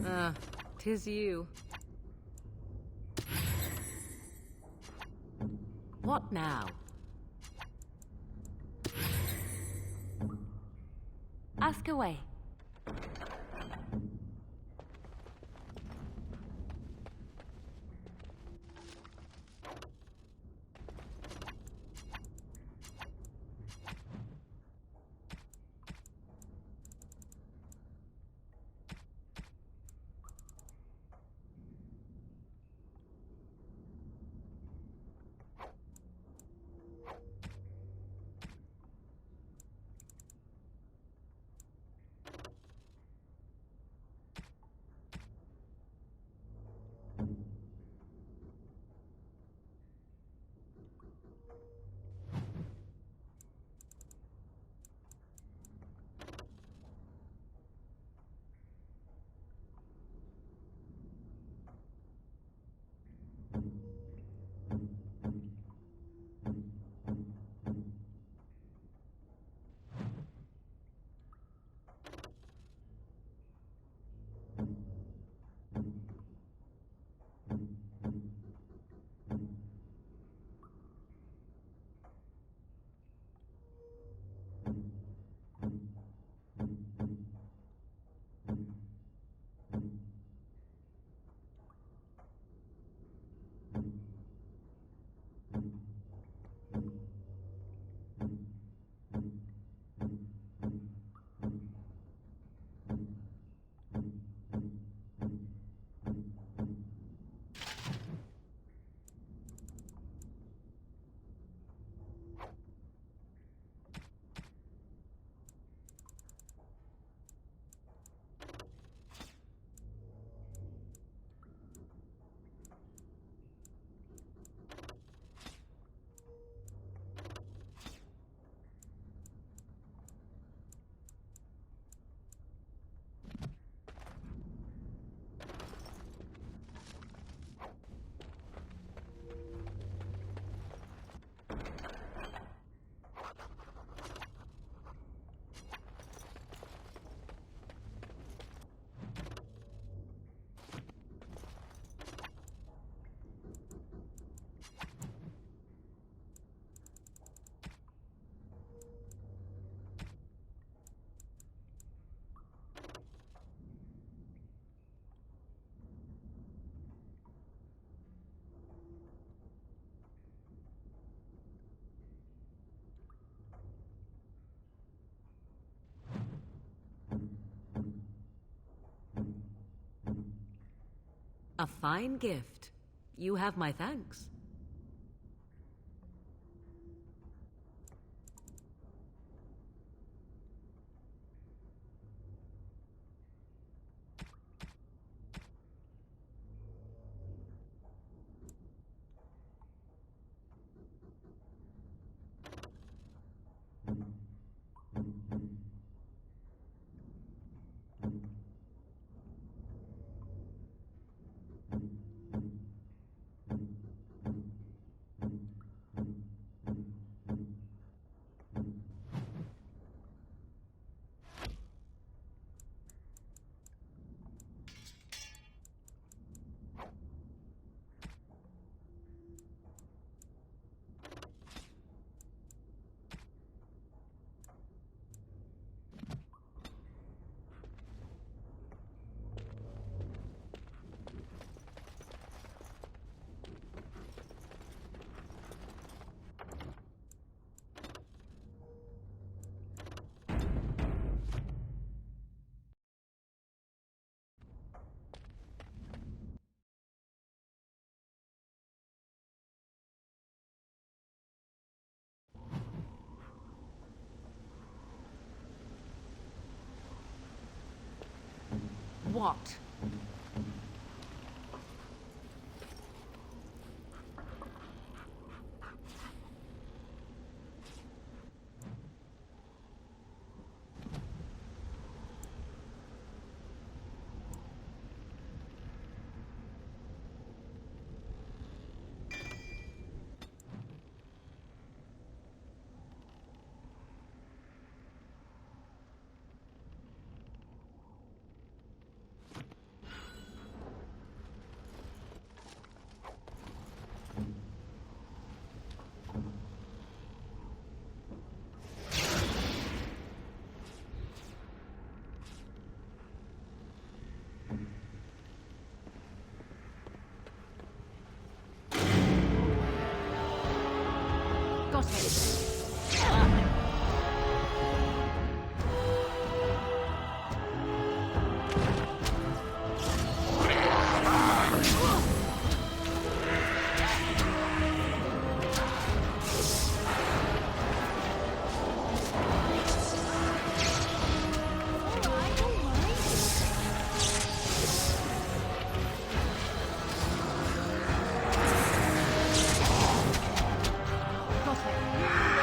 Ah, 'tis you. What now? Ask away. A fine gift. You have my thanks. What? Got it. Got it.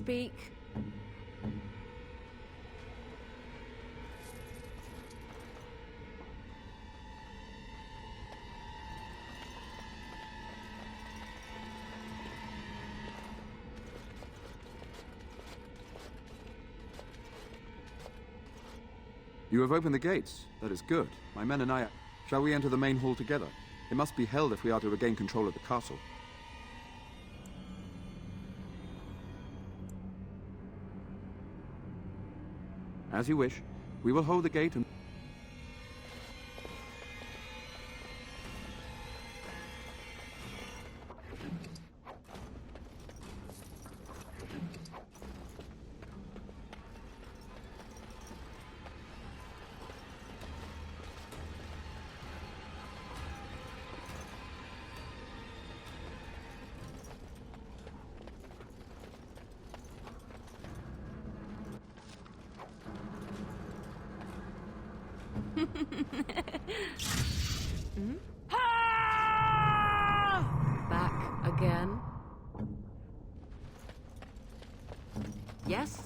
speak. You have opened the gates. That is good. My men and I... Shall we enter the main hall together? It must be held if we are to regain control of the castle. As you wish. We will hold the gate and... Back again? Yes?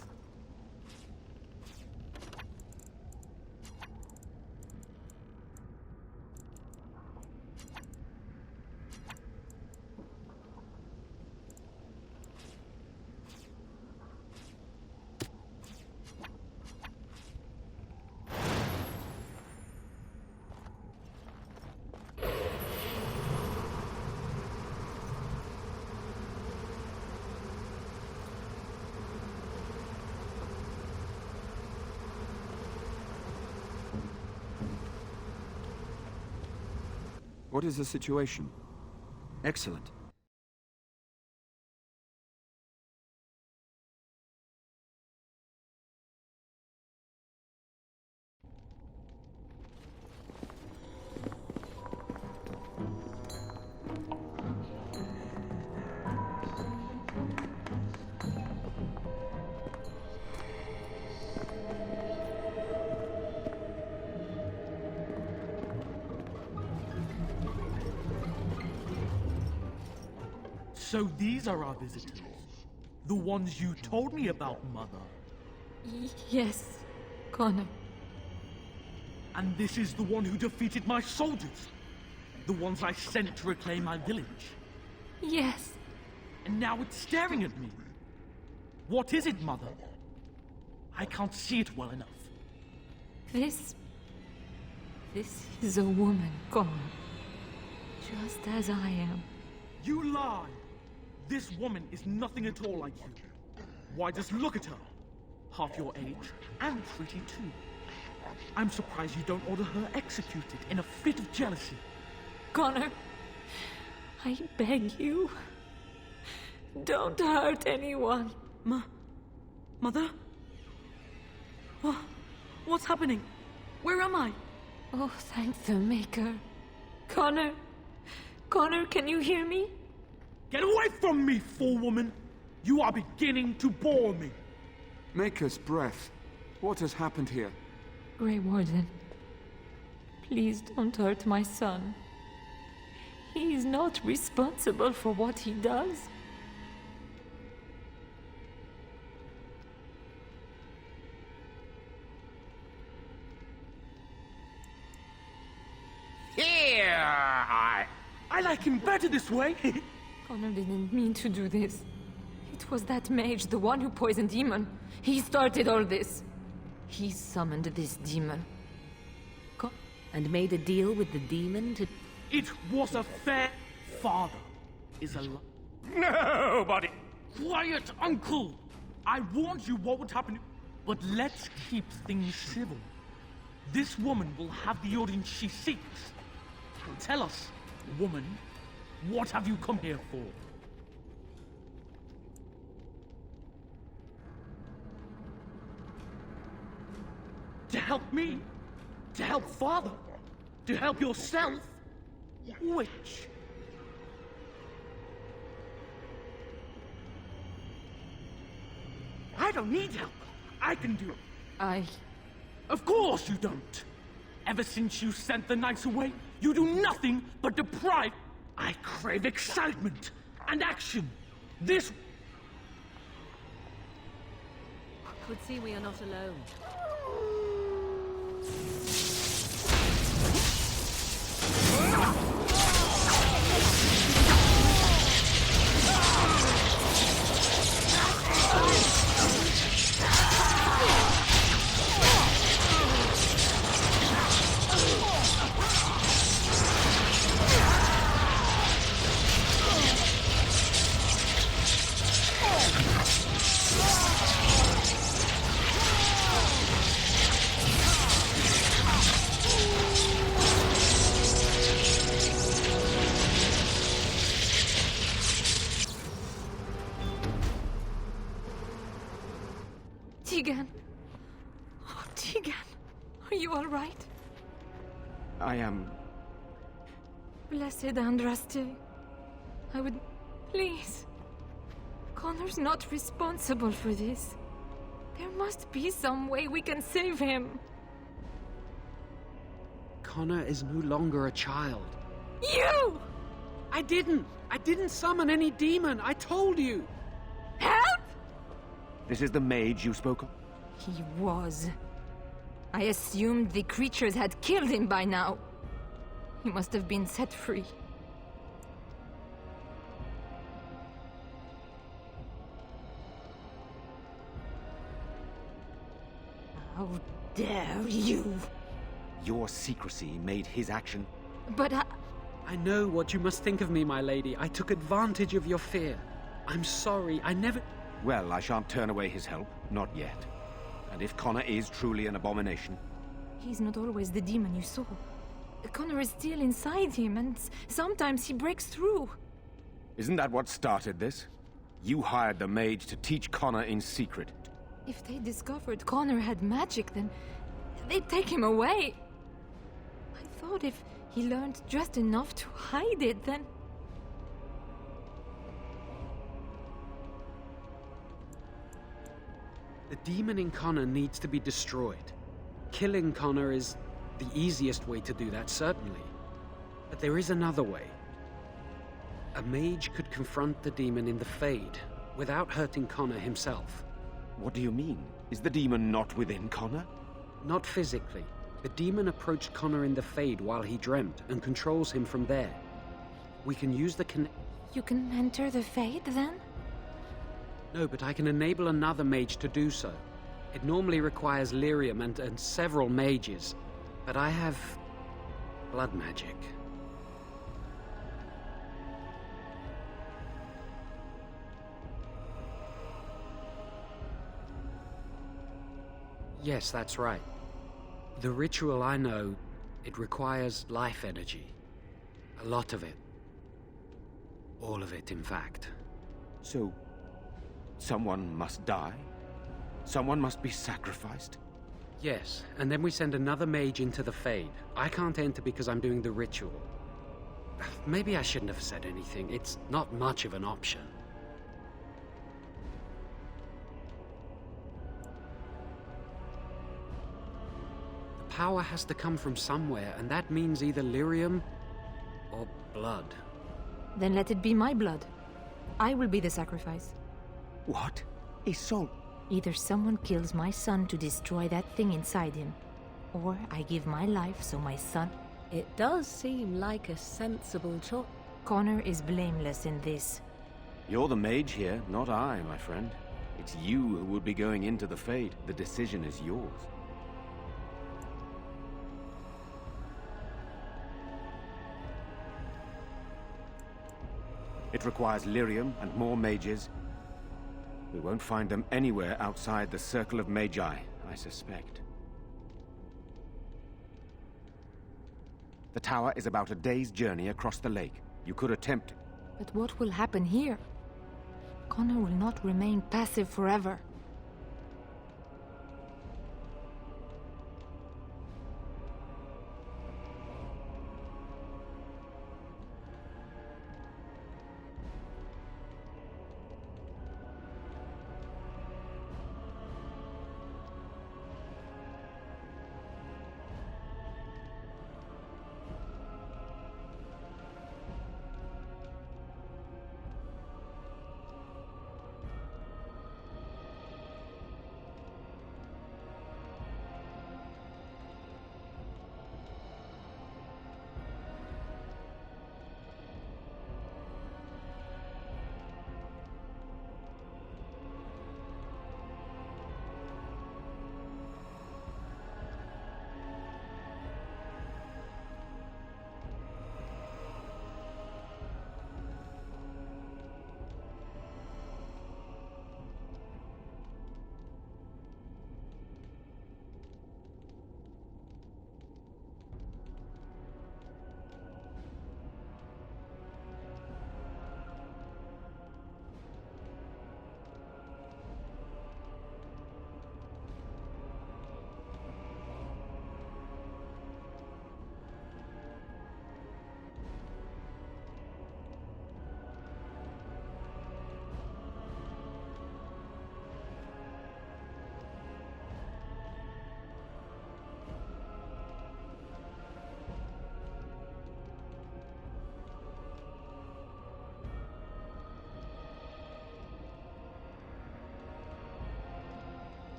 What is the situation? Excellent. So these are our visitors. The ones you told me about, Mother. Yes, Connor. And this is the one who defeated my soldiers. The ones I sent to reclaim my village. Yes. And now it's staring at me. What is it, Mother? I can't see it well enough. This is a woman, Connor. Just as I am. You lie! This woman is nothing at all like you. Why, just look at her. Half your age, and pretty too. I'm surprised you don't order her executed in a fit of jealousy. Connor, I beg you. Don't hurt anyone. Mother? What's happening? Where am I? Oh, thank the Maker. Connor, can you hear me? Get away from me, fool woman! You are beginning to bore me. Maker's breath. What has happened here? Grey Warden, please don't hurt my son. He is not responsible for what he does. Here I like him better this way. Connor didn't mean to do this. It was that mage, the one who poisoned Demon. He started all this. He summoned this demon. And made a deal with the demon to... It was a fair father is a lie. Nobody! Quiet, Uncle! I warned you what would happen, but let's keep things civil. This woman will have the audience she seeks. Tell us, woman, what have you come here for? To help me? To help Father? To help yourself? Which? I don't need help. I can do it. Of course you don't. Ever since you sent the knights away, you do nothing but deprive. I crave excitement and action. This... would see we are not alone. Tegan. Oh, Tegan. Are you all right? I am... Blessed Andraste. I would... Please. Connor's not responsible for this. There must be some way we can save him. Connor is no longer a child. You! I didn't summon any demon. I told you. Help! This is the mage you spoke of? He was. I assumed the creatures had killed him by now. He must have been set free. How dare you! Your secrecy made his action... But I know what you must think of me, my lady. I took advantage of your fear. I'm sorry, I never... Well, I shan't turn away his help. Not yet. And if Connor is truly an abomination... He's not always the demon you saw. Connor is still inside him, and sometimes he breaks through. Isn't that what started this? You hired the mage to teach Connor in secret. If they discovered Connor had magic, then they'd take him away. I thought if he learned just enough to hide it, then... The demon in Connor needs to be destroyed. Killing Connor is the easiest way to do that, certainly. But there is another way. A mage could confront the demon in the Fade, without hurting Connor himself. What do you mean? Is the demon not within Connor? Not physically. The demon approached Connor in the Fade while he dreamt, and controls him from there. We can use the You can enter the Fade, then? No, but I can enable another mage to do so. It normally requires lyrium and several mages, but I have blood magic. Yes, that's right. The ritual I know, it requires life energy. A lot of it. All of it, in fact. So, someone must die? Someone must be sacrificed? Yes, and then we send another mage into the Fade. I can't enter because I'm doing the ritual. Maybe I shouldn't have said anything. It's not much of an option. The power has to come from somewhere, and that means either lyrium or blood. Then let it be my blood. I will be the sacrifice. What? His soul? Either someone kills my son to destroy that thing inside him, or I give my life so my son... It does seem like a sensible choice. Connor is blameless in this. You're the mage here, not I, my friend. It's you who would be going into the Fade. The decision is yours. It requires lyrium and more mages. We won't find them anywhere outside the Circle of Magi, I suspect. The tower is about a day's journey across the lake. You could attempt it. But what will happen here? Connor will not remain passive forever.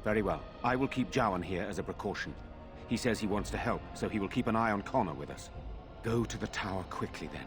Very well. I will keep Jowan here as a precaution. He says he wants to help, so he will keep an eye on Connor with us. Go to the tower quickly, then.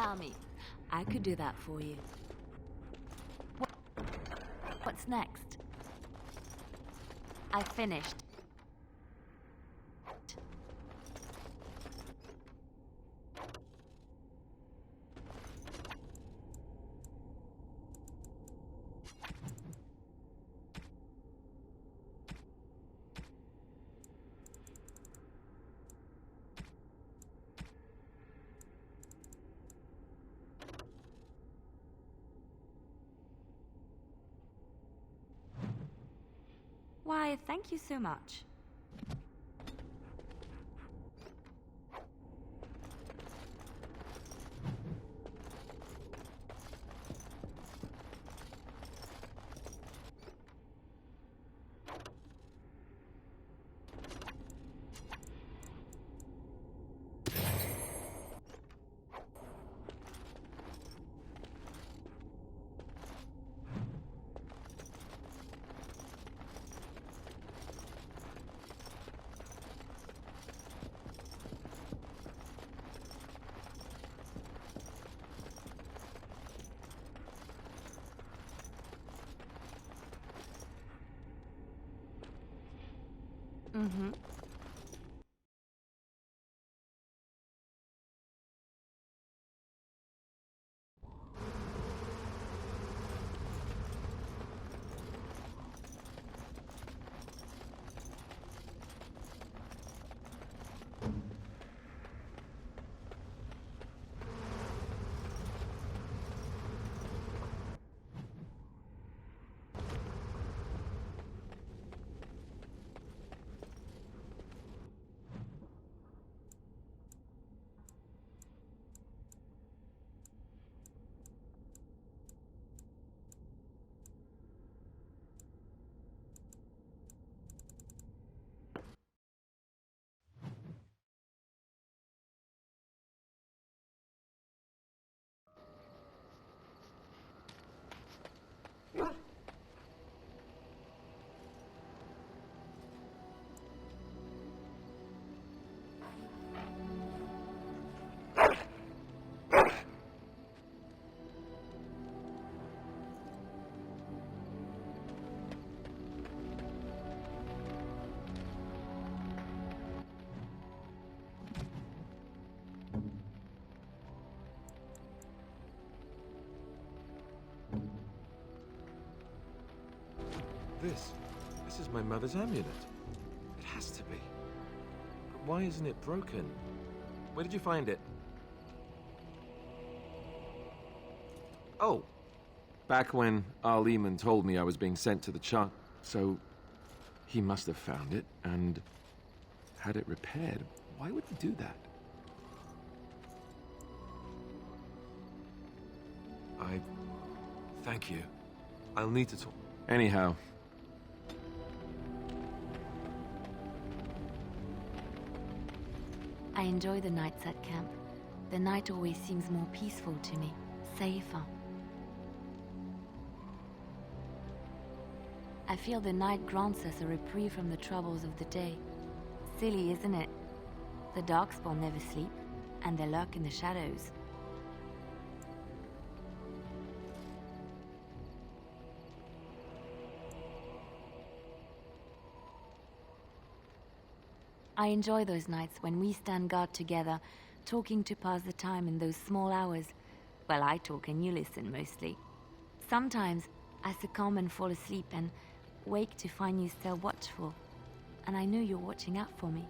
allow me. I could do that for you. What's next? I finished. Why, thank you so much. Mm-hmm. This is my mother's amulet. It has to be. But why isn't it broken? Where did you find it? Oh, back when Arl Eamon told me I was being sent to the Chant, so he must have found it and had it repaired. Why would he do that? Thank you. I'll need to talk. Anyhow. I enjoy the nights at camp. The night always seems more peaceful to me, safer. I feel the night grants us a reprieve from the troubles of the day. Silly, isn't it? The Darkspawn never sleep, and they lurk in the shadows. I enjoy those nights when we stand guard together, talking to pass the time in those small hours. Well, I talk and you listen mostly. Sometimes I succumb and fall asleep and wake to find you still watchful. And I know you're watching out for me.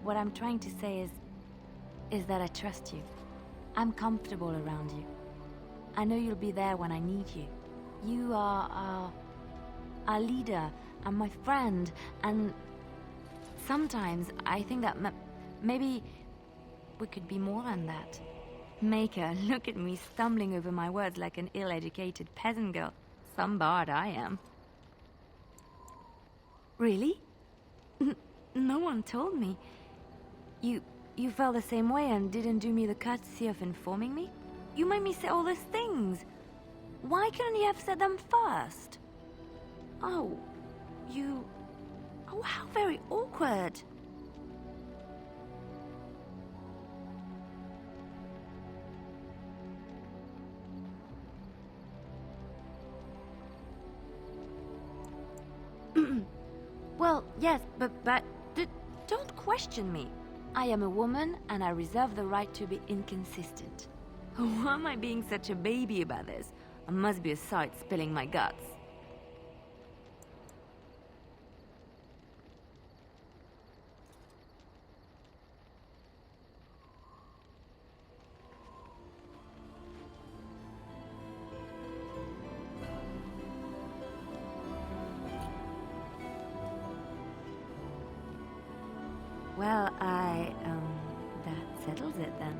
what I'm trying to say is that I trust you. I'm comfortable around you. I know you'll be there when I need you. You are our leader and my friend, and sometimes I think that maybe we could be more than that. Maker, look at me stumbling over my words like an ill-educated peasant girl. Some bard I am. Really? No one told me. You felt the same way and didn't do me the courtesy of informing me? You made me say all those things. Why couldn't you have said them first? Oh, you... Oh, how very awkward. Well, yes, but don't question me. I am a woman, and I reserve the right to be inconsistent. Why am I being such a baby about this? I must be a sight spilling my guts. Well, that settles it then.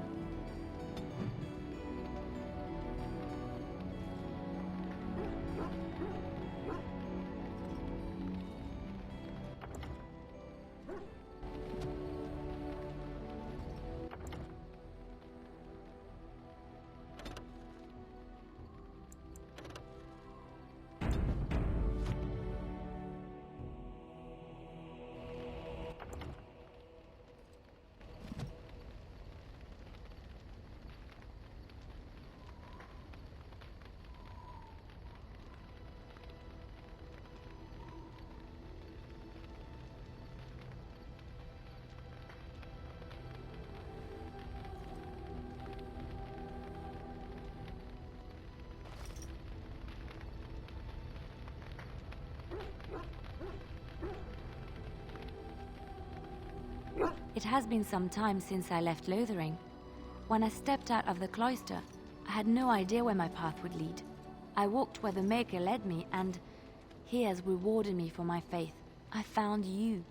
It has been some time since I left Lothering. When I stepped out of the cloister, I had no idea where my path would lead. I walked where the Maker led me, and he has rewarded me for my faith. I found you.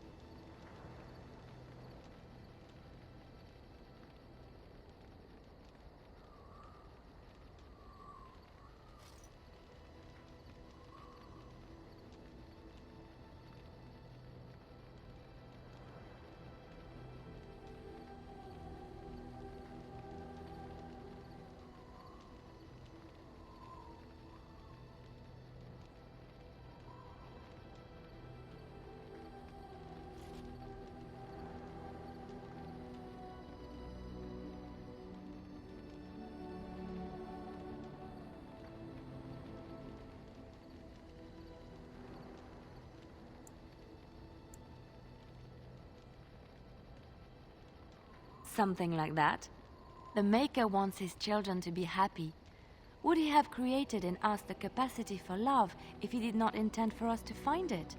Something like that. The Maker wants his children to be happy. Would he have created in us the capacity for love if he did not intend for us to find it?